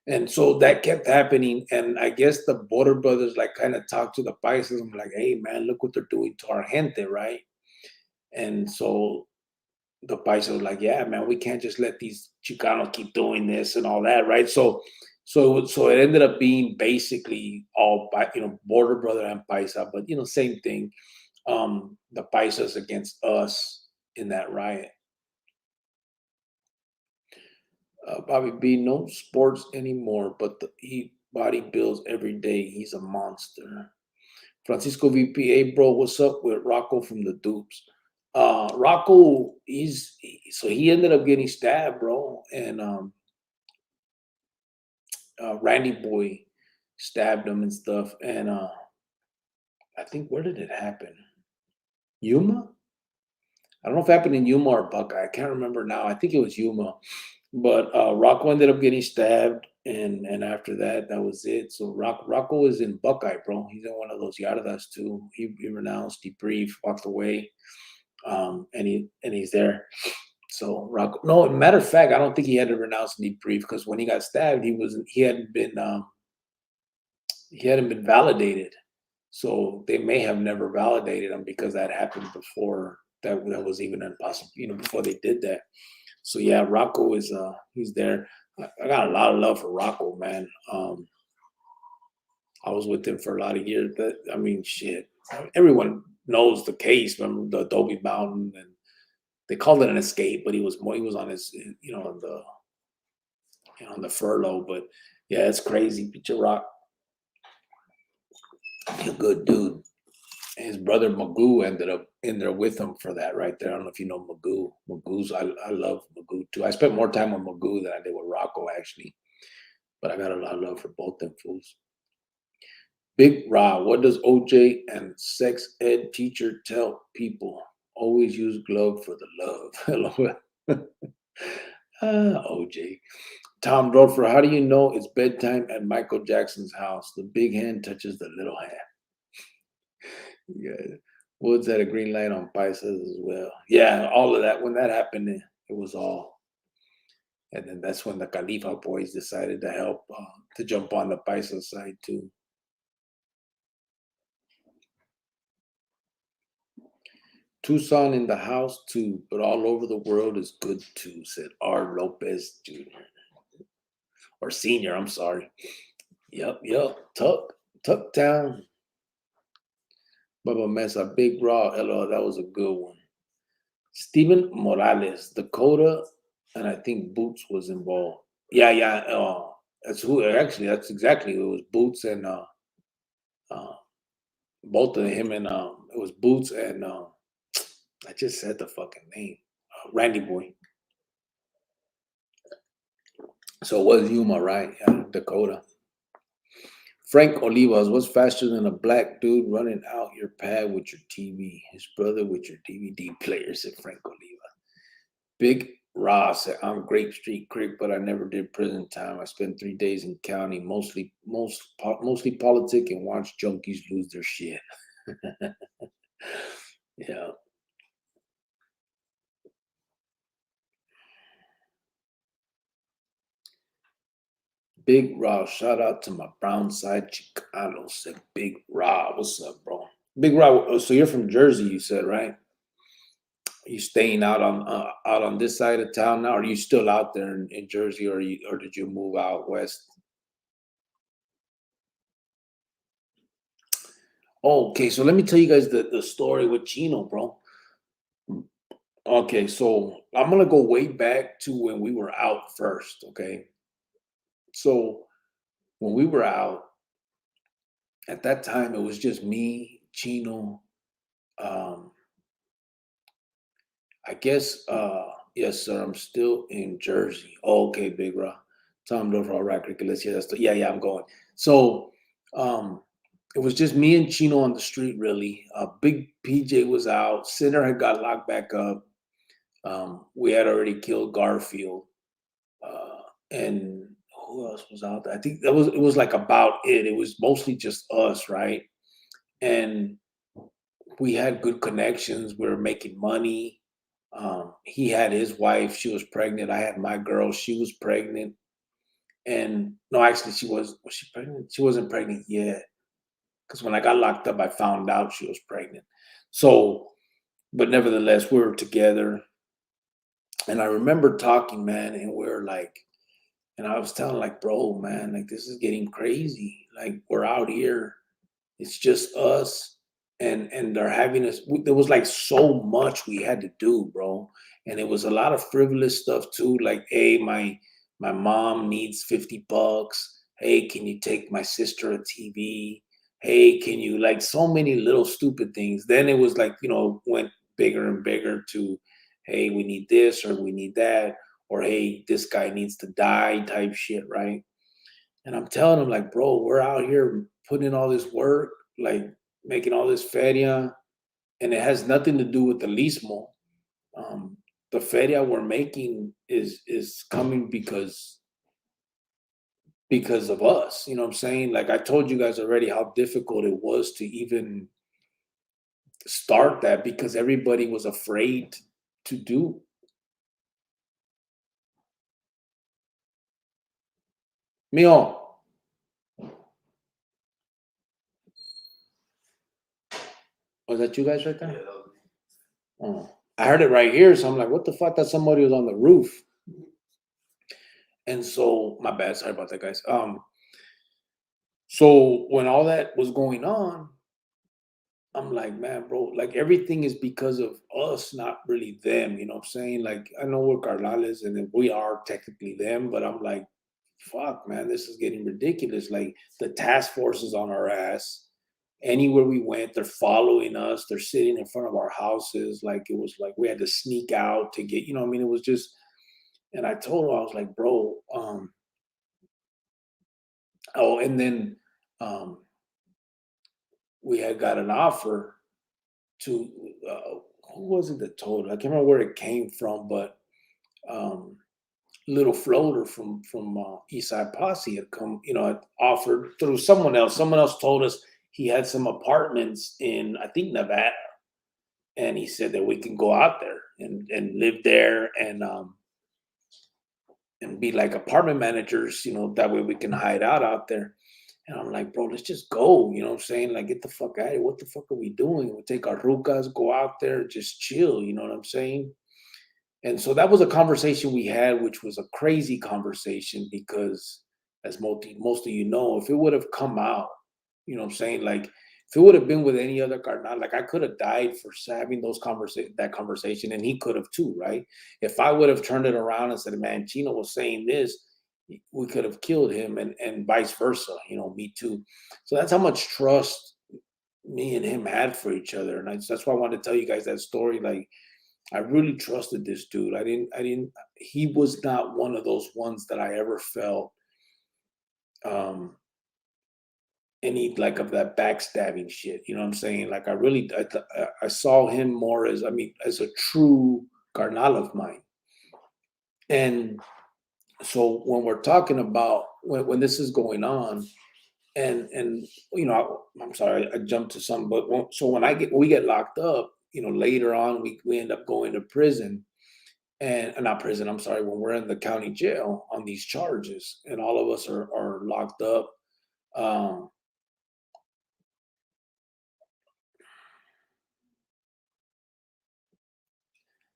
And so that kept happening. And I guess the Border Brothers kind of talked to the Paisas. I'm like, hey, man, look what they're doing to our gente, right? And so the Paisas were like, yeah, man, we can't just let these Chicanos keep doing this and all that, right? So it ended up being basically all, Border Brother and Paisa, but, same thing. The Paisas against us in that riot. Bobby B, no sports anymore, but he body builds every day. He's a monster. Francisco VPA, bro, what's up with Rocco from the Dupes? Rocco, so he ended up getting stabbed, bro, and Randy Boy stabbed him and stuff. And I think, where did it happen? Yuma? I don't know if it happened in Yuma or Buckeye. I can't remember now. I think it was Yuma. But Rocco ended up getting stabbed, and after that, that was it. So Rocco is in Buckeye, bro. He's in one of those yardas too. He renounced, he briefed, walked away, and he's there. So Rocco, no, matter of fact, I don't think he had to renounce and debrief, because when he got stabbed, he hadn't been validated. So they may have never validated him, because that happened before that was even impossible, before they did that. So yeah, Rocco is he's there. I got a lot of love for Rocco, man. I was with him for a lot of years. But I mean, shit, everyone knows the case. Remember the Adobe Mountain, and they called it an escape, but he was on his, on the furlough. But yeah, it's crazy. Picture Rock, a good dude. His brother Magoo ended up in there with him for that right there. I don't know if you know Magoo. I love Magoo too. I spent more time with Magoo than I did with Rocco, actually. But I got a lot of love for both them fools. Big Ra, what does OJ and sex ed teacher tell people? Always use glove for the love. OJ. Tom Dorfer, how do you know it's bedtime at Michael Jackson's house? The big hand touches the little hand. Yeah. Woods had a green light on Paisas as well. Yeah, all of that. When that happened, it was all. And then that's when the Khalifa boys decided to help, to jump on the Paisa side too. Tucson in the house too, but all over the world is good too, said R. Lopez Jr. Or Senior, I'm sorry. Yep. Tuck Town. Bubba Mesa, Big Raw, LO, that was a good one. Steven Morales, Dakota, and I think Boots was involved. Yeah. That's exactly who it was. Boots and both of him, and it was Boots and I just said the fucking name. Randy Boy. So it was Yuma, right? Yeah, Dakota. Frank Olivas, what's faster than a black dude running out your pad with your TV? His brother with your DVD player, said Frank Oliva. Big Ross said, I'm Grape Street Creek, but I never did prison time. I spent 3 days in county, mostly politic, and watch junkies lose their shit. Yeah. Big Rob, shout out to my brown side Chicano. Said Big Rob, what's up, bro? Big Rob, so you're from Jersey, you said, right? Are you staying out on this side of town now? Or are you still out there in Jersey, or did you move out west? Oh, okay, so let me tell you guys the story with Chino, bro. Okay, so I'm gonna go way back to when we were out first. Okay, so when we were out at that time, it was just me, Chino. Um, I guess, yes, sir. I'm still in Jersey. Oh, okay, Big Rock. Tom Dover, all right, Let's hear that. Yeah, I'm going. So, it was just me and Chino on the street, really. Big PJ was out. Sinner had got locked back up. We had already killed Garfield. And who else was out there? I think it was like about it. It was mostly just us, right? And we had good connections. We were making money. He had his wife. She was pregnant. I had my girl. She was pregnant. And no, actually, was she pregnant? She wasn't pregnant yet. Because when I got locked up, I found out she was pregnant. So, but nevertheless, we were together. And I remember talking, man, and we were like, and I was telling like, bro, man, like this is getting crazy. Like we're out here. It's just us, and they're having us. There was like so much we had to do, bro, and it was a lot of frivolous stuff too. Like, hey, my mom needs $50. Hey, can you take my sister a TV? hey, can you, like, so many little stupid things. Then it was like, went bigger and bigger to, hey, we need this or we need that, or hey, this guy needs to die type shit, right? And I'm telling him, like, bro, we're out here putting in all this work, like making all this feria, and it has nothing to do with the Lismo. Um, the feria we're making is coming because of us. You know what I'm saying? Like I told you guys already how difficult it was to even start that because everybody was afraid to do. Mio, was that you guys right there? Oh, I heard it right here, so I'm like, what the fuck? That somebody was on the roof. And so, my bad. Sorry about that, guys. So when all that was going on, I'm like, man, bro, like everything is because of us, not really them. You know what I'm saying? Like, I know we're Carnales and then we are technically them, but I'm like, fuck, man, this is getting ridiculous. Like, the task force is on our ass. Anywhere we went, they're following us. They're sitting in front of our houses. Like, it was like we had to sneak out to get, I mean, it was just, and I told him, I was like, bro, oh, and then um, we had got an offer to who was it that told it? I can't remember where it came from, but um, little floater from Eastside Posse had come, had offered through someone else. Someone else told us he had some apartments in I think Nevada, and he said that we can go out there and live there and be like apartment managers. That way we can hide out there. And I'm like, bro, let's just go. You know what I'm saying? Like, get the fuck out of here. What the fuck are we doing? We take our rucas, go out there, just chill. You know what I'm saying? And so that was a conversation we had, which was a crazy conversation because, as most of you know, if it would have come out, you know what I'm saying? Like, if it would have been with any other carnal, like I could have died for having that conversation, and he could have too, right? If I would have turned it around and said, "Man, Chino was saying this," we could have killed him, and vice versa. Me too. So that's how much trust me and him had for each other, and that's why I wanted to tell you guys that story. Like, I really trusted this dude. He was not one of those ones that I ever felt um any like of that backstabbing shit. You know what I'm saying? Like I saw him more as, I mean, as a true carnal of mine. And so when we're talking about when this is going on, and I'm sorry, I jumped to some, but so when we get locked up, later on we end up going to prison. And not prison, I'm sorry, when we're in the county jail on these charges, and all of us are locked up. Um,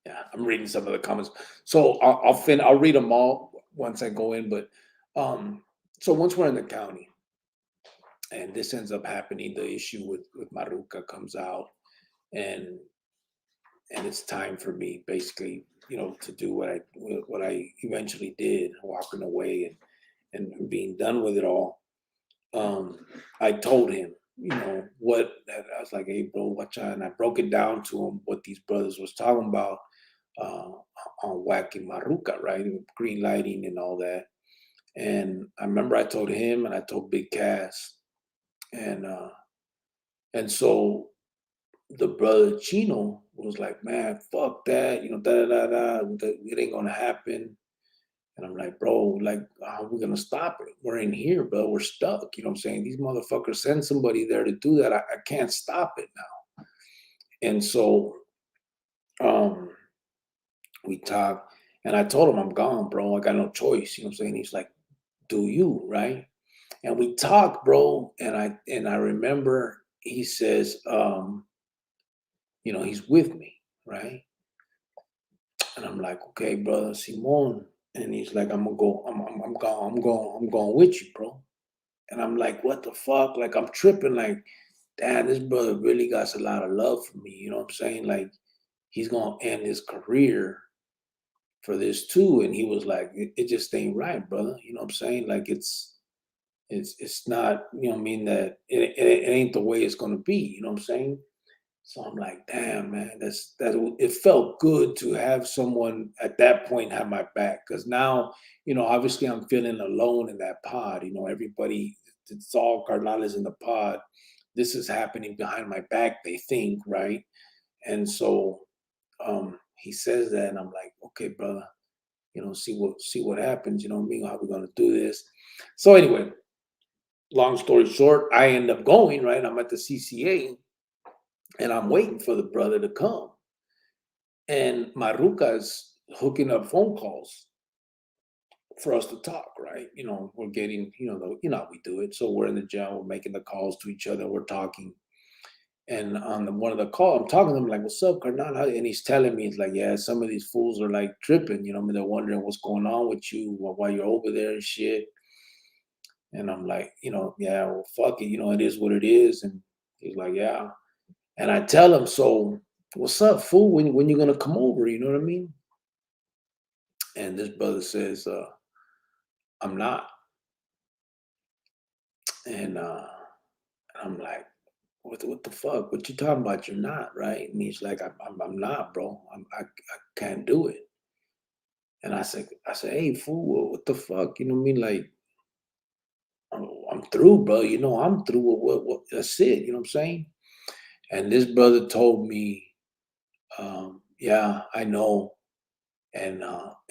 yeah, I'm reading some of the comments. So I'll read them all once I go in. But so once we're in the county, and this ends up happening, the issue with Maruca comes out, and it's time for me basically, to do what I eventually did, walking away and being done with it all. I told him, what I was like, hey, bro, watch out. And I broke it down to him what these brothers was talking about uh, on whacking Maruca, right? Green lighting and all that. And I remember I told him and I told Big Cass. And so the brother Chino was like, man, fuck that, da da da da, it ain't gonna happen. And I'm like, bro, like, how are we gonna stop it? We're in here, bro. We're stuck. You know what I'm saying? These motherfuckers send somebody there to do that. I can't stop it now. And so we talked, and I told him I'm gone, bro. I got no choice. You know what I'm saying? He's like, do you, right? And we talked, bro. And I remember he says, he's with me, right? And I'm like, okay, brother Simon. And he's like, I'm gonna go, I'm going with you, bro. And I'm like, what the fuck? Like, I'm tripping. Like, damn, this brother really got a lot of love for me. You know what I'm saying? Like, he's gonna end his career for this too. And he was like, it just ain't right, brother. You know what I'm saying? Like, It's not, that it ain't the way it's gonna be, you know what I'm saying? So I'm like, damn, man, it felt good to have someone at that point have my back. Cause now, obviously I'm feeling alone in that pod. Everybody, it's all carnales in the pod. This is happening behind my back, they think, right? And so he says that, and I'm like, okay, brother, see what happens, what I mean? How we gonna do this? So anyway, long story short, I end up going, right? I'm at the CCA and I'm waiting for the brother to come. And Maruca's hooking up phone calls for us to talk, right? We're getting, how we do it. So we're in the jail, we're making the calls to each other, we're talking. And on one of the call, I'm talking to him like, "What's up, Carnal?" And he's telling me, it's like, "Yeah, some of these fools are like tripping. I mean, they're wondering what's going on with you, why you're over there and shit." And I'm like, "Yeah, well, fuck it. It is what it is." And he's like, "Yeah." And I tell him, "So, what's up, fool? When you gonna come over? You know what I mean?" And this brother says, "I'm not." And I'm like, what the fuck? What you talking about? You're not, right? And he's like, I'm not, bro. I can't do it. And I said, "Hey, fool, what the fuck? You know what I mean? Like, I'm through, bro. I'm through. What? That's it. You know what I'm saying?" And this brother told me, "Yeah, I know." And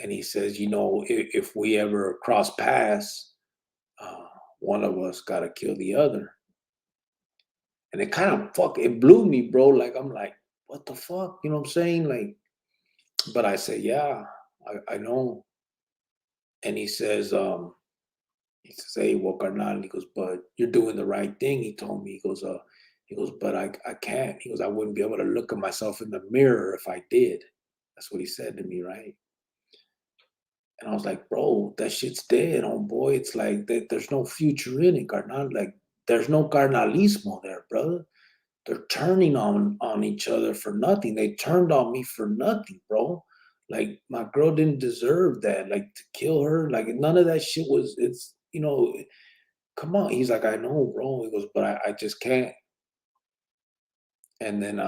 he says, if we ever cross paths, uh, one of us got to kill the other. And it blew me, bro. Like, I'm like, what the fuck? You know what I'm saying? Like, but I said, "Yeah, I know." And he says, "Hey, well, carnal," he goes, "but you're doing the right thing." He told me, he goes, "But I can't." He goes, "I wouldn't be able to look at myself in the mirror if I did." That's what he said to me, right? And I was like, "Bro, that shit's dead, homeboy. It's like there's no future in it, carnal. Like, there's no carnalismo there, brother. They're turning on each other for nothing. They turned on me for nothing, bro. Like, my girl didn't deserve that. Like, to kill her, like, none of that shit was. Come on." He's like, "I know, bro." He goes, "But I just can't." And then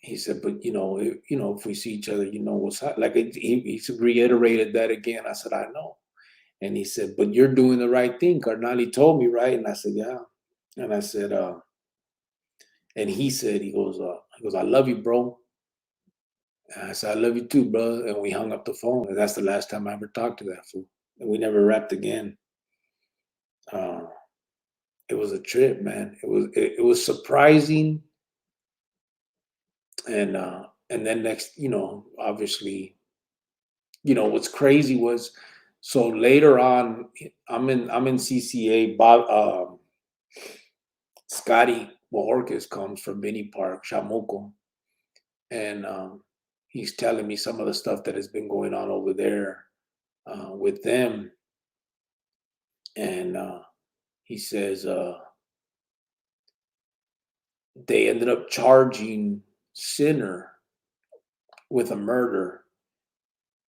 he said, "But if we see each other, what's like." He reiterated that again. I said, "I know." And he said, "But you're doing the right thing, Cardinali told me, right?" And I said, "Yeah." And I said, and he said, he goes, "I love you, bro." And I said, "I love you too, bro." And we hung up the phone. And that's the last time I ever talked to that fool. And we never rapped again. Uh, it was a trip, man. It was surprising. And then next, obviously, what's crazy was, so later on, I'm in CCA. Bob, Scotty Bohorquez comes from Mini Park, Chamuco, and he's telling me some of the stuff that has been going on over there with them. And he says they ended up charging Sinner with a murder,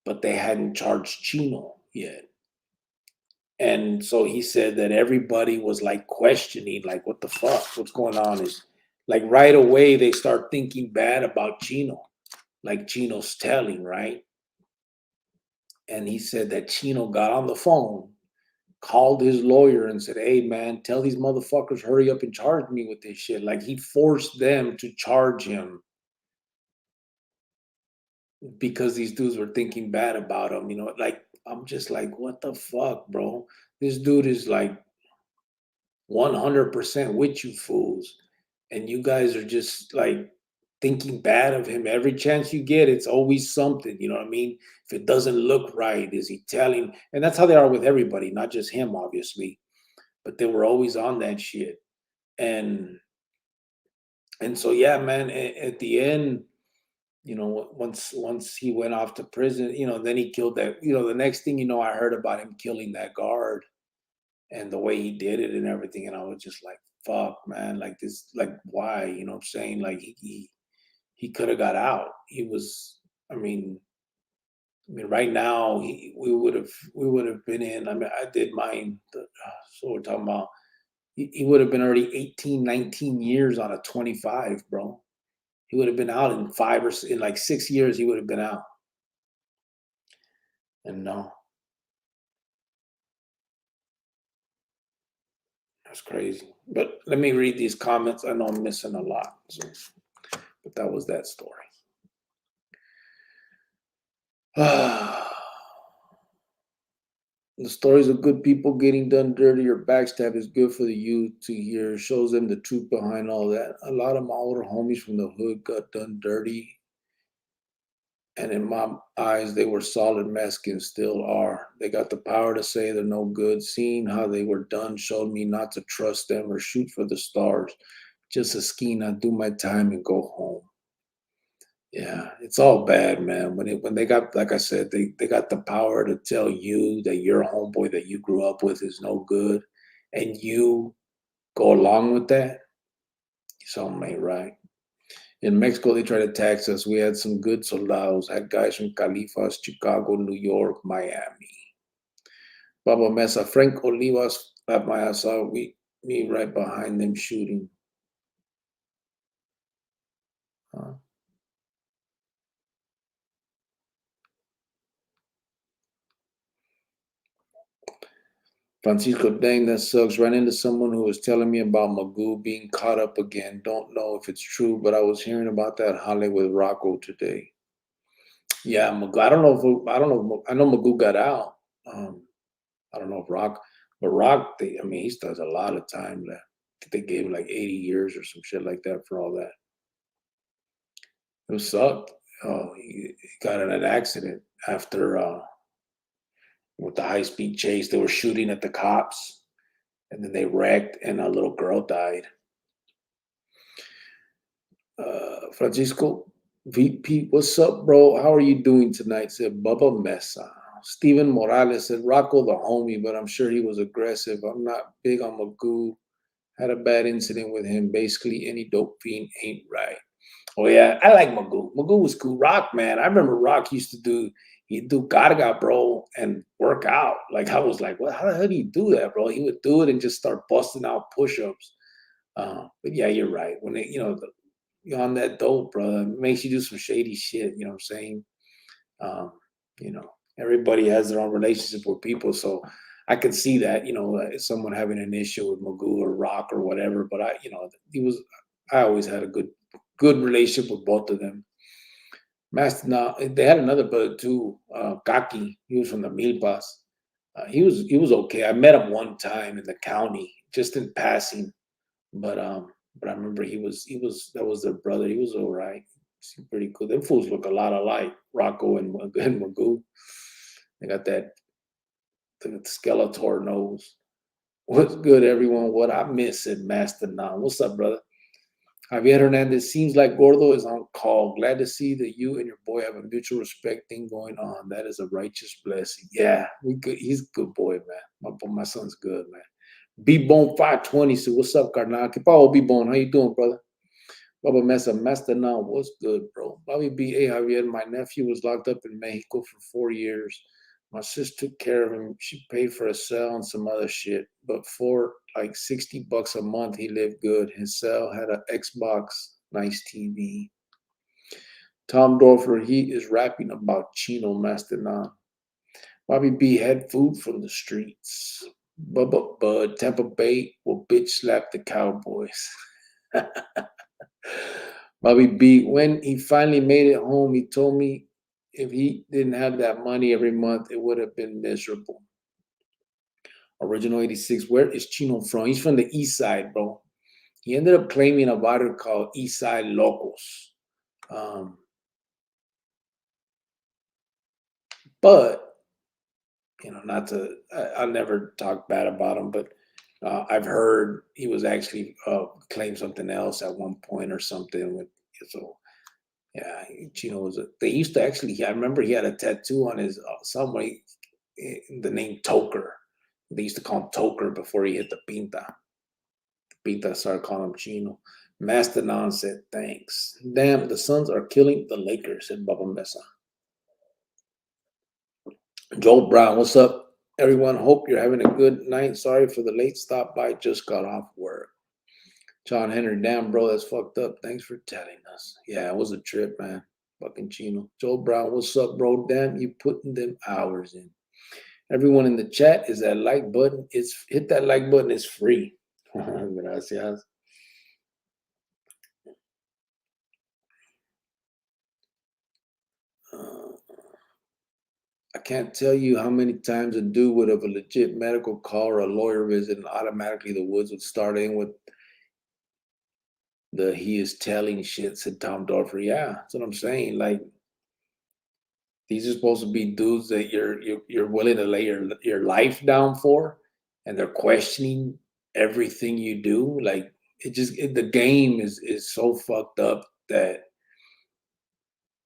but they hadn't charged Chino yet. And so he said that everybody was like questioning, like, what the fuck, what's going on? Is like right away they start thinking bad about Chino, like Chino's telling, right? And he said that Chino got on the phone, called his lawyer, and said, "Hey, man, tell these motherfuckers hurry up and charge me with this shit." Like, he forced them to charge him because these dudes were thinking bad about him. Like, I'm just like, what the fuck, bro? This dude is like 100% with you fools. And you guys are just like thinking bad of him. Every chance you get, it's always something. You know what I mean? If it doesn't look right, is he telling? And that's how they are with everybody, not just him, obviously. But they were always on that shit. And so, yeah, man, at the end, once he went off to prison, then he killed that. The next thing I heard about him killing that guard and the way he did it and everything. And I was just like, fuck, man, like this, like, why? You know what I'm saying? Like, he could have got out. I mean, right now we would have been in. I mean, I did mine. So we're talking about He would have been already 18, 19 years on a 25, bro. He would have been out in in like 6 years. He would have been out. And no, that's crazy. But let me read these comments. I know I'm missing a lot. So, but that was that story. The stories of good people getting done dirty or backstab is good for the youth to hear. It shows them the truth behind all that. A lot of my older homies from the hood got done dirty. And in my eyes, they were solid Mexicans, still are. They got the power to say they're no good. Seeing how they were done showed me not to trust them or shoot for the stars. Just a scheme, I do my time and go home. Yeah, it's all bad, man. When they got, like I said, they got the power to tell you that your homeboy that you grew up with is no good, and you go along with that, something ain't right. In Mexico, they tried to tax us. We had some good soldados, had guys from Califas, Chicago, New York, Miami. Baba Mesa, Frank Olivas at my house, saw me right behind them shooting. Huh? Francisco, dang, that sucks. Ran into someone who was telling me about Magoo being caught up again. Don't know if it's true, but I was hearing about that Hollywood Rocco today. Yeah, Magoo. I don't know. I know Magoo got out. Um, I don't know if but Rock. I mean, he still has a lot of time left. They gave him like 80 years or some shit like that for all that. It sucked. Oh, he got in an accident after with the high speed chase. They were shooting at the cops, and then they wrecked, and a little girl died. Francisco VP, what's up, bro? How are you doing tonight? Said Bubba Mesa. Steven Morales said Rocco the homie, but I'm sure he was aggressive. I'm not big on Magoo. Had a bad incident with him. Basically, any dope fiend ain't right. Oh yeah, I like Magoo. Magoo was cool. Rock, man. I remember Rock used to he'd do Garga, bro, and work out. Like I was like, what? How the hell do you do that, bro? He would do it and just start busting out push-ups. But yeah, you're right. When you're on that dope, brother, it makes you do some shady shit. You know what I'm saying? Um, you know, everybody has their own relationship with people, so I could see that. Someone having an issue with Magoo or Rock or whatever. But I always had a good relationship with both of them. Master, now they had another brother too, Kaki. He was from the Milpas. He was okay. I met him one time in the county, just in passing. But I remember he was that was their brother. He was all right. He's pretty cool. Them fools look a lot alike, Rocco and Magoo. They got that the Skeletor nose. What's good, everyone? What I miss said Master Now. What's up, brother? Javier Hernandez, seems like Gordo is on call. Glad to see that you and your boy have a mutual respect thing going on. That is a righteous blessing. Yeah, we good. He's a good boy, man. My son's good, man. B-Bone 520. So what's up, Carnal? Que pao, B-Bone? How you doing, brother? Baba Mesa, Master Now, what's good, bro? Bobby B. A. Javier, my nephew was locked up in Mexico for 4 years. My sis took care of him. She paid for a cell and some other shit. But for like $60 a month, he lived good. His cell had an Xbox, nice TV. Tom Dorfer, he is rapping about Chino Master Now. Bobby B had food from the streets. Bubba Bud, Tampa Bay will bitch slap the Cowboys. Bobby B, when he finally made it home, he told me if he didn't have that money every month, it would have been miserable. Original 86, where is Chino from? He's from the east side, bro. He ended up claiming a barrio called East Side Locos. But not to, I'll never talk bad about him, but I've heard he was actually claimed something else at one point or something. So yeah, Chino was. They used to actually. I remember he had a tattoo on his somewhere. The name Toker. They used to call him Toker before he hit the pinta. Pinta started calling him Chino. Mastodon said thanks. Damn, the Suns are killing the Lakers, said Baba Mesa. Joel Brown, what's up? Everyone, hope you're having a good night. Sorry for the late stop by. Just got off work. John Henry, damn, bro, that's fucked up. Thanks for telling us. Yeah, it was a trip, man. Fucking Chino. Joe Brown, what's up, bro? Damn, you putting them hours in. Everyone in the chat is that like button. It's hit that like button. It's free. Gracias. I can't tell you how many times a dude would have a legit medical call or a lawyer visit, and automatically the woods would start in with the "he is telling shit," said Tom Dorfer. Yeah, that's what I'm saying. Like, these are supposed to be dudes that you're willing to lay your life down for, and they're questioning everything you do. Like, the game is so fucked up that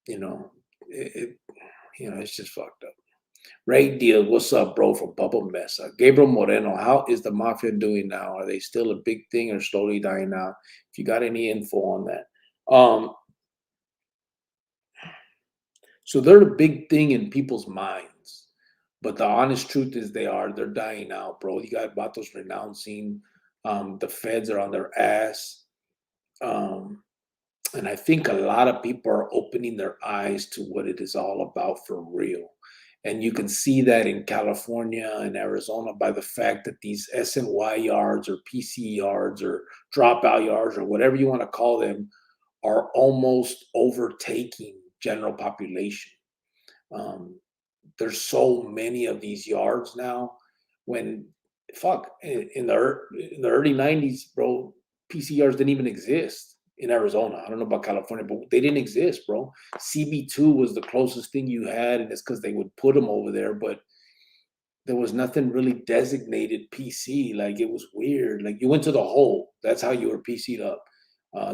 you know it it's just fucked up. Ray Deal, what's up, bro? From Papa Mesa. Gabriel Moreno, how is the mafia doing now? Are they still a big thing or slowly dying out? If you got any info on that. So they're the big thing in people's minds. But the honest truth is they're dying out, bro. You got Vatos renouncing. The feds are on their ass. Um, and I think a lot of people are opening their eyes to what it is all about for real. And you can see that in California and Arizona by the fact that these SNY yards or PC yards or dropout yards or whatever you want to call them are almost overtaking general population. Um, there's so many of these yards now. When in the early '90s, bro, PCRs didn't even exist in Arizona. I don't know about California, but they didn't exist, bro. CB2 was the closest thing you had, and it's because they would put them over there, but there was nothing really designated PC. Like, it was weird. Like, you went to the hole. That's how you were PC'd up.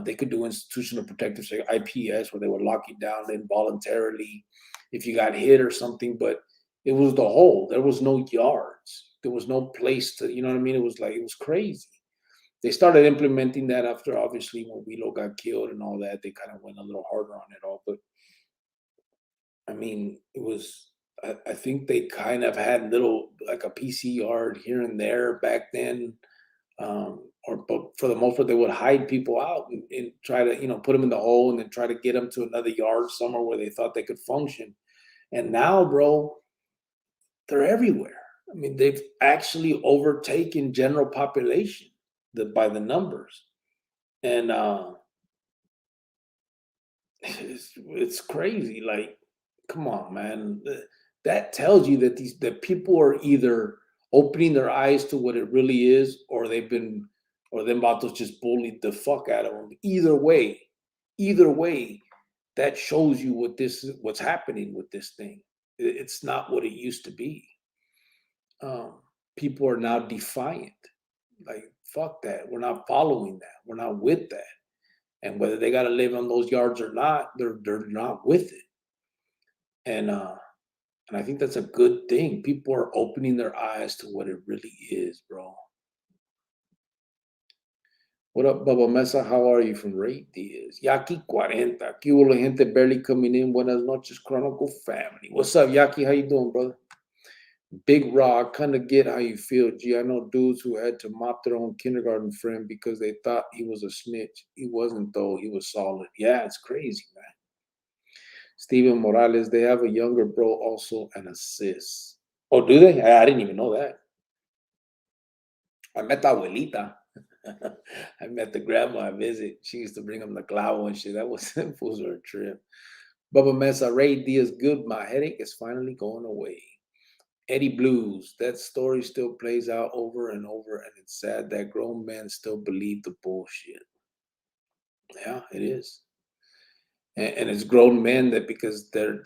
They could do institutional protective, say IPS, where they would lock you down involuntarily if you got hit or something. But it was the hole. There was no yards. There was no place to, you know what I mean? It was crazy. They started implementing that after, obviously, when Wheelo got killed and all that. They kind of went a little harder on it all. But I mean, it was. I think they kind of had little, like, a PC yard here and there back then, but for the most part, they would hide people out and try to, put them in the hole and then try to get them to another yard somewhere where they thought they could function. And now, bro, they're everywhere. I mean, they've actually overtaken general population by the numbers, and it's crazy. Like, come on, man. That tells you that people are either opening their eyes to what it really is, or them vatos just bullied the fuck out of them. Either way, that shows you what's happening with this thing. It's not what it used to be. People are now defiant. Like, fuck that. We're not following that. We're not with that. And whether they got to live on those yards or not, they're not with it. And I think that's a good thing. People are opening their eyes to what it really is, bro. What up, Bubba Mesa? How are you? From Ray Diaz. Yaki 40. Aquí hubo la gente barely coming in. Buenas noches, Chronicle family. What's up, Yaki? How you doing, brother? Big Raw, I kind of get how you feel, G. I know dudes who had to mop their own kindergarten friend because they thought he was a snitch. He wasn't, though. He was solid. Yeah, it's crazy, man. Steven Morales, they have a younger bro also and a sis. Oh, do they? I didn't even know that. I met the abuelita. I met the grandma I visit. She used to bring him the clavo and shit. That was fools were a trip. Bubba Mesa, Ray Diaz, good. My headache is finally going away. Eddie Blues, that story still plays out over and over, and it's sad that grown men still believe the bullshit. Yeah, it is. And it's grown men that, because they're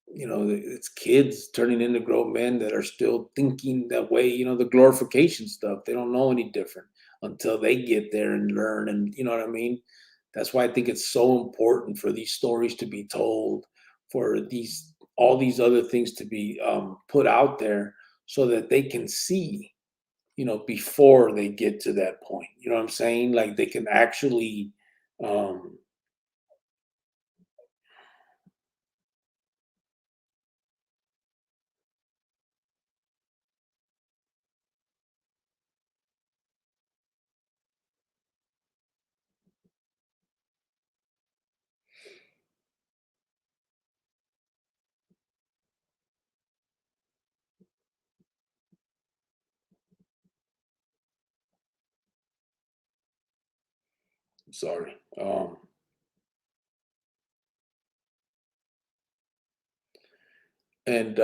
it's kids turning into grown men that are still thinking that way, the glorification stuff. They don't know any different until they get there and learn, and you know what I mean? That's why I think it's so important for these stories to be told, for all these other things to be put out there so that they can see, before they get to that point. You know what I'm saying? Like, they can actually um, Sorry. And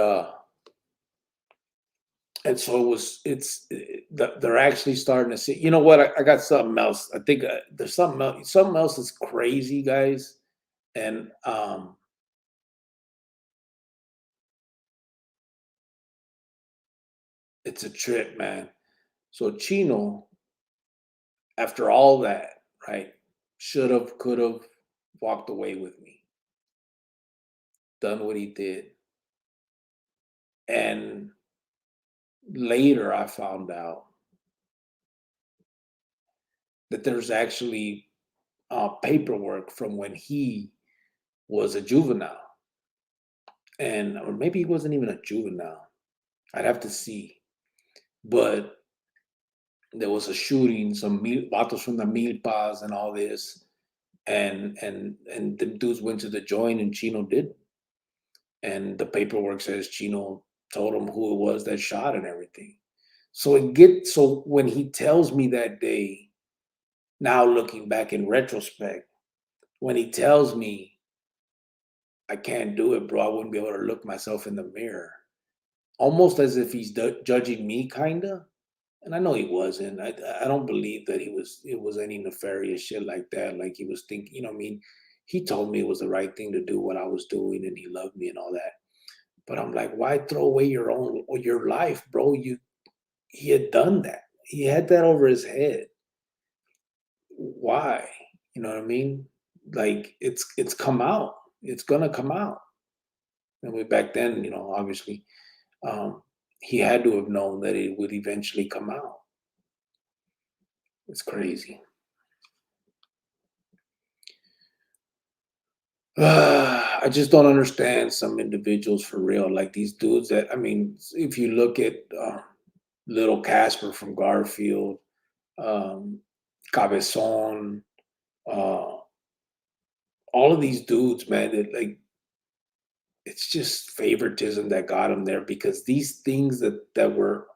so they're actually starting to see. You know what? I got something else. I think there's something else that's crazy, guys. And it's a trip, man. So Chino, after all that, right, should have, could have walked away with me, done what he did. And later I found out that there's actually paperwork from when he was a juvenile. And or maybe he wasn't even a juvenile. I'd have to see. But there was a shooting, some vatos from the milpas and all this, and the dudes went to the joint, and Chino did. And the paperwork says Chino told him who it was that shot and everything. So when he tells me that day, now looking back in retrospect, when he tells me I can't do it, bro, I wouldn't be able to look myself in the mirror. Almost as if he's judging me, kinda. And I know he wasn't. I don't believe that it was any nefarious shit like that. Like he was thinking, you know what I mean? He told me it was the right thing to do what I was doing, and he loved me and all that. But I'm like, why throw away your own or your life, bro? He had done that. He had that over his head. Why? You know what I mean? Like it's come out. It's gonna come out. And we back then, obviously, um, he had to have known that it would eventually come out. It's crazy. I just don't understand some individuals for real. Like these dudes that, I mean, if you look at little Casper from Garfield, um, Cabezon, uh, all of these dudes, man, it's just favoritism that got them there because these things that were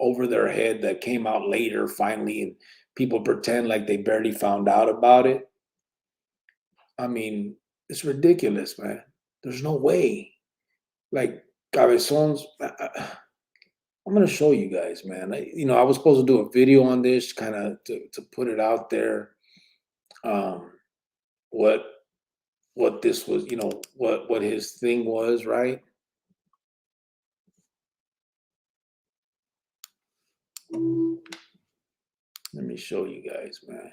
over their head that came out later finally, and people pretend like they barely found out about it. I mean, it's ridiculous, man. There's no way. Like Cabezon's, I'm gonna show you guys, man. I was supposed to do a video on this, kind of to put it out there. Um, what this was, what his thing was, right? Let me show you guys, man.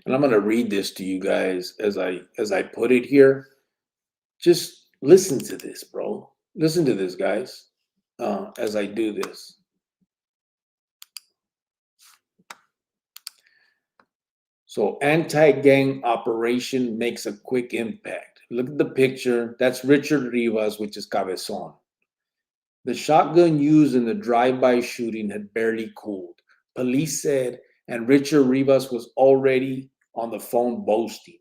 And I'm gonna read this to you guys as I put it here. Just listen to this, bro. Listen to this, guys. As I do this. So, anti-gang operation makes a quick impact. Look at the picture. That's Richard Rivas, which is Cabezon. The shotgun used in the drive-by shooting had barely cooled, police said, and Richard Rivas was already on the phone boasting.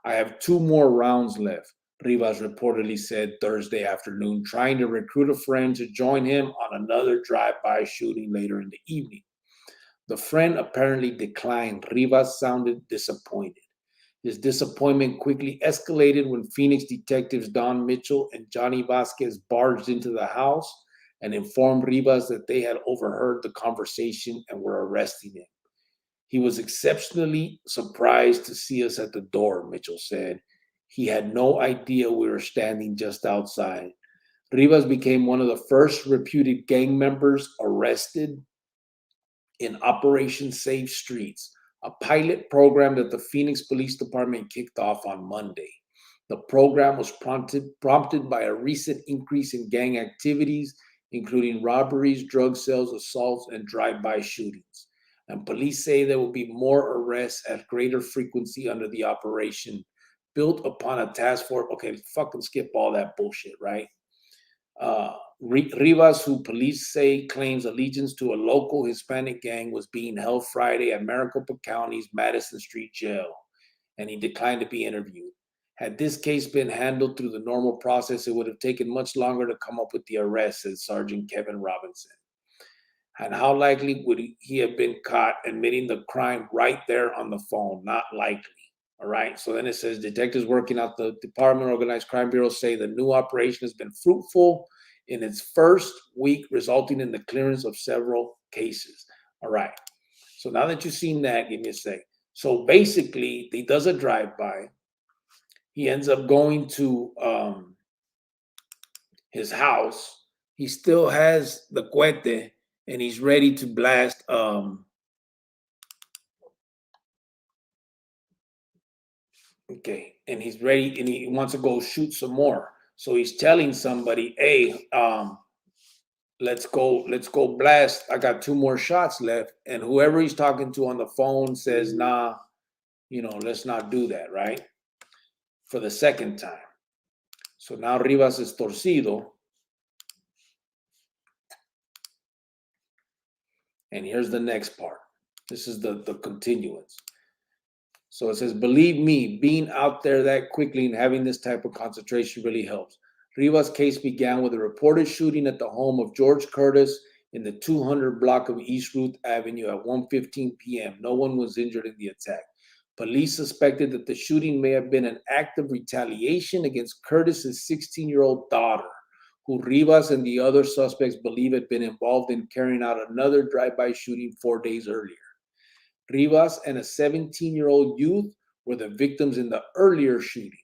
I have 2 more rounds left, Rivas reportedly said Thursday afternoon, trying to recruit a friend to join him on another drive-by shooting later in the evening. The friend apparently declined. Rivas sounded disappointed. His disappointment quickly escalated when Phoenix detectives Don Mitchell and Johnny Vasquez barged into the house and informed Rivas that they had overheard the conversation and were arresting him. He was exceptionally surprised to see us at the door, Mitchell said. He had no idea we were standing just outside. Rivas became one of the first reputed gang members arrested in Operation Save Streets, a pilot program that the Phoenix Police Department kicked off on Monday. The program was prompted by a recent increase in gang activities, including robberies, drug sales, assaults, and drive-by shootings. And police say there will be more arrests at greater frequency under the operation, built upon a task force. Okay, fucking skip all that bullshit, right? Rivas, who police say claims allegiance to a local Hispanic gang, was being held Friday at Maricopa County's Madison Street Jail, and he declined to be interviewed. Had this case been handled through the normal process, it would have taken much longer to come up with the arrest, said Sergeant Kevin Robinson. And how likely would he have been caught admitting the crime right there on the phone? Not likely. All right. So then it says detectives working at the Department of Organized Crime Bureau say the new operation has been fruitful in its first week, resulting in the clearance of several cases. All right. So now that you've seen that, give me a sec. So basically, he does a drive-by. He ends up going to his house. He still has the cohete, and he's ready to blast. Okay, and he's ready, and he wants to go shoot some more. So he's telling somebody, "Hey, let's go blast. I got 2 more shots left." And whoever he's talking to on the phone says, "Nah, let's not do that." Right? For the second time. So now Rivas is torcido. And here's the next part. This is the continuance. So it says, believe me, being out there that quickly and having this type of concentration really helps. Rivas' case began with a reported shooting at the home of George Curtis in the 200 block of East Ruth Avenue at 1:15 p.m. No one was injured in the attack. Police suspected that the shooting may have been an act of retaliation against Curtis's 16-year-old daughter, who Rivas and the other suspects believe had been involved in carrying out another drive-by shooting 4 days earlier. Rivas and a 17-year-old youth were the victims in the earlier shooting.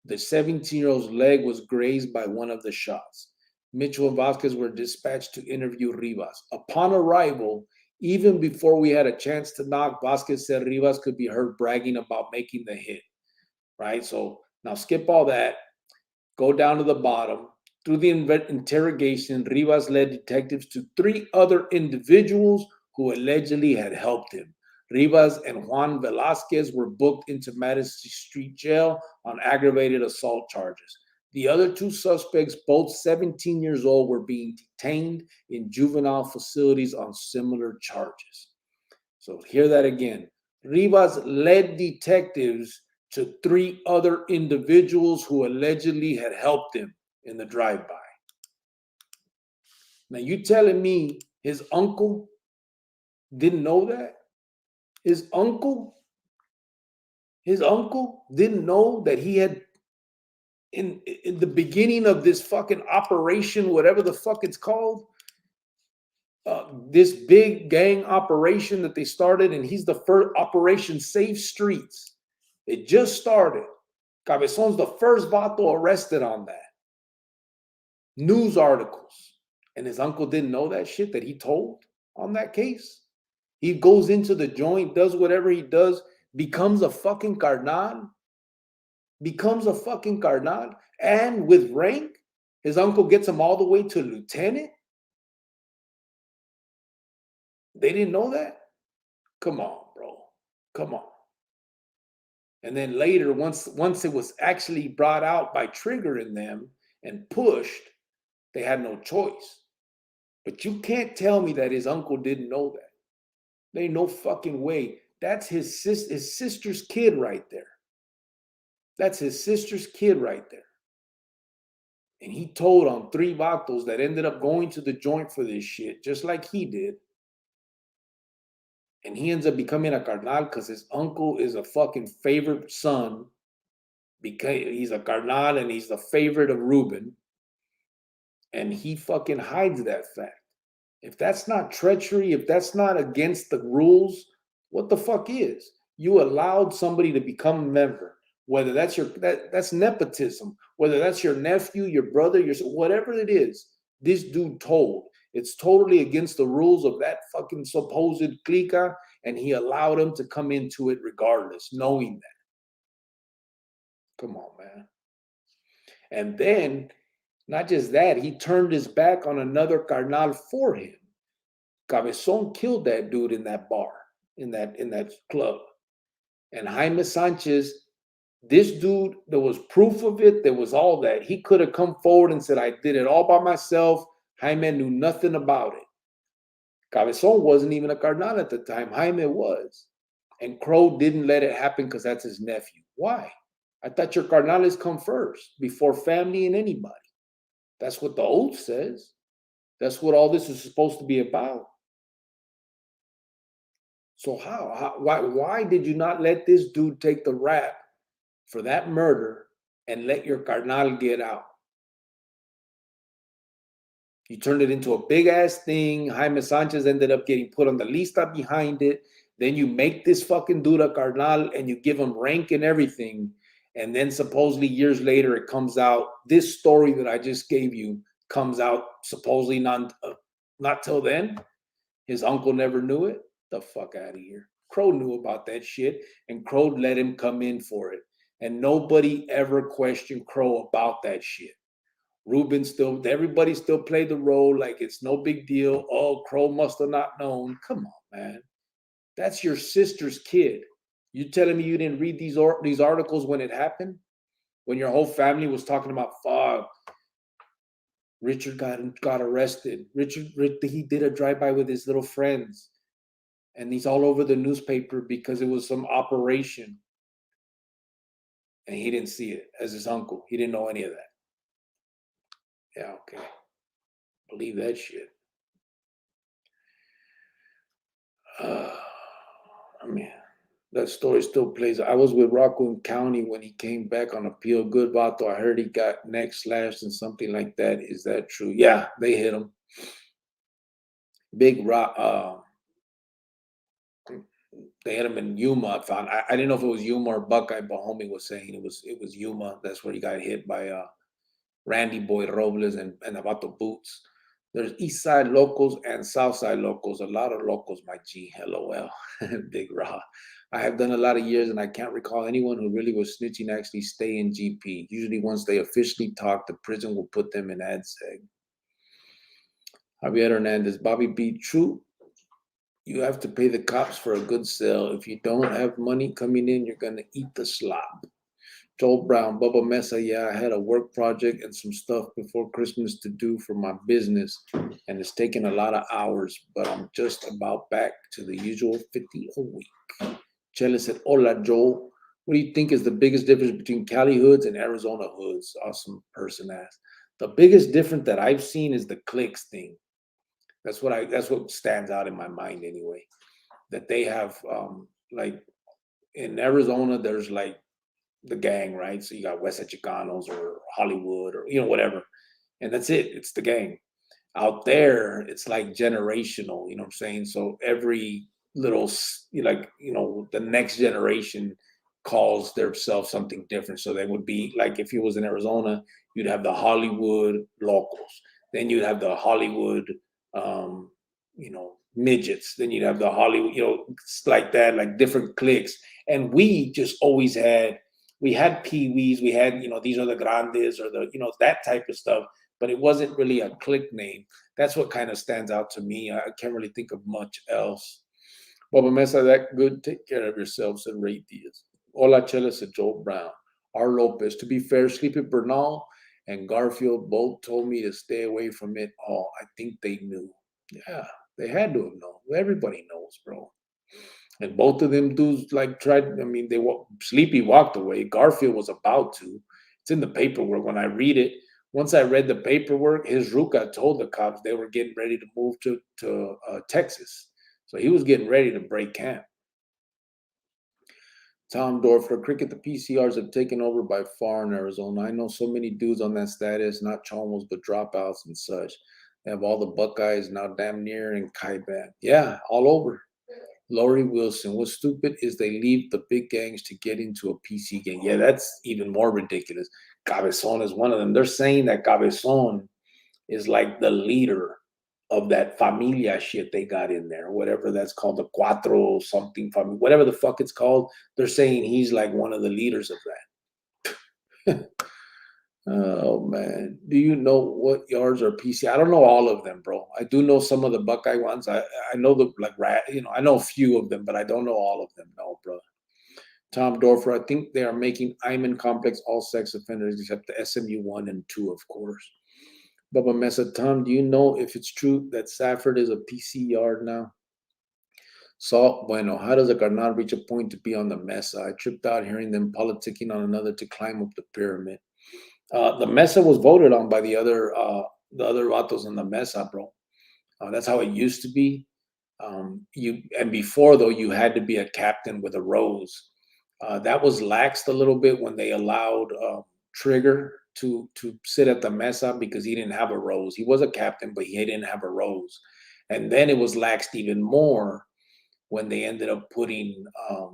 The 17-year-old's leg was grazed by one of the shots. Mitchell and Vasquez were dispatched to interview Rivas. Upon arrival, even before we had a chance to knock, Vasquez said Rivas could be heard bragging about making the hit. Right? So now skip all that. Go down to the bottom. Through the interrogation, Rivas led detectives to 3 other individuals who allegedly had helped him. Rivas and Juan Velasquez were booked into Madison Street Jail on aggravated assault charges. The other 2 suspects, both 17 years old, were being detained in juvenile facilities on similar charges. So hear that again. Rivas led detectives to 3 other individuals who allegedly had helped him in the drive-by. Now you telling me his uncle didn't know that? His uncle didn't know that he had, in the beginning of this fucking operation, whatever the fuck it's called, this big gang operation that they started, and he's the first Operation Safe Streets. It just started. Cabezon's the first vato arrested on that. News articles. And his uncle didn't know that shit that he told on that case. He goes into the joint, does whatever he does, becomes a fucking carnal, and with rank, his uncle gets him all the way to lieutenant. They didn't know that? Come on, bro. Come on. And then later, once it was actually brought out by triggering them and pushed, they had no choice. But you can't tell me that his uncle didn't know that. There ain't no fucking way. That's his sister's kid right there. That's his sister's kid right there. And he told on 3 vatos that ended up going to the joint for this shit, just like he did. And he ends up becoming a carnal because his uncle is a fucking favorite son. Because he's a carnal and he's the favorite of Ruben. And he fucking hides that fact. If that's not treachery, if that's not against the rules, what the fuck is? You allowed somebody to become a member, whether that's that's nepotism, whether that's your nephew, your brother, whatever it is. This dude told. It's totally against the rules of that fucking supposed clica, and he allowed him to come into it regardless, knowing that. Come on, man. And then, not just that, he turned his back on another carnal for him. Cabezon killed that dude in that bar, in that club. And Jaime Sanchez This dude, there was proof of it. There was all that. He could have come forward and said, I did it all by myself. Jaime knew nothing about it. Cabezon wasn't even a carnal at the time. Jaime was. And Crow didn't let it happen because that's his nephew. Why? I thought your carnales come first before family and anybody. That's what the oath says. That's what all this is supposed to be about. So why did you not let this dude take the rap for that murder and let your carnal get out? You turned it into a big ass thing. Jaime Sanchez ended up getting put on the lista behind it. Then you make this fucking dude a carnal and you give him rank and everything. And then supposedly years later, it comes out. This story that I just gave you comes out supposedly not till then. His uncle never knew it. The fuck out of here. Crow knew about that shit, and Crow let him come in for it. And nobody ever questioned Crow about that shit. Ruben still, everybody still played the role like it's no big deal. Oh, Crow must have not known. Come on, man. That's your sister's kid. You telling me you didn't read these articles when it happened? When your whole family was talking about, fuck, Richard got arrested. Richard, he did a drive-by with his little friends. And he's all over the newspaper because it was some operation. And he didn't see it as his uncle. He didn't know any of that. Yeah, okay. Believe that shit. I mean, that story still plays. I was with Rockland County when he came back on appeal. Good Vato. I heard he got neck slashed and something like that. Is that true? Yeah, they hit him. Big Rock. They hit him in Yuma. I didn't know if it was Yuma or Buckeye, but homie was saying it was Yuma. That's where he got hit by Randy Boy Robles and Navato Boots. There's East Side locals and South Side locals. A lot of locals, my G. LOL. Big Raw. I have done a lot of years, and I can't recall anyone who really was snitching actually stay in GP. Usually, once they officially talk, the prison will put them in ADSEG. Javier Hernandez, Bobby B. True. You have to pay the cops for a good sale. If you don't have money coming in, you're going to eat the slop. Joel Brown, Bubba Mesa, yeah, I had a work project and some stuff before Christmas to do for my business, and it's taken a lot of hours, but I'm just about back to the usual 50 a week. Chela said, hola, Joel. What do you think is the biggest difference between Cali hoods and Arizona hoods? Awesome person asked. The biggest difference that I've seen is the clicks thing. That's what stands out in my mind anyway. That they have, like in Arizona, there's like the gang, right? So you got West Chicanos or Hollywood or, whatever. And that's it. It's the gang. Out there, it's like generational, you know what I'm saying? So every little, the next generation calls themselves something different. So they would be like, if you was in Arizona, you'd have the Hollywood locals. Then you'd have the Hollywood, midgets. Then you'd have the Hollywood, like that, like different cliques. And we just always had peewees, we had, these are the grandes or the, that type of stuff, but it wasn't really a clique name. That's what kind of stands out to me. I can't really think of much else. Boba Mesa, that good. Take care of yourself, said Ray Diaz. Hola, Chela, said Joel Brown. R. Lopez, to be fair, Sleepy Bernal and Garfield both told me to stay away from it all. I think they knew. Yeah, they had to have known. Everybody knows, bro. And both of them dudes Sleepy walked away. Garfield was about to. It's in the paperwork. When I read it, once I read the paperwork, his Ruka told the cops they were getting ready to move to Texas. So he was getting ready to break camp. Tom Dorfer, cricket, the PCRs have taken over by far in Arizona. I know so many dudes on that status, not chomos, but dropouts and such. They have all the Buckeyes now damn near in Kaibat. Yeah, all over. Laurie Wilson, what's stupid is they leave the big gangs to get into a PC gang. Yeah, that's even more ridiculous. Cabezon is one of them. They're saying that Cabezon is like the leader of that familia shit they got in there, whatever that's called, the Cuatro something, whatever the fuck it's called. They're saying he's like one of the leaders of that. Oh man, do you know what yards are PC? I don't know all of them, bro. I do know some of the Buckeye ones. I know the I know a few of them, but I don't know all of them. No, bro. Tom Dorfer, I think they are making Iman Complex all sex offenders except the SMU 1 and 2, of course. Bubba Mesa, Tom, do you know if it's true that Safford is a PC yard now? Salt Bueno, how does a carnal reach a point to be on the Mesa? I tripped out hearing them politicking on another to climb up the pyramid. The Mesa was voted on by the other vatos in the Mesa, bro. That's how it used to be. Before though, you had to be a captain with a rose. That was laxed a little bit when they allowed Trigger to sit at the Mesa because he didn't have a rose. He was a captain, but he didn't have a rose. And then it was laxed even more when they ended up putting I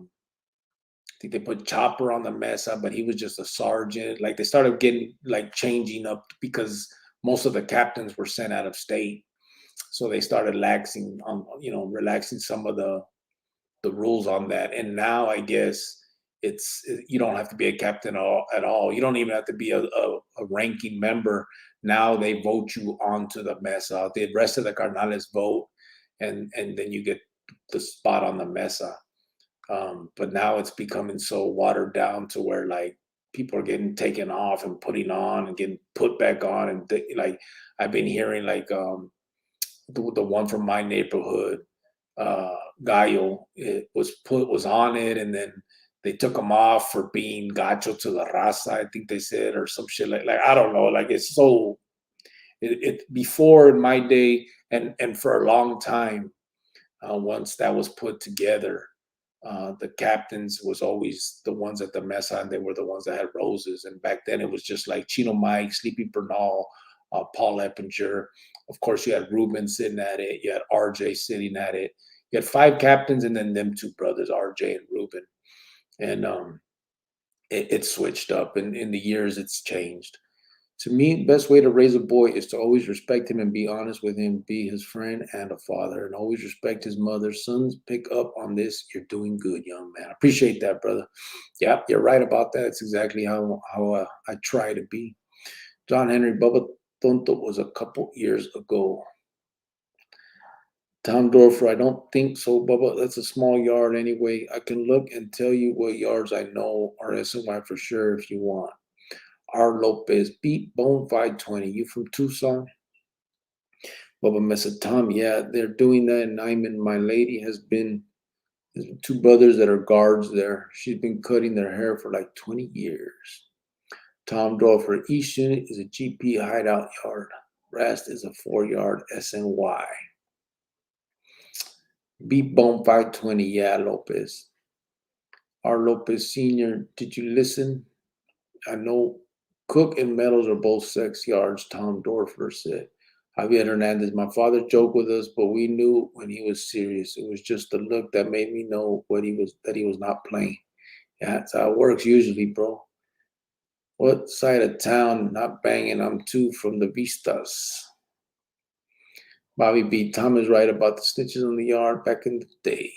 think they put Chopper on the Mesa, but he was just a sergeant. Like they started getting like changing up because most of the captains were sent out of state. So they started relaxing some of the rules on that. And now I guess you don't have to be a captain at all. You don't even have to be a ranking member. Now they vote you onto the Mesa. The rest of the carnales vote, and then you get the spot on the Mesa. But now it's becoming so watered down to where like people are getting taken off and putting on and getting put back on, and like I've been hearing like the one from my neighborhood, Gallo, it was on it, and then they took him off for being gacho to the raza, I think they said, or some shit like I don't know, like it's so it before in my day and for a long time, once that was put together, the captains was always the ones at the Mesa, and they were the ones that had roses. And back then it was just like Chino Mike, Sleepy Bernal, Paul Eppinger. Of course, you had Ruben sitting at it. You had RJ sitting at it. You had 5 captains, and then them 2 brothers, RJ and Ruben. And it switched up, and in the years it's changed. To me, best way to raise a boy is to always respect him and be honest with him, be his friend and a father, and always respect his mother. Sons, pick up on this. You're doing good, young man. I appreciate that, brother. Yeah, you're right about that. It's exactly how I try to be. John Henry, Bubba Tonto was a couple years ago. Tom Dorfer, I don't think so, Bubba. That's a small yard anyway. I can look and tell you what yards I know are SNY for sure if you want. R. Lopez, beat Bonafide 20. You from Tucson? Bubba Mesa, Tom, yeah, they're doing that in Nyman. My lady has been, there's 2 brothers that are guards there. She's been cutting their hair for like 20 years. Tom Dorfer, East Unit is a GP hideout yard. Rest is a 4-yard SNY. Beat Bonafide 20, yeah, Lopez. R. Lopez Sr., did you listen? I know Cook and Meadows are both sex yards, Tom Dorfer said. Javier Hernandez, my father joked with us, but we knew when he was serious. It was just the look that made me know that he was not playing. Yeah, that's how it works usually, bro. What side of town not banging? I'm 2 from the Vistas. Bobby B. Tom is right about the snitches on the yard back in the day.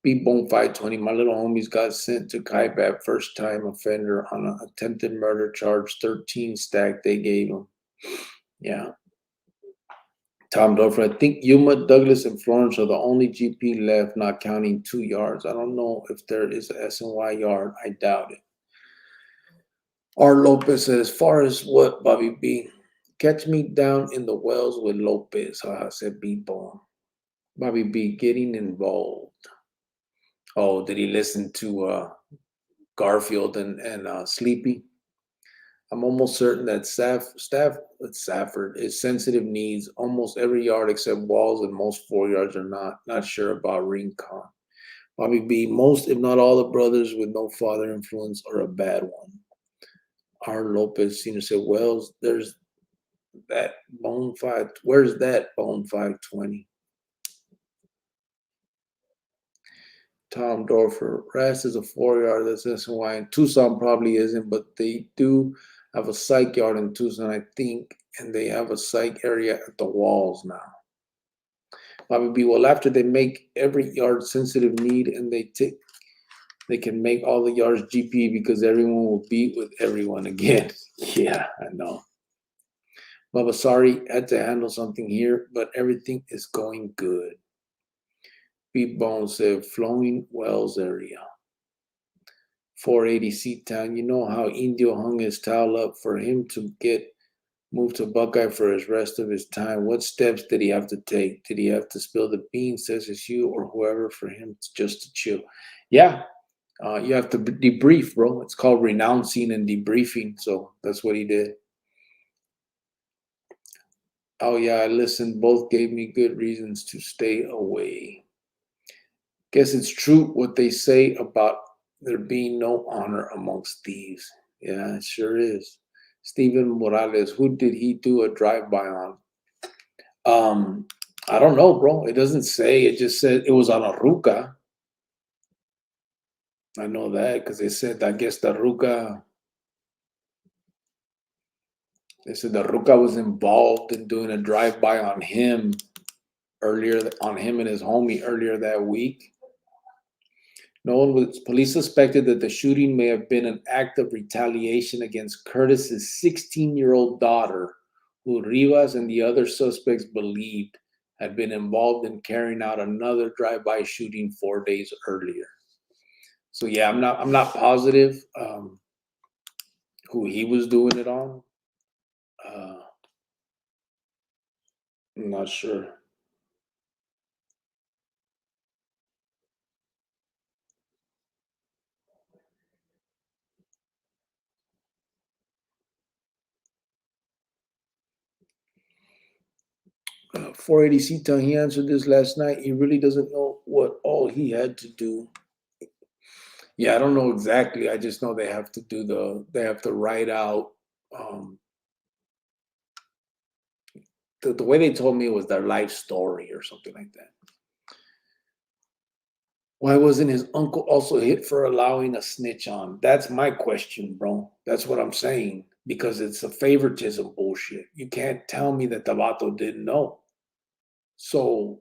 B. Bonafide 20. My little homies got sent to Kaibab, first time offender on an attempted murder charge, 13 stack they gave him. Yeah. Tom Dorfer, I think Yuma, Douglas, and Florence are the only GP left, not counting 2 yards. I don't know if there is a SNY yard. I doubt it. R. Lopez said, as far as what, Bobby B? Catch me down in the wells with Lopez, said B-Bone. Bobby B, getting involved. Oh, did he listen to Garfield and Sleepy? I'm almost certain that Safford is sensitive needs almost every yard except walls, and most 4 yards are not. Not sure about Rincon. Bobby B, most if not all the brothers with no father influence are a bad one. R. Lopez Sr. said, Wells, there's that Bonafide. Where's that Bonafide 20? Tom Dorfer, Rast is a 4-yard. That's SNY. And Tucson probably isn't, but they do have a psych yard in Tucson, I think, and they have a psych area at the walls now. Bobby B, well, after they make every yard sensitive need and they can make all the yards GP because everyone will beat with everyone again. Yeah, I know. Bubba, sorry, had to handle something here, but everything is going good. Pete Bone said, Flowing Wells area. 480 Seat Town. You know how Indio hung his towel up for him to get moved to Buckeye for his rest of his time. What steps did he have to take? Did he have to spill the beans, says it's you or whoever, for him just to chill? Yeah, you have to debrief, bro. It's called renouncing and debriefing. So that's what he did. Oh, yeah, I listened. Both gave me good reasons to stay away. Guess it's true what they say about there being no honor amongst thieves. Yeah, it sure is. Stephen Morales, who did he do a drive-by on? Um, I don't know, bro. It doesn't say. It just said it was on a ruca. I know that because they said, I guess the ruca, they said the ruca was involved in doing a drive-by on him on him and his homie earlier that week. No one was, police suspected that the shooting may have been an act of retaliation against Curtis's 16-year-old daughter, who Rivas and the other suspects believed had been involved in carrying out another drive-by shooting 4 days earlier. So yeah, I'm not positive who he was doing it on. I'm not sure. 480 Sita, he answered this last night. He really doesn't know what all he had to do. Yeah, I don't know exactly. I just know they have to they have to write out um, the way they told me it was their life story or something like that. Why wasn't his uncle also hit for allowing a snitch on? That's my question, bro. That's what I'm saying. Because it's a favoritism bullshit. You can't tell me that Tabato didn't know. So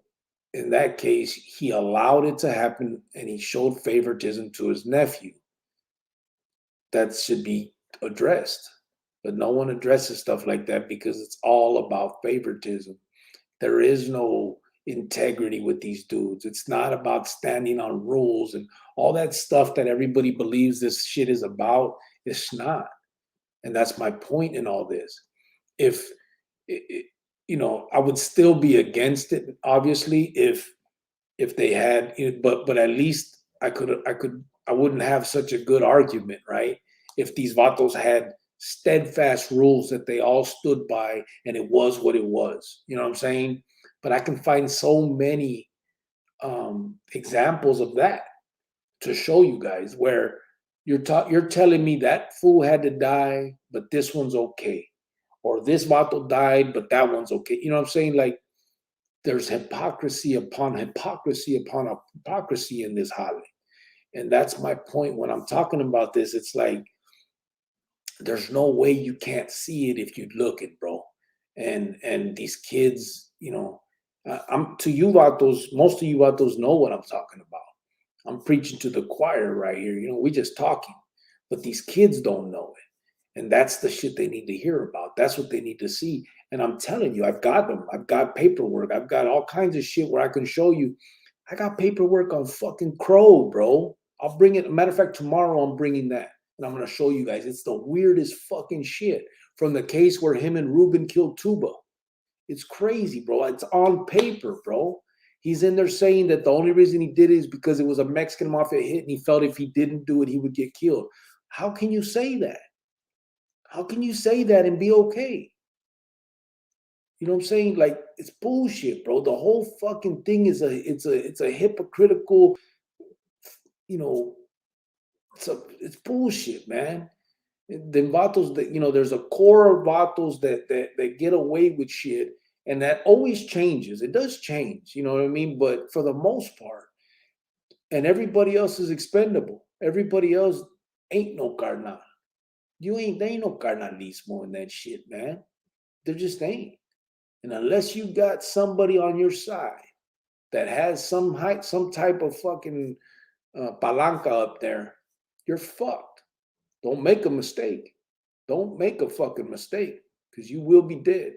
in that case, he allowed it to happen and he showed favoritism to his nephew. That should be addressed. But no one addresses stuff like that because it's all about favoritism. There is no integrity with these dudes. It's not about standing on rules and all that stuff that everybody believes this shit is about. It's not. And that's my point in all this. If, I would still be against it, obviously, if they had, but at least I wouldn't have such a good argument, right? If these vatos had steadfast rules that they all stood by and it was what it was, you know what I'm saying? But I can find so many examples of that to show you guys where you're telling me that fool had to die, but this one's okay, or this vato died, but that one's okay. You know what I'm saying? Like there's hypocrisy upon hypocrisy upon hypocrisy in this holiday. And that's my point when I'm talking about this. It's like there's no way you can't see it if you look it, bro. And these kids, I'm to you vatos, most of you vatos know what I'm talking about. I'm preaching to the choir right here. We just talking. But these kids don't know it. And that's the shit they need to hear about. That's what they need to see. And I'm telling you, I've got them. I've got paperwork. I've got all kinds of shit where I can show you. I got paperwork on fucking Crow, bro. I'll bring it. Matter of fact, tomorrow I'm bringing that. And I'm going to show you guys. It's the weirdest fucking shit from the case where him and Ruben killed Tuba. It's crazy, bro. It's on paper, bro. He's in there saying that the only reason he did it is because it was a Mexican Mafia hit and he felt if he didn't do it, he would get killed. How can you say that? How can you say that and be okay? You know what I'm saying? Like it's bullshit, bro. The whole fucking thing is it's a hypocritical, you know, it's bullshit, man. The vatos that there's a core of vatos that get away with shit, and that always changes. It does change, you know what I mean? But for the most part, and everybody else is expendable. Everybody else ain't no carnal. There ain't no carnalismo in that shit, man. There just ain't. And unless you got somebody on your side that has some height, some type of fucking palanca up there, you're fucked. Don't make a mistake. Don't make a fucking mistake because you will be dead.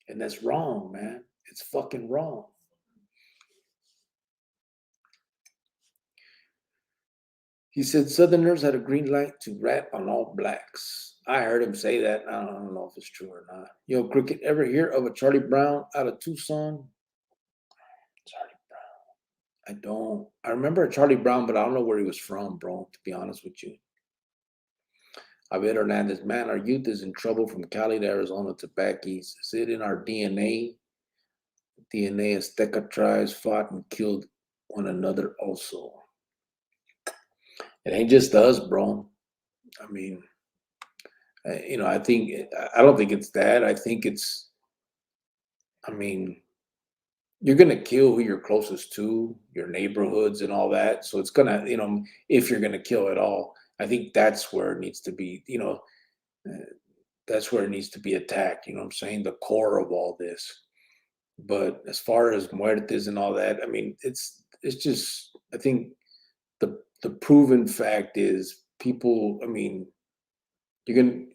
And that's wrong, man. It's fucking wrong. He said Southerners had a green light to rat on all blacks. I heard him say that. I don't know if it's true or not. Yo, Cricket, ever hear of a Charlie Brown out of Tucson? Charlie Brown. I don't. I remember a Charlie Brown, but I don't know where he was from, bro, to be honest with you. Javier Hernandez, man, our youth is in trouble from Cali to Arizona to back east. Is it in our DNA? DNA Azteca tribes fought and killed one another also. It ain't just us, bro. I mean, I don't think it's that. I think it's, I mean, you're going to kill who you're closest to, your neighborhoods and all that. So it's going to, if you're going to kill at all, I think that's where it needs to be, that's where it needs to be attacked. You know what I'm saying? The core of all this. But as far as muertes and all that, I mean, it's just, I think the proven fact is people, I mean, you're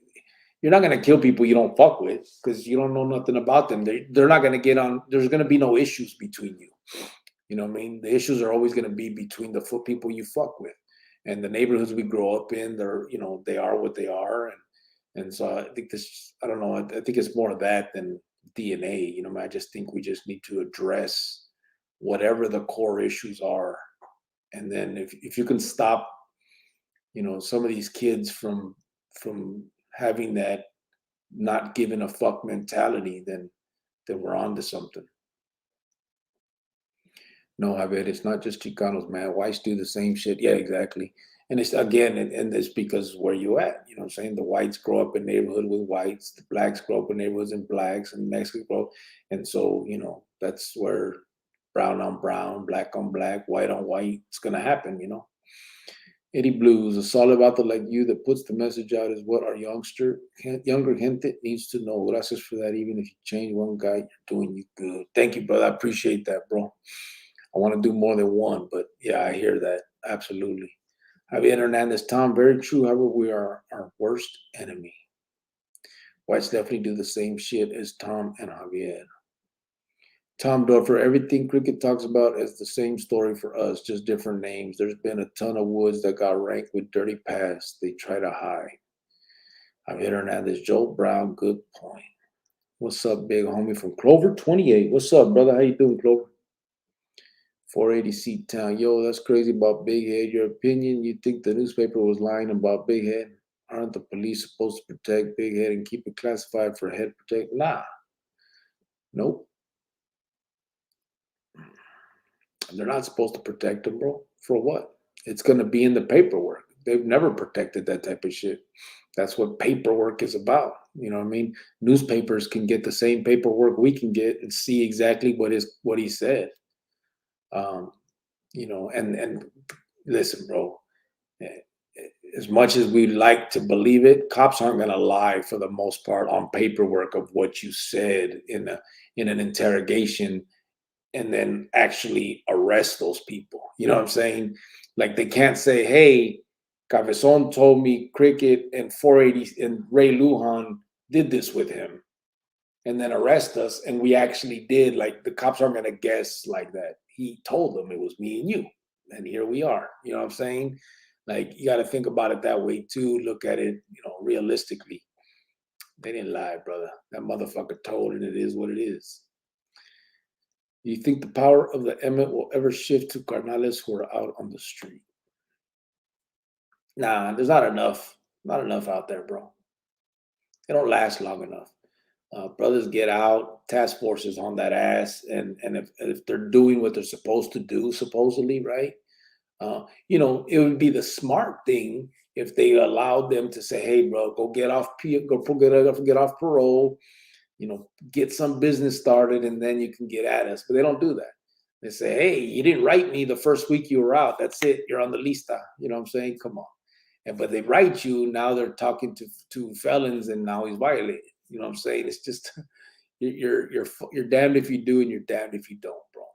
not gonna kill people you don't fuck with because you don't know nothing about them. They're not gonna get on. There's gonna be no issues between you. You know what I mean? The issues are always gonna be between the people you fuck with, and the neighborhoods we grow up in. They are what they are, and so I think this. I don't know. I think it's more of that than DNA. I just think we just need to address whatever the core issues are, and then if you can stop, some of these kids from having that not giving a fuck mentality, then we're on to something. No, I bet it's not just Chicanos, man. Whites do the same shit. Yeah, exactly. And it's again, and it's because where you at. You know what I'm saying? The whites grow up in neighborhood with whites, the blacks grow up in neighborhoods in blacks, and Mexicans grow. And so, that's where brown on brown, black on black, white on white, it's gonna happen. Eddie Blues, a solid vato like you that puts the message out is what our younger gente needs to know. Gracias for that. Even if you change one guy, you're doing you good. Thank you, brother. I appreciate that, bro. I want to do more than one, but yeah, I hear that. Absolutely. Javier Hernandez, Tom, very true. However, we are our worst enemy. Whites definitely do the same shit as Tom and Javier. Tom Dorfer, everything Cricket talks about is the same story for us, just different names. There's been a ton of woods that got ranked with dirty past. They try to hide. Javier Hernandez, Joe Brown, good point. What's up, big homie from Clover 28? What's up, brother? How you doing, Clover? 480 Seat Town. Yo, that's crazy about Big Head. Your opinion? You think the newspaper was lying about Big Head? Aren't the police supposed to protect Big Head and keep it classified for head protect? Nah. Nope. They're not supposed to protect him, bro. For what? It's going to be in the paperwork. They've never protected that type of shit. That's what paperwork is about. You know what I mean? Newspapers can get the same paperwork we can get and see exactly what he said. And listen, bro. As much as we like to believe it, cops aren't going to lie for the most part on paperwork of what you said in an interrogation and then actually arrest those people. You know what I'm saying? Like they can't say, hey, Cabezon told me Cricket and 480 and Ray Lujan did this with him and then arrest us. And we actually did. Like the cops aren't going to guess like that. He told them it was me and you. And here we are. You know what I'm saying? Like you got to think about it that way too. Look at it, realistically. They didn't lie, brother. That motherfucker told it. It is what it is. Do you think the power of the Emmett will ever shift to carnales who are out on the street? Nah, there's not enough. Not enough out there, bro. They don't last long enough. Brothers get out, task forces on that ass, and if they're doing what they're supposed to do, supposedly, right? It would be the smart thing if they allowed them to say, "Hey, bro, go get off parole, get some business started, and then you can get at us." But they don't do that. They say, "Hey, you didn't write me the first week you were out. That's it. You're on the lista." You know what I'm saying? Come on. But they write you. Now they're talking to felons, and now he's violated. You know what I'm saying? It's just you're damned if you do, and you're damned if you don't, bro.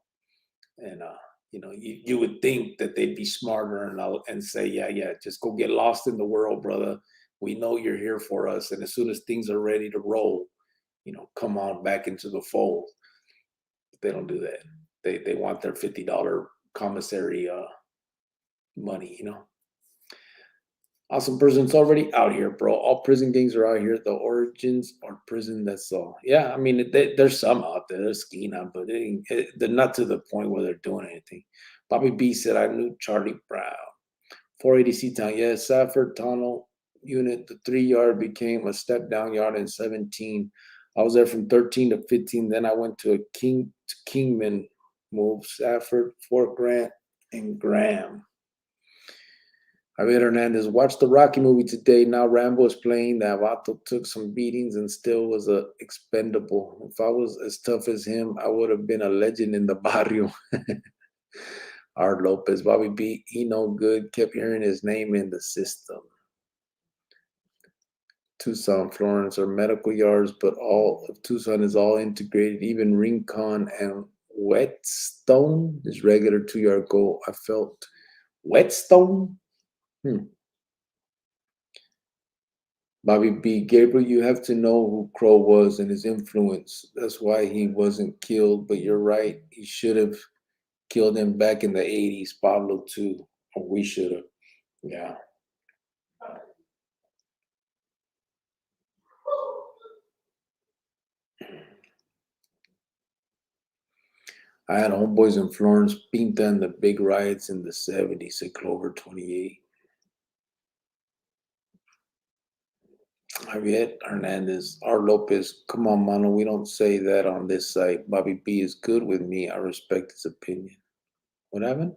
And you would think that they'd be smarter and say, yeah, just go get lost in the world, brother. We know you're here for us, and as soon as things are ready to roll, come on back into the fold. But they don't do that. They want their $50 commissary money, Awesome prison's already out here, bro. All prison gangs are out here. The origins are prison. That's all. Yeah, I mean, there's some out there. There's Skeena, but they're not to the point where they're doing anything. Bobby B said, I knew Charlie Brown. 480 Town. Yeah, Safford Tunnel unit. The 3 yard became a step down yard in 17. I was there from 13 to 15. Then I went to Kingman move, Safford, Fort Grant, and Graham. Javier Hernandez watched the Rocky movie today. Now Rambo is playing. The Vato took some beatings and still was a expendable. If I was as tough as him, I would have been a legend in the barrio. Art Lopez, Bobby B, he no good. Kept hearing his name in the system. Tucson, Florence are medical yards, but all of Tucson is all integrated. Even Rincon and Whetstone is regular 2 yard goal. I felt Whetstone. Bobby B. Gabriel, you have to know who Crow was and his influence. That's why he wasn't killed. But you're right. He should have killed him back in the 80s. Pablo, too. Or we should have. Yeah. I had homeboys in Florence, Pinta, and the big riots in the 70s at Clover 28. Javier Hernandez, R. Lopez, come on, mano, we don't say that on this site. Bobby B is good with me. I respect his opinion. What happened?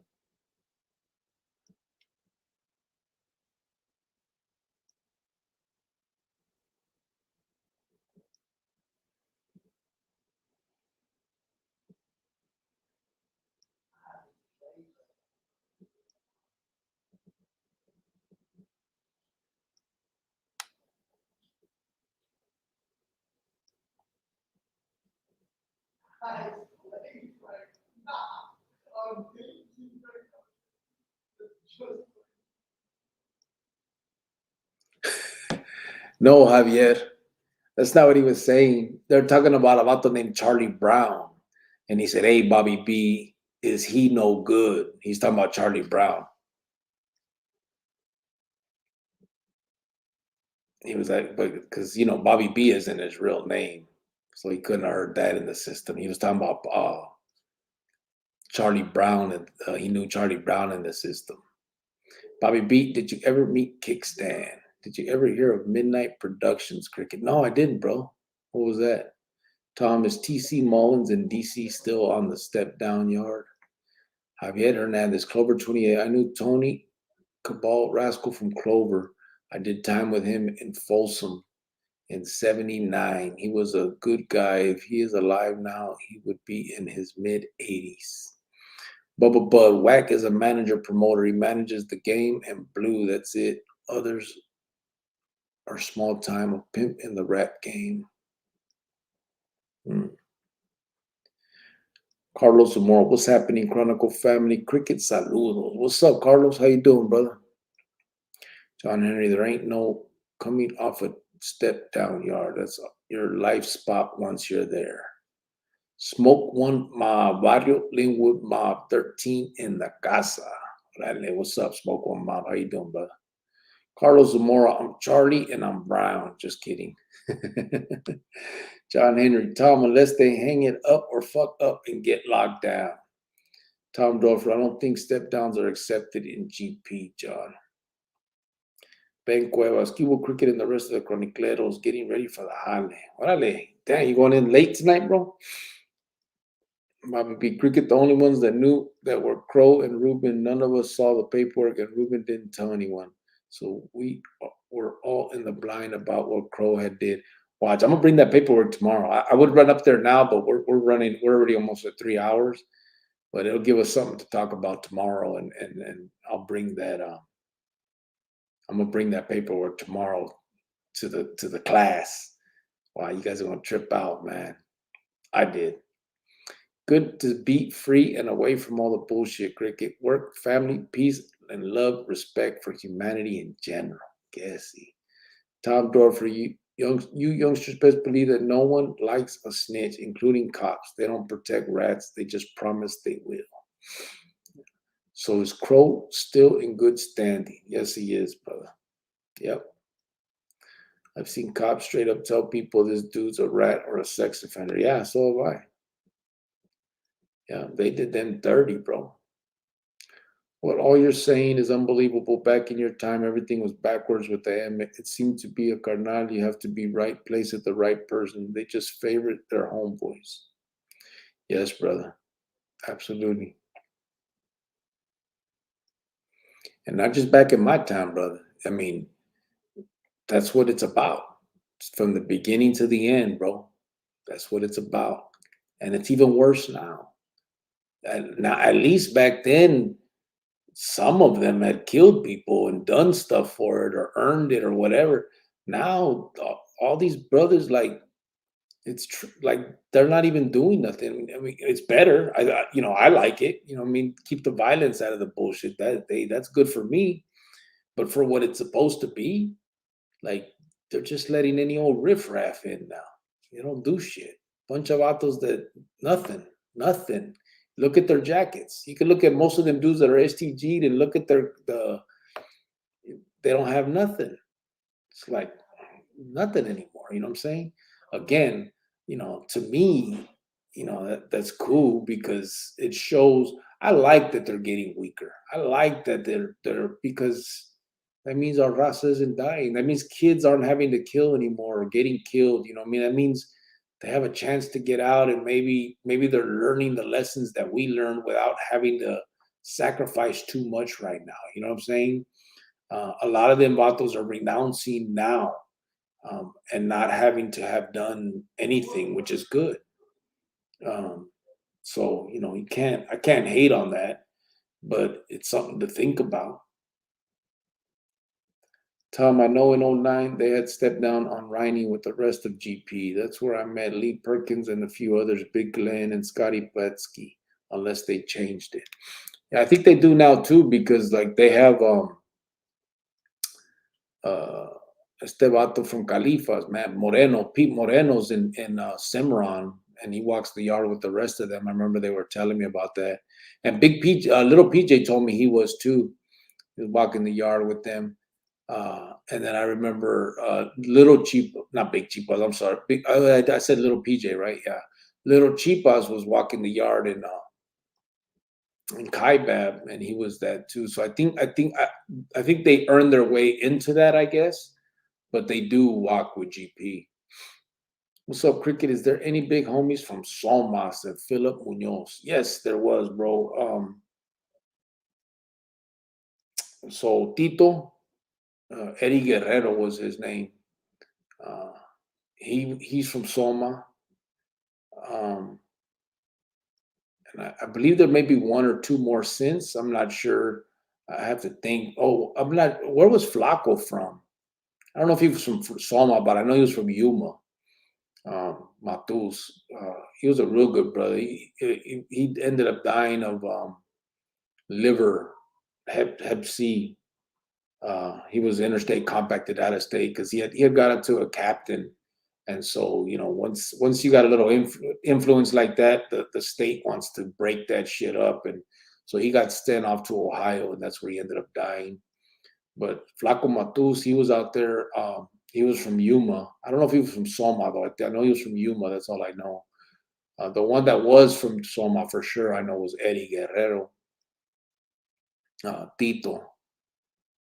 No, Javier. That's not what he was saying. They're talking about a vato named Charlie Brown. And he said, hey, Bobby B, is he no good? He's talking about Charlie Brown. He was like, but because, Bobby B isn't his real name. So he couldn't have heard that in the system. He was talking about Charlie Brown, and he knew Charlie Brown in the system. Bobby B, did you ever meet Kickstand? Did you ever hear of Midnight Productions Cricket? No, I didn't, bro. What was that? Tom, is TC Mullins in DC still on the step down yard? Javier Hernandez, Clover 28. I knew Tony Cabal Rascal from Clover. I did time with him in Folsom in 79. He was a good guy. If he is alive now, he would be in his mid 80s. Bubba Bud, Whack is a manager promoter. He manages the game and Blue, that's it. Others are small time, a pimp in the rap game. Carlos Zamora, what's happening, Chronicle family? Cricket saludos. What's up, Carlos? How you doing, brother? John Henry, there ain't no coming off a step down yard. That's your life spot once you're there. Smoke One Mob, Barrio Linwood Mob 13 in the casa. What's up, Smoke One Mob? How you doing, brother? Carlos Zamora, I'm Charlie and I'm Brown. Just kidding. John Henry, Tom, unless they hang it up or fuck up and get locked down. Tom Dorfer, I don't think step downs are accepted in GP, John. Ben Cuevas, Cubo Cricket and the rest of the Chronicleros getting ready for the jale. Órale. Damn, you going in late tonight, bro? Bobby B. Cricket, the only ones that knew that were Crow and Ruben. None of us saw the paperwork, and Ruben didn't tell anyone. So we were all in the blind about what Crow had did. Watch, I'm gonna bring that paperwork tomorrow. I would run up there now, but we're already almost at 3 hours. But it'll give us something to talk about tomorrow, and I'll bring that. I'm gonna bring that paperwork tomorrow to the class. Wow, you guys are gonna trip out, man. I did. Good to be free and away from all the bullshit. Cricket, work, family, peace, and love, respect for humanity in general. Guessy. Tom Dorfer, you youngsters best believe that no one likes a snitch, including cops. They don't protect rats. They just promise they will. So is Crow still in good standing? Yes, he is, brother. Yep. I've seen cops straight up tell people this dude's a rat or a sex offender. Yeah, so have I. Yeah, they did them dirty, bro. What all you're saying is unbelievable. Back in your time, everything was backwards with the M. It seemed to be a carnal. You have to be right place at the right person. They just favorite their homeboys. Yes, brother. Absolutely. And not just back in my time, brother. I mean, that's what it's about. From the beginning to the end, bro. That's what it's about. And it's even worse now. And now, at least back then, some of them had killed people and done stuff for it or earned it or whatever. Now, all these brothers, like, like they're not even doing nothing. I mean, it's better. I like it. I mean, keep the violence out of the bullshit. That's good for me. But for what it's supposed to be, like they're just letting any old riffraff in now. They don't do shit. Bunch of vatos that nothing. Look at their jackets. You can look at most of them dudes that are STG'd and look at they don't have nothing. It's like nothing anymore. You know what I'm saying? Again, to me, that's cool because it shows. I like that they're getting weaker. I like that they're because that means our raza isn't dying. That means kids aren't having to kill anymore or getting killed. You know what I mean? That means they have a chance to get out and maybe they're learning the lessons that we learned without having to sacrifice too much right now. You know what I'm saying? A lot of them vatos are renouncing now and not having to have done anything, which is good. Um, so I can't hate on that, but it's something to think about. Tom, I know in '09 they had stepped down on Riney with the rest of GP. That's where I met Lee Perkins and a few others, Big Glenn and Scotty Pletsky, unless they changed it. Yeah, I think they do now too, because like they have uh este vato from Califas, man, Pete Moreno's in Cimarron, and he walks the yard with the rest of them. I remember they were telling me about that. And little PJ told me he was too. He was walking the yard with them. And then I remember little cheap, not big cheapas. I'm sorry, I said little PJ, right? Yeah, little cheapas was walking the yard in Kaibab, and he was that too. So I think they earned their way into that, I guess, but they do walk with GP. What's up, Cricket? Is there any big homies from Soma? Said Philip Munoz. Yes, there was, bro. So Tito, Eddie Guerrero was his name. Uh, he's from Soma. Um, and I believe there may be one or two more since. I'm not sure. I have to think. Oh, I'm not. Where was Flaco from? I don't know if he was from Soma, but I know he was from Yuma. Matus. He was a real good brother. He ended up dying of liver, Hep C. He was interstate compacted out of state because he had got up to a captain, and so once you got a little influence like that, the state wants to break that shit up, and so he got sent off to Ohio, and that's where he ended up dying. But Flaco Matus, he was out there. He was from Yuma. I don't know if he was from Soma though. I know he was from Yuma. That's all I know. The one that was from Soma for sure, I know, was Eddie Guerrero, Tito,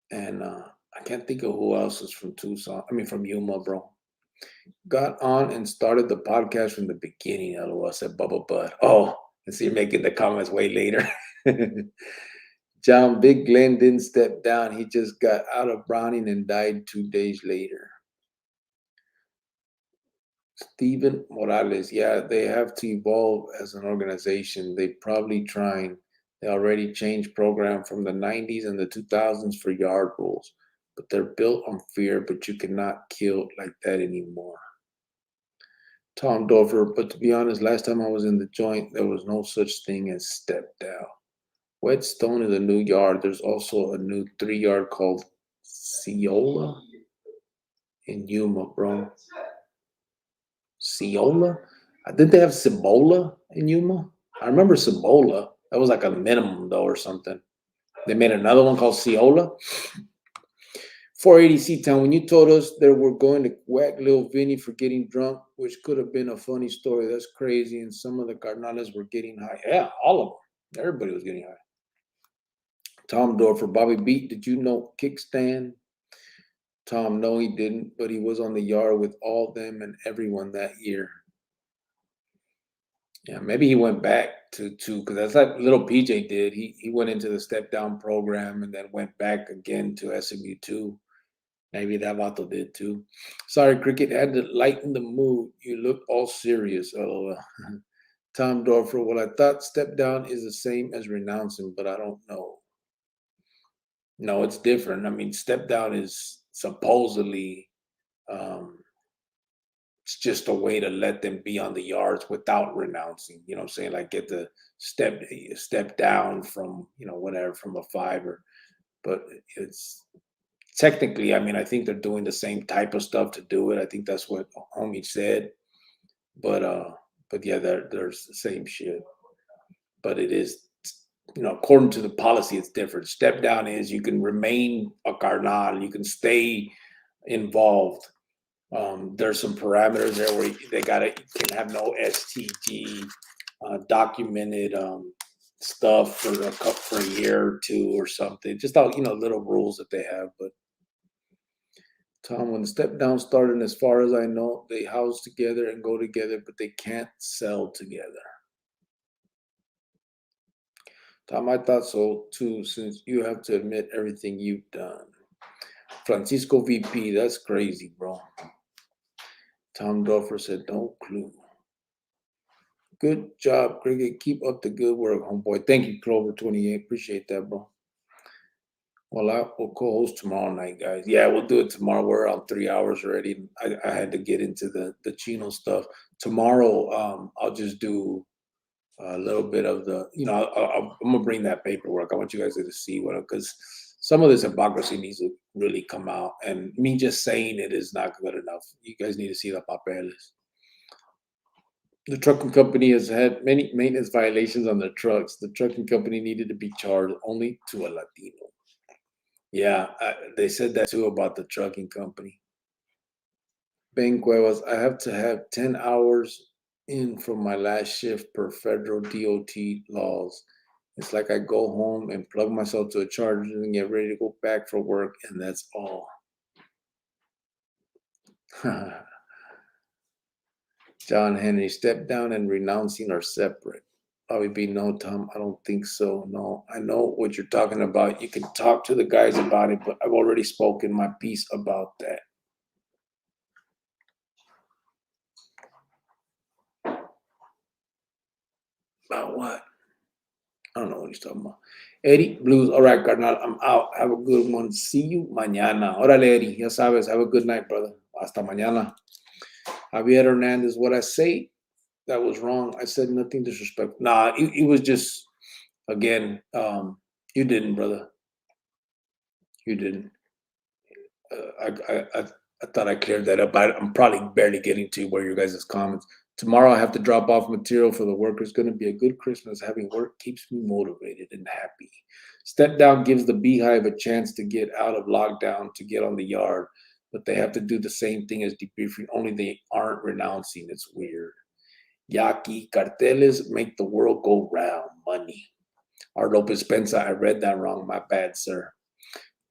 and I can't think of who else is from Tucson. I mean, from Yuma, bro. Got on and started the podcast from the beginning. LOL, said Bubba Bud. Oh, and so you're making the comments way later. John Big Glenn didn't step down. He just got out of Browning and died 2 days later. Steven Morales, yeah, they have to evolve as an organization. They probably trying. They already changed program from the 90s and the 2000s for yard rules, but they're built on fear, but you cannot kill like that anymore. Tom Dover, but to be honest, last time I was in the joint, there was no such thing as step down. Whetstone is a new yard. There's also a new 3-yard called Ciola in Yuma, bro. Ciola? Didn't they have Cibola in Yuma? I remember Cibola. That was like a minimum though or something. They made another one called Ciola. 480C Town, when you told us they were going to whack Lil Vinny for getting drunk, which could have been a funny story. That's crazy. And some of the carnales were getting high. Yeah, all of them. Everybody was getting high. Tom Dorfer, Bobby Beat, did you know Kickstand? Tom, no, he didn't, but he was on the yard with all them and everyone that year. Yeah, maybe he went back to because that's like little PJ did. He went into the step down program and then went back again to SMU two. Maybe that Vato did too. Sorry, Cricket, had to lighten the mood. You look all serious. LOL. Tom Dorfer, well, I thought step down is the same as renouncing, but I don't know. No, it's different. I mean, step down is supposedly it's just a way to let them be on the yards without renouncing. You know what I'm saying? Like get the step down from, whatever, from a five or but it's technically, I mean, I think they're doing the same type of stuff to do it. I think that's what homie said. But yeah, there's the same shit. But it is, according to the policy, it's different. Step down is you can remain a carnal, you can stay involved. There's some parameters there where they can have no STG, documented stuff for a year or two or something. Just all little rules that they have. But Tom, when the step down started, as far as I know, they house together and go together, but they can't sell together. Tom, I thought so too, since you have to admit everything you've done. Francisco VP, that's crazy, bro. Tom Dorfer said, no clue. Good job, Cricket. Keep up the good work, homeboy. Thank you, Clover28. Appreciate that, bro. Well, I will co-host tomorrow night, guys. Yeah, we'll do it tomorrow. We're on 3 hours already. I had to get into the Chino stuff. Tomorrow, I'll just do a little bit of the, I'm gonna bring that paperwork. I want you guys to see what, because some of this hypocrisy needs to really come out. And me just saying it is not good enough. You guys need to see the papeles. The trucking company has had many maintenance violations on their trucks. The trucking company needed to be charged only to a Latino. Yeah, they said that too about the trucking company. Ben Cuevas, I have to have 10 hours in from my last shift per federal DOT laws. It's like I go home and plug myself to a charger and get ready to go back for work, and that's all. John Henry, step down and renouncing are separate. Bobby B, no, Tom, I don't think so. No, I know what you're talking about. You can talk to the guys about it, but I've already spoken my piece about that. About what? I don't know what he's talking about. Eddie Blues, all right, Cardinal, I'm out. Have a good one. See you mañana. Órale, Eddie, ya sabes. Have a good night, brother. Hasta mañana. Javier Hernandez, what I say, that was wrong. I said nothing disrespectful. Nah, it was just, again, you didn't, brother. You didn't. I thought I cleared that up. I'm probably barely getting to where your guys' comments. Tomorrow I have to drop off material for the workers. Going to be a good Christmas. Having work keeps me motivated and happy. Step down gives the beehive a chance to get out of lockdown to get on the yard, but they have to do the same thing as debriefing, only they aren't renouncing. It's weird. Yaki, carteles make the world go round. Money. Art Lopez Pensa, I read that wrong. My bad, sir.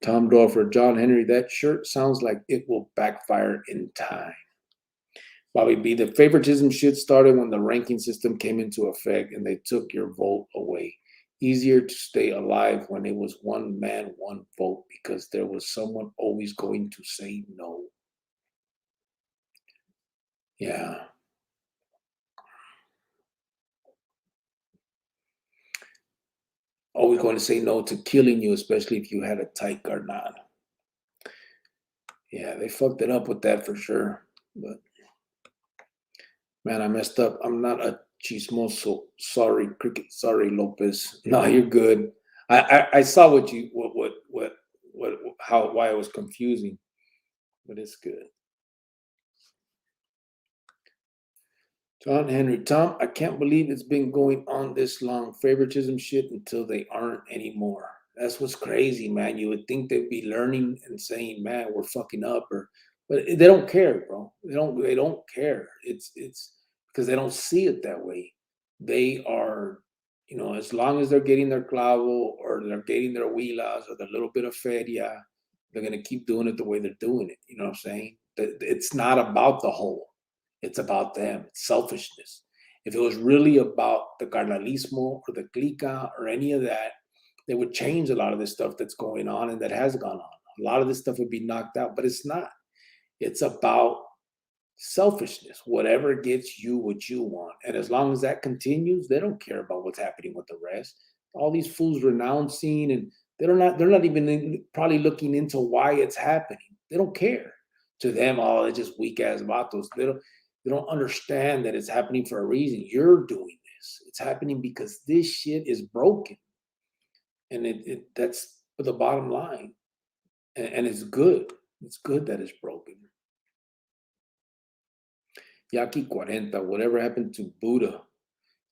Tom Dorfer, John Henry, that shirt sounds like it will backfire in time. Bobby B, the favoritism shit started when the ranking system came into effect and they took your vote away. Easier to stay alive when it was one man, one vote, because there was someone always going to say no. Yeah. Always going to say no to killing you, especially if you had a tight carnal. Yeah, they fucked it up with that for sure. But man, I messed up. I'm not a chismoso. Sorry, Cricket. Sorry, Lopez. No, you're good. I saw why it was confusing, but it's good. John Henry, Tom, I can't believe it's been going on this long. Favoritism shit until they aren't anymore. That's what's crazy, man. You would think they'd be learning and saying, "Man, we're fucking up," but they don't care, bro. They don't care. It's because they don't see it that way. They are, as long as they're getting their clavo or they're getting their huilas or their little bit of feria, they're gonna keep doing it the way they're doing it. You know what I'm saying? It's not about the whole. It's about them. It's selfishness. If it was really about the carnalismo or the clica or any of that, they would change a lot of this stuff that's going on and that has gone on. A lot of this stuff would be knocked out, but it's not. It's about selfishness. Whatever gets you what you want. And as long as that continues, they don't care about what's happening with the rest. All these fools renouncing and they're not even probably looking into why it's happening. They don't care. To them, oh, they're just weak ass vatos. They don't understand that it's happening for a reason. You're doing this. It's happening because this shit is broken. And that's the bottom line. And it's good. It's good that it's broken. Yaki 40, whatever happened to Buddha?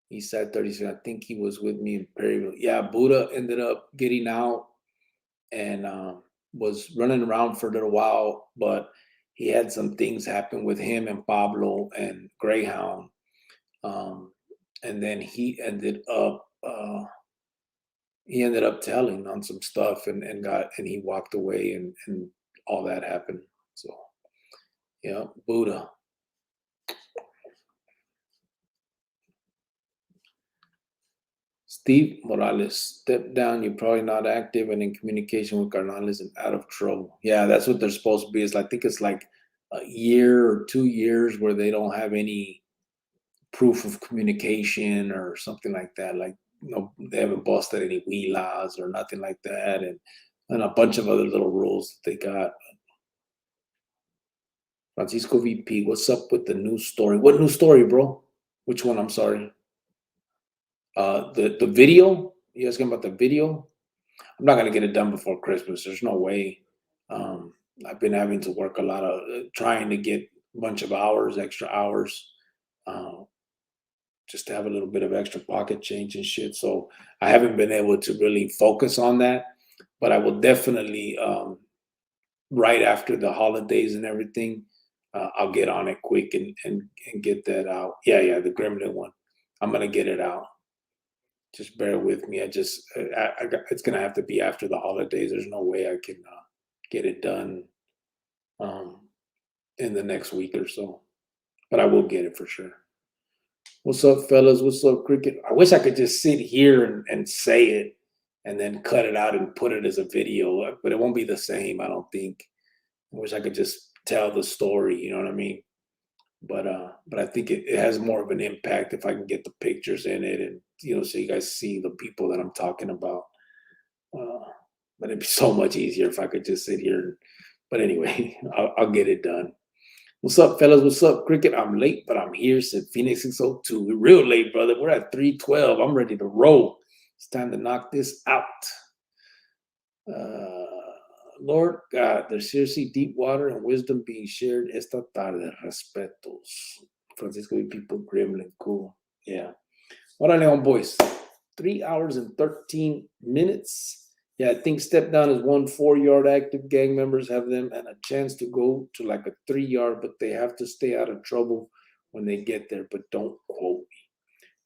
He said 36. I think he was with me in Perryville. Yeah, Buddha ended up getting out and was running around for a little while, but he had some things happen with him and Pablo and Greyhound. And then he ended up telling on some stuff and he walked away and all that happened. So yeah, Buddha. Steve Morales, step down. You're probably not active and in communication with Carnales and out of trouble. Yeah, that's what they're supposed to be. I think it's like a year or 2 years where they don't have any proof of communication or something like that. Like, they haven't busted any huilas or nothing like that. And a bunch of other little rules that they got. Francisco VP, what's up with the new story? What new story, bro? Which one? I'm sorry. The video. You asking about the video? I'm not gonna get it done before Christmas. There's no way. I've been having to work a lot of trying to get a bunch of hours, extra hours, uh, just to have a little bit of extra pocket change and shit. So I haven't been able to really focus on that. But I will definitely, right after the holidays and everything, I'll get on it quick and get that out. Yeah, the Gremlin one. I'm gonna get it out. Just bear with me. It's gonna have to be after the holidays. There's no way I can get it done um, in the next week or so, but I will get it for sure. What's up, fellas? What's up, Cricket? I wish I could just sit here and say it and then cut it out and put it as a video, but it won't be the same, I don't think. I wish I could just tell the story, you know what I mean? But I think it has more of an impact if I can get the pictures in it and so you guys see the people that I'm talking about. Uh, but it'd be so much easier if I could just sit here. But anyway, I'll get it done. What's up, fellas? What's up, Cricket? I'm late, but I'm here. Said Phoenix 602. We're real late, brother. We're at 3:12. I'm ready to roll. It's time to knock this out. Lord God, there's seriously deep water and wisdom being shared esta tarde. Respetos. Francisco y people, Gremlin, cool. Yeah. Órale on, boys. 3 hours and 13 minutes. Yeah, I think step down is 1 4-yard active. Gang members have them and a chance to go to like a 3-yard, but they have to stay out of trouble when they get there. But don't quote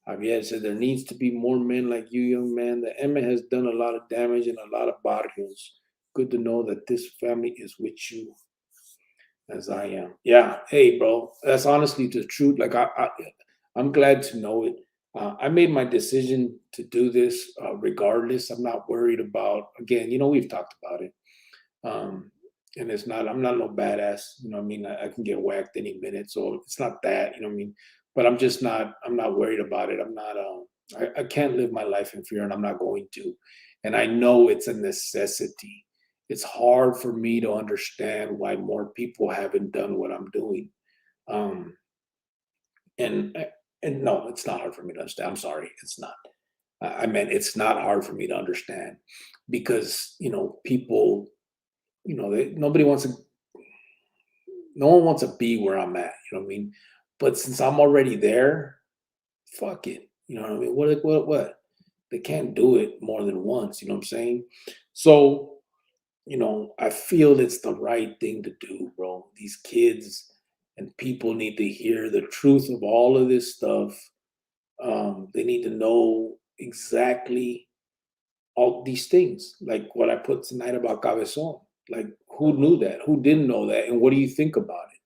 me. Javier said there needs to be more men like you, young man. The Emma has done a lot of damage in a lot of barrios. Good to know that this family is with you as I am. Yeah, hey, bro, that's honestly the truth. Like I'm glad to know it. I made my decision to do this regardless. I'm not worried about. Again, we've talked about it, and it's not. I'm not no badass. You know what I mean? I can get whacked any minute, so it's not that. You know what I mean? But I'm just not. I'm not worried about it. I'm not. I can't live my life in fear, and I'm not going to. And I know it's a necessity. It's hard for me to understand why more people haven't done what I'm doing. Um, and and no, it's not hard for me to understand. I'm sorry, it's not. I meant it's not hard for me to understand because people, nobody wants to. No one wants to be where I'm at. You know what I mean? But since I'm already there, fuck it. You know what I mean? What? they can't do it more than once. You know what I'm saying? So, I feel it's the right thing to do, bro. These kids and people need to hear the truth of all of this stuff. They need to know exactly all these things, like what I put tonight about Cabezon. Like, who knew that? Who didn't know that? And what do you think about it?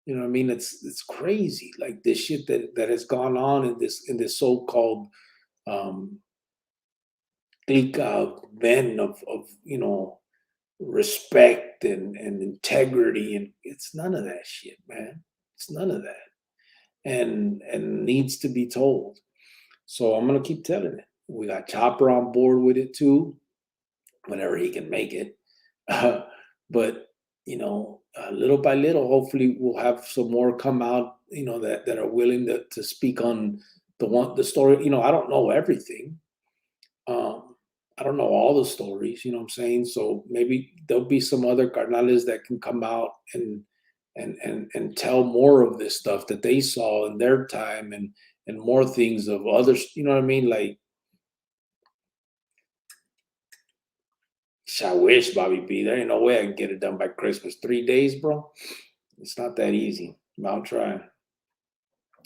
You know what I mean? It's crazy. Like this shit that has gone on in this so-called um clique of men of respect and integrity, and it's none of that shit, man. It's none of that. And needs to be told. So I'm gonna keep telling it. We got Chopper on board with it too, whenever he can make it. But little by little, hopefully we'll have some more come out, that are willing to speak on the story. I don't know everything. Um, I don't know all the stories, you know what I'm saying? So maybe there'll be some other carnales that can come out and tell more of this stuff that they saw in their time, and more things of others, you know what I mean? Like, I wish, Bobby B. There ain't no way I can get it done by Christmas. 3 days, bro. It's not that easy. I'll try.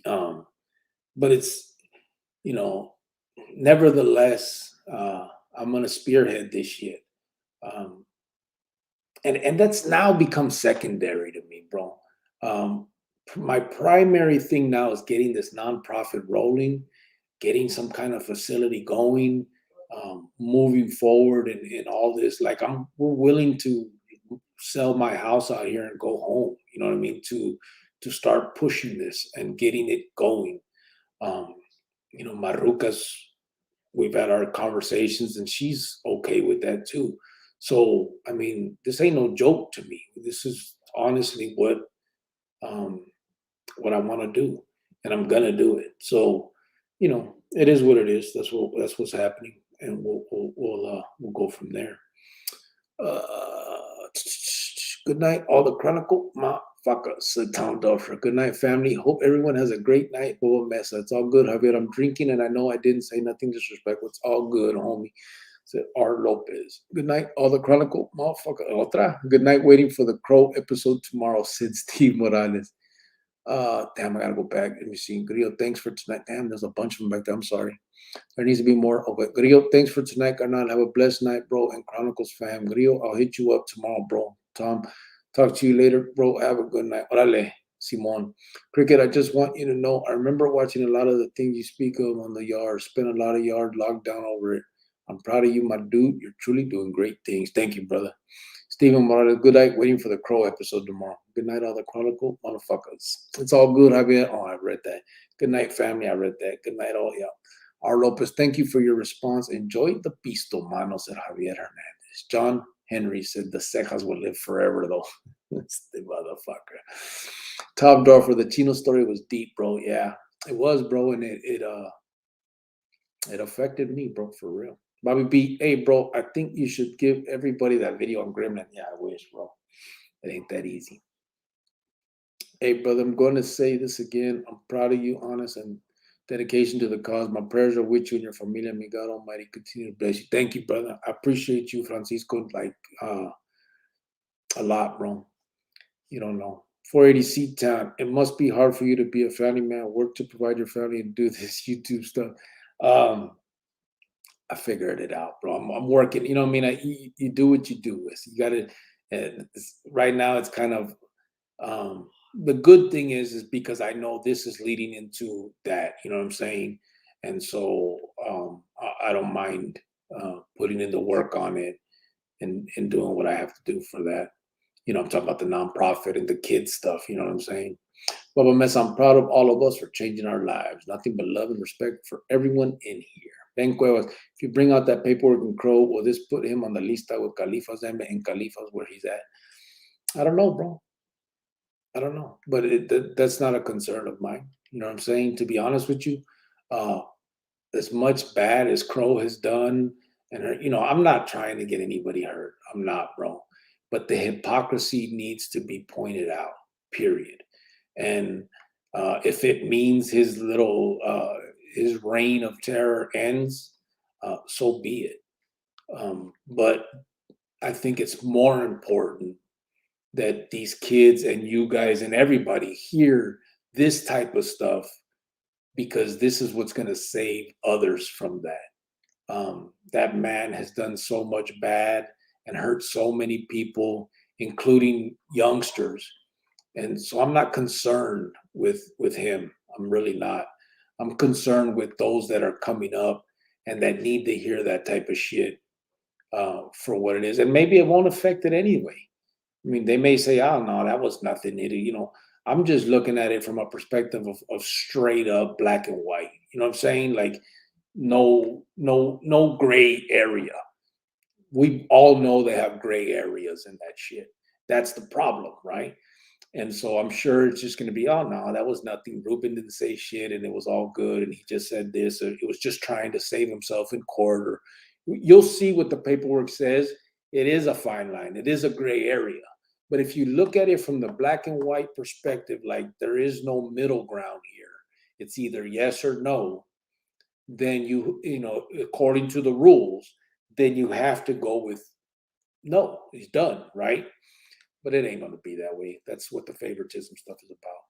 Um, but it's, you know, nevertheless, I'm gonna spearhead this shit. Um, and that's now become secondary to me, bro. Um, my primary thing now is getting this nonprofit rolling, getting some kind of facility going, moving forward in all this. Like, we're willing to sell my house out here and go home. You know what I mean? To start pushing this and getting it going. Um, Maruca's, we've had our conversations, and she's okay with that too. So, I mean, this ain't no joke to me. This is honestly um, what I want to do, and I'm gonna do it. So, it is what it is. That's what's happening, and we'll go from there. Uh, Good night, all the Chronicle. Motherfucker, sit down, Duffer. Good night, family. Hope everyone has a great night. Boba Mesa. It's all good, Javier. I'm drinking, and I know I didn't say nothing disrespectful. It's all good, homie. Said R. Lopez. Good night, all the Chronicle. Motherfucker, otra. Good night, waiting for the Crow episode tomorrow. Sid Steve Morales. Damn, I gotta go back. Let me see. Grillo, thanks for tonight. Damn, there's a bunch of them back there. I'm sorry. There needs to be more. Okay, Grillo, thanks for tonight, Carnal. Have a blessed night, bro. And Chronicles fam. Grillo, I'll hit you up tomorrow, bro. Tom, talk to you later, bro. Have a good night. Orale, Simon. Cricket, I just want you to know, I remember watching a lot of the things you speak of on the yard. Spent a lot of yard locked down over it. I'm proud of you, my dude. You're truly doing great things. Thank you, brother. Stephen Morales, good night. Waiting for the Crow episode tomorrow. Good night, all the Chronicle motherfuckers. It's all good, Javier. Oh, I read that. Good night, family. I read that. Good night, all y'all. R. Lopez, thank you for your response. Enjoy the pisto, mano, said Javier Hernandez. John Henry said the cejas will live forever, though. It's the motherfucker. Top door for the Chino story was deep, bro. Yeah, it was, bro, and it affected me, bro, for real. Bobby B, hey, bro, I think you should give everybody that video on Gremlin. Yeah, I wish, bro. It ain't that easy. Hey, brother, I'm going to say this again. I'm proud of you, honest, and dedication to the cause. My prayers are with you and your familia. May God Almighty continue to bless you. Thank you, brother. I appreciate you, Francisco, like a lot, bro. You don't know. 480 Seat Town. It must be hard for you to be a family man, work to provide your family, and do this YouTube stuff. I figured it out, bro. I'm working. You know what I mean? You do what you do. You got to. Right now, it's kind of the good thing is because I know this is leading into that. You know what I'm saying? And so I don't mind putting in the work on it and doing what I have to do for that. I'm talking about the nonprofit and the kids stuff. You know what I'm saying? Baba Mess, I'm proud of all of us for changing our lives. Nothing but love and respect for everyone in here. Ben Cuevas, if you bring out that paperwork in Crow, will this put him on the lista with Califas and Califas where he's at? I don't know, bro. I don't know. But that's not a concern of mine. You know what I'm saying? To be honest with you, uh, as much bad as Crow has done, and I'm not trying to get anybody hurt. I'm not, bro. But the hypocrisy needs to be pointed out, period. And if it means his reign of terror ends, so be it. But I think it's more important that these kids and you guys and everybody hear this type of stuff, because this is what's going to save others from that. That man has done so much bad and hurt so many people, including youngsters. And so I'm not concerned with him. I'm really not. I'm concerned with those that are coming up and that need to hear that type of shit for what it is. And maybe it won't affect it anyway. I mean, they may say, "Oh no, that was nothing." I'm just looking at it from a perspective of straight up black and white. You know what I'm saying? Like no gray area. We all know they have gray areas in that shit. That's the problem, right? And so I'm sure it's just going to be, "Oh no, that was nothing. Ruben didn't say shit, and it was all good, and he just said this, or it was just trying to save himself in court." Or you'll see what the paperwork says. It is a fine line. It is a gray area. But if you look at it from the black and white perspective, like there is no middle ground here. It's either yes or no. Then according to the rules, then you have to go with no. He's done, right? But it ain't going to be that way. That's what the favoritism stuff is about.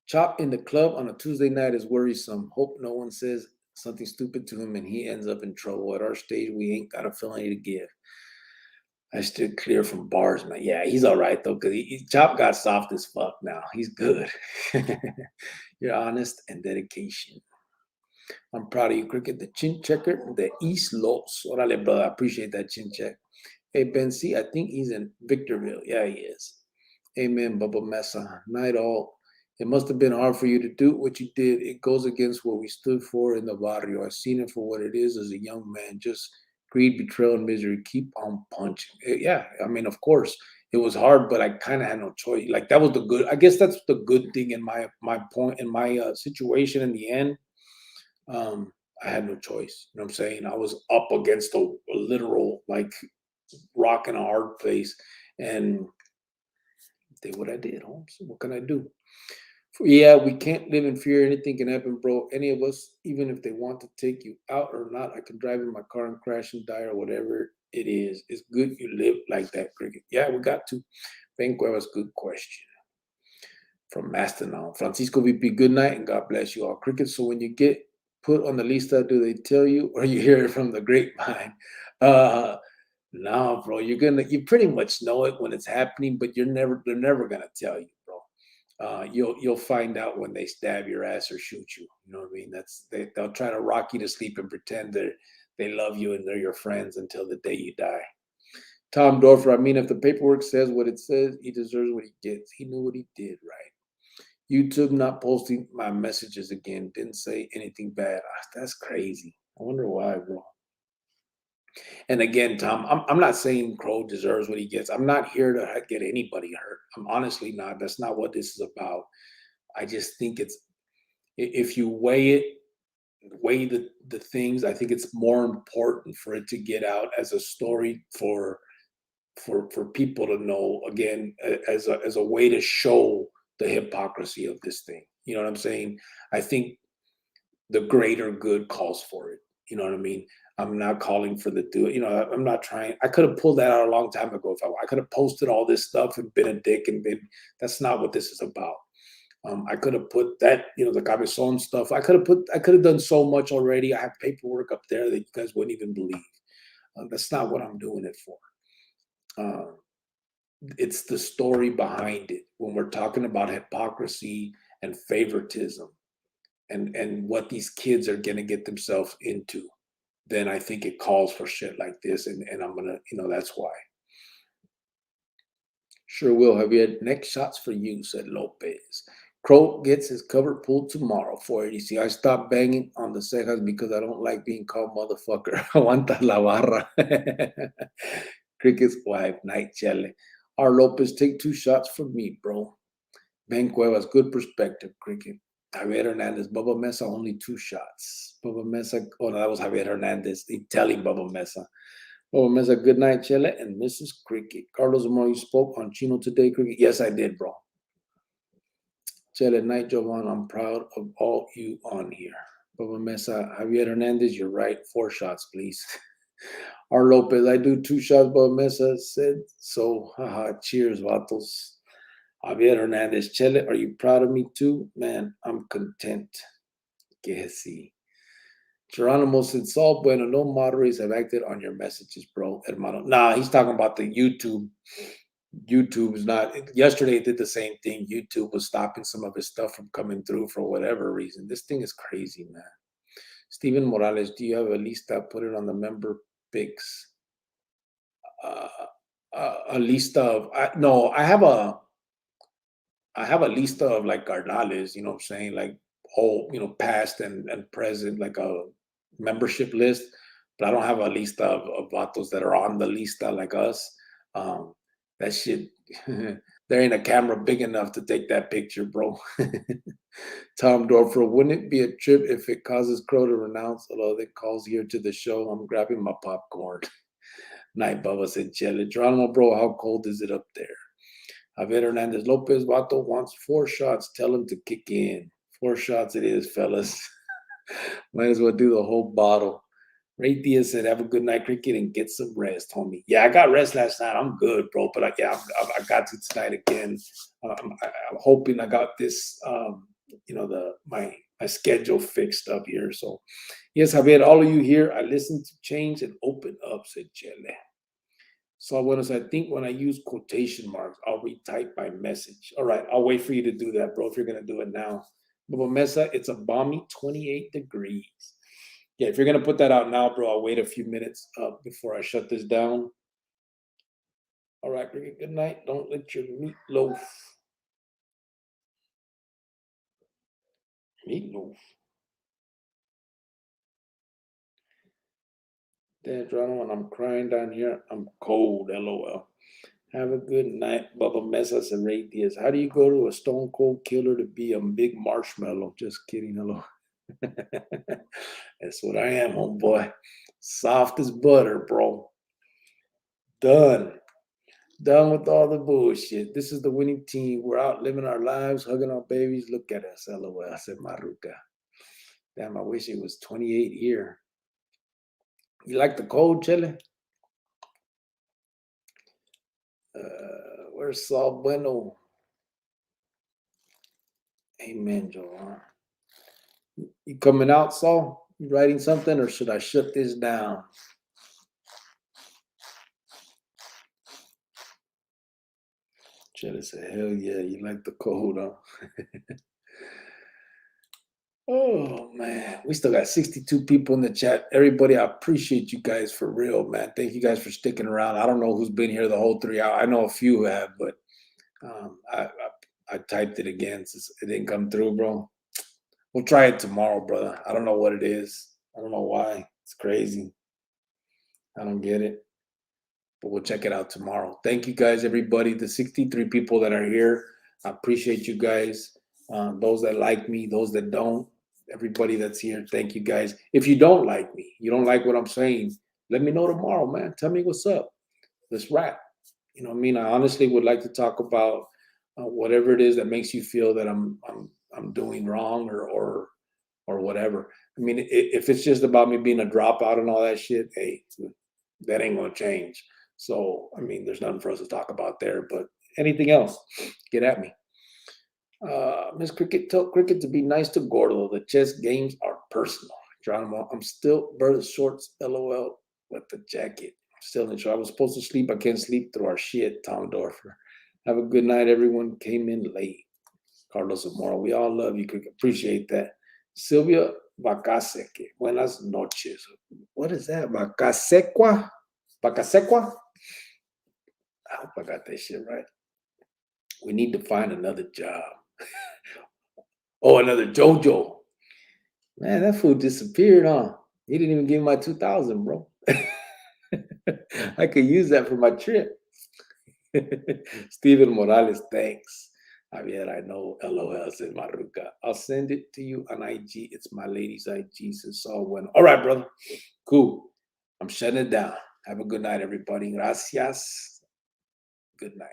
Chop in the club on a Tuesday night is worrisome. Hope no one says something stupid to him and he ends up in trouble. At our stage, we ain't got a felony to give. I stood clear from bars, man. Yeah, he's all right, though, because Chop got soft as fuck now. He's good. You're honest and dedication. I'm proud of you, Cricket. The chin checker, the East Los. Orale, brother. I appreciate that chin check. Hey, Ben C, I think he's in Victorville. Yeah, he is. Amen, Bubba Mesa. Night all. It must have been hard for you to do what you did. It goes against what we stood for in the barrio. I've seen it for what it is as a young man. Just greed, betrayal, and misery. Keep on punching. Yeah, I mean, of course, it was hard, but I kind of had no choice. Like that was the good. I guess that's the good thing in my point in my situation. In the end, I had no choice. You know what I'm saying? I was up against a literal like rock in a hard place, and did what I did, Holmes. What can I do? Yeah, we can't live in fear. Anything can happen, bro. Any of us, even if they want to take you out or not, I can drive in my car and crash and die or whatever it is. It's good you live like that, Cricket. Yeah, we got to. Ben Cuevas, good question. From Mastodon. Francisco VP, good night and God bless you all. Cricket, so when you get put on the lista, do they tell you or you hear it from the grapevine? No, bro. You pretty much know it when it's happening, but they're never gonna tell you, bro. You'll find out when they stab your ass or shoot you. You know what I mean? They'll try to rock you to sleep and pretend they love you and they're your friends until the day you die. Tom Dorfer, I mean, if the paperwork says what it says, he deserves what he gets. He knew what he did, right? YouTube not posting my messages again. Didn't say anything bad. That's crazy. I wonder why, bro. And again, Tom, I'm not saying Crow deserves what he gets. I'm not here to get anybody hurt. I'm honestly not. That's not what this is about. I just think if you weigh the things, I think it's more important for it to get out as a story for people to know, again, as a way to show the hypocrisy of this thing. You know what I'm saying? I think the greater good calls for it. You know what I mean? I'm not calling for the do it. I'm not trying. I could have pulled that out a long time ago if I could have posted all this stuff and been a dick and been. That's not what this is about. I could have put that, the cabezon stuff. I could have done so much already. I have paperwork up there that you guys wouldn't even believe. That's not what I'm doing it for. It's the story behind it. When we're talking about hypocrisy and favoritism, and what these kids are going to get themselves into, then I think it calls for shit like this. And I'm going to, that's why. Sure will. Have you had next shots for you, said Lopez. Crow gets his cover pulled tomorrow, 480. I stopped banging on the cejas because I don't like being called motherfucker. Aguanta la barra. Cricket's wife, Night Chele. R. Lopez, take 2 shots from me, bro. Ben Cuevas, good perspective, Cricket. Javier Hernandez, Bubba Mesa, only 2 shots. Bubba Mesa, no, that was Javier Hernandez. He telling Bubba Mesa. Bubba Mesa, good night, Chele, and Mrs. Cricket. Carlos Zamora, you spoke on Chino today, Cricket? Yes, I did, bro. Chele, night, Jovan, I'm proud of all you on here. Baba Mesa, Javier Hernandez, you're right. 4 shots, please. R. Lopez, I do 2 shots, Baba Mesa said. So, haha, cheers, vatos. Javier Hernandez, Chele, are you proud of me too? Man, I'm content. Que sí. Geronimo said, Saul Bueno, no moderators have acted on your messages, bro, hermano. Nah, he's talking about the YouTube. YouTube is not. Yesterday, it did the same thing. YouTube was stopping some of his stuff from coming through for whatever reason. This thing is crazy, man. Steven Morales, do you have a lista? Put it on the member picks. A lista of no, I have a lista of like carnales, you know what I'm saying? Like whole, past and present, like a membership list. But I don't have a lista of vatos that are on the lista like us. That shit, there ain't a camera big enough to take that picture, bro. Tom Dorfer, wouldn't it be a trip if it causes Crow to renounce? Although they calls here to the show, I'm grabbing my popcorn. Night, Bubba said, Chele. Geronimo, bro, how cold is it up there? Javier Hernandez Lopez, Vato wants 4 shots. Tell him to kick in. 4 shots it is, fellas. Might as well do the whole bottle. Ray Diaz said, have a good night, cricket, and get some rest, homie. Yeah, I got rest last night. I'm good, bro. But I got to tonight again. I'm hoping I got this, my schedule fixed up here. So, yes, Javier, all of you here, I listen to change and open up, said Chele. So I think when I use quotation marks, I'll retype my message. All right, I'll wait for you to do that, bro, if you're going to do it now. But Mesa, it's a balmy 28 degrees. Yeah, if you're going to put that out now, bro, I'll wait a few minutes before I shut this down. All right, good night. Don't let your meatloaf. Damn, Toronto, when I'm crying down here, I'm cold, LOL. Have a good night, Bubba Mesa and Ray Diaz. How do you go to a stone cold killer to be a big marshmallow? Just kidding, hello. That's what I am, homeboy. Soft as butter, bro. Done. Done with all the bullshit. This is the winning team. We're out living our lives, hugging our babies. Look at us, LOL, said Maruka. Damn, I wish it was 28 here. You like the cold, Chele? Where's Saul Bueno? Amen, Joel. You coming out, Saul? You writing something, or should I shut this down? Chele said, hell yeah, you like the cold, huh? Oh, man. We still got 62 people in the chat. Everybody, I appreciate you guys for real, man. Thank you guys for sticking around. I don't know who's been here the whole 3 hours. I know a few have, but I typed it again since it didn't come through, bro. We'll try it tomorrow, brother. I don't know what it is. I don't know why. It's crazy. I don't get it. But we'll check it out tomorrow. Thank you guys, everybody. The 63 people that are here. I appreciate you guys. Those that like me, those that don't, everybody that's here, thank you guys. If you don't like me, you don't like what I'm saying, let me know tomorrow, man. Tell me what's up. Let's rap. You know what I mean? I honestly would like to talk about whatever it is that makes you feel that I'm doing wrong or whatever. I mean, if it's just about me being a dropout and all that shit, hey, that ain't gonna change. So, I mean, there's nothing for us to talk about there. But anything else, get at me. Miss Cricket, tell Cricket to be nice to Gordo. The chess games are personal. Geronimo, I'm still bird shorts, LOL, with the jacket. I'm still in short. I was supposed to sleep. I can't sleep through our shit, Tom Dorfer. Have a good night, everyone. Came in late. Carlos Zamora, we all love you, Cricket. Appreciate that. Sylvia Vacaseque, buenas noches. What is that? Vacasequa? Vacasequa? I hope I got that shit right. We need to find another job. Oh, another JoJo. Man, that fool disappeared, huh? He didn't even give me my 2,000, bro. I could use that for my trip. Steven Morales, thanks. Javier, I know. LOL, said Maruka. I'll send it to you on IG. It's my lady's IG. Says Saul Bueno. All right, brother. Cool. I'm shutting it down. Have a good night, everybody. Gracias. Good night.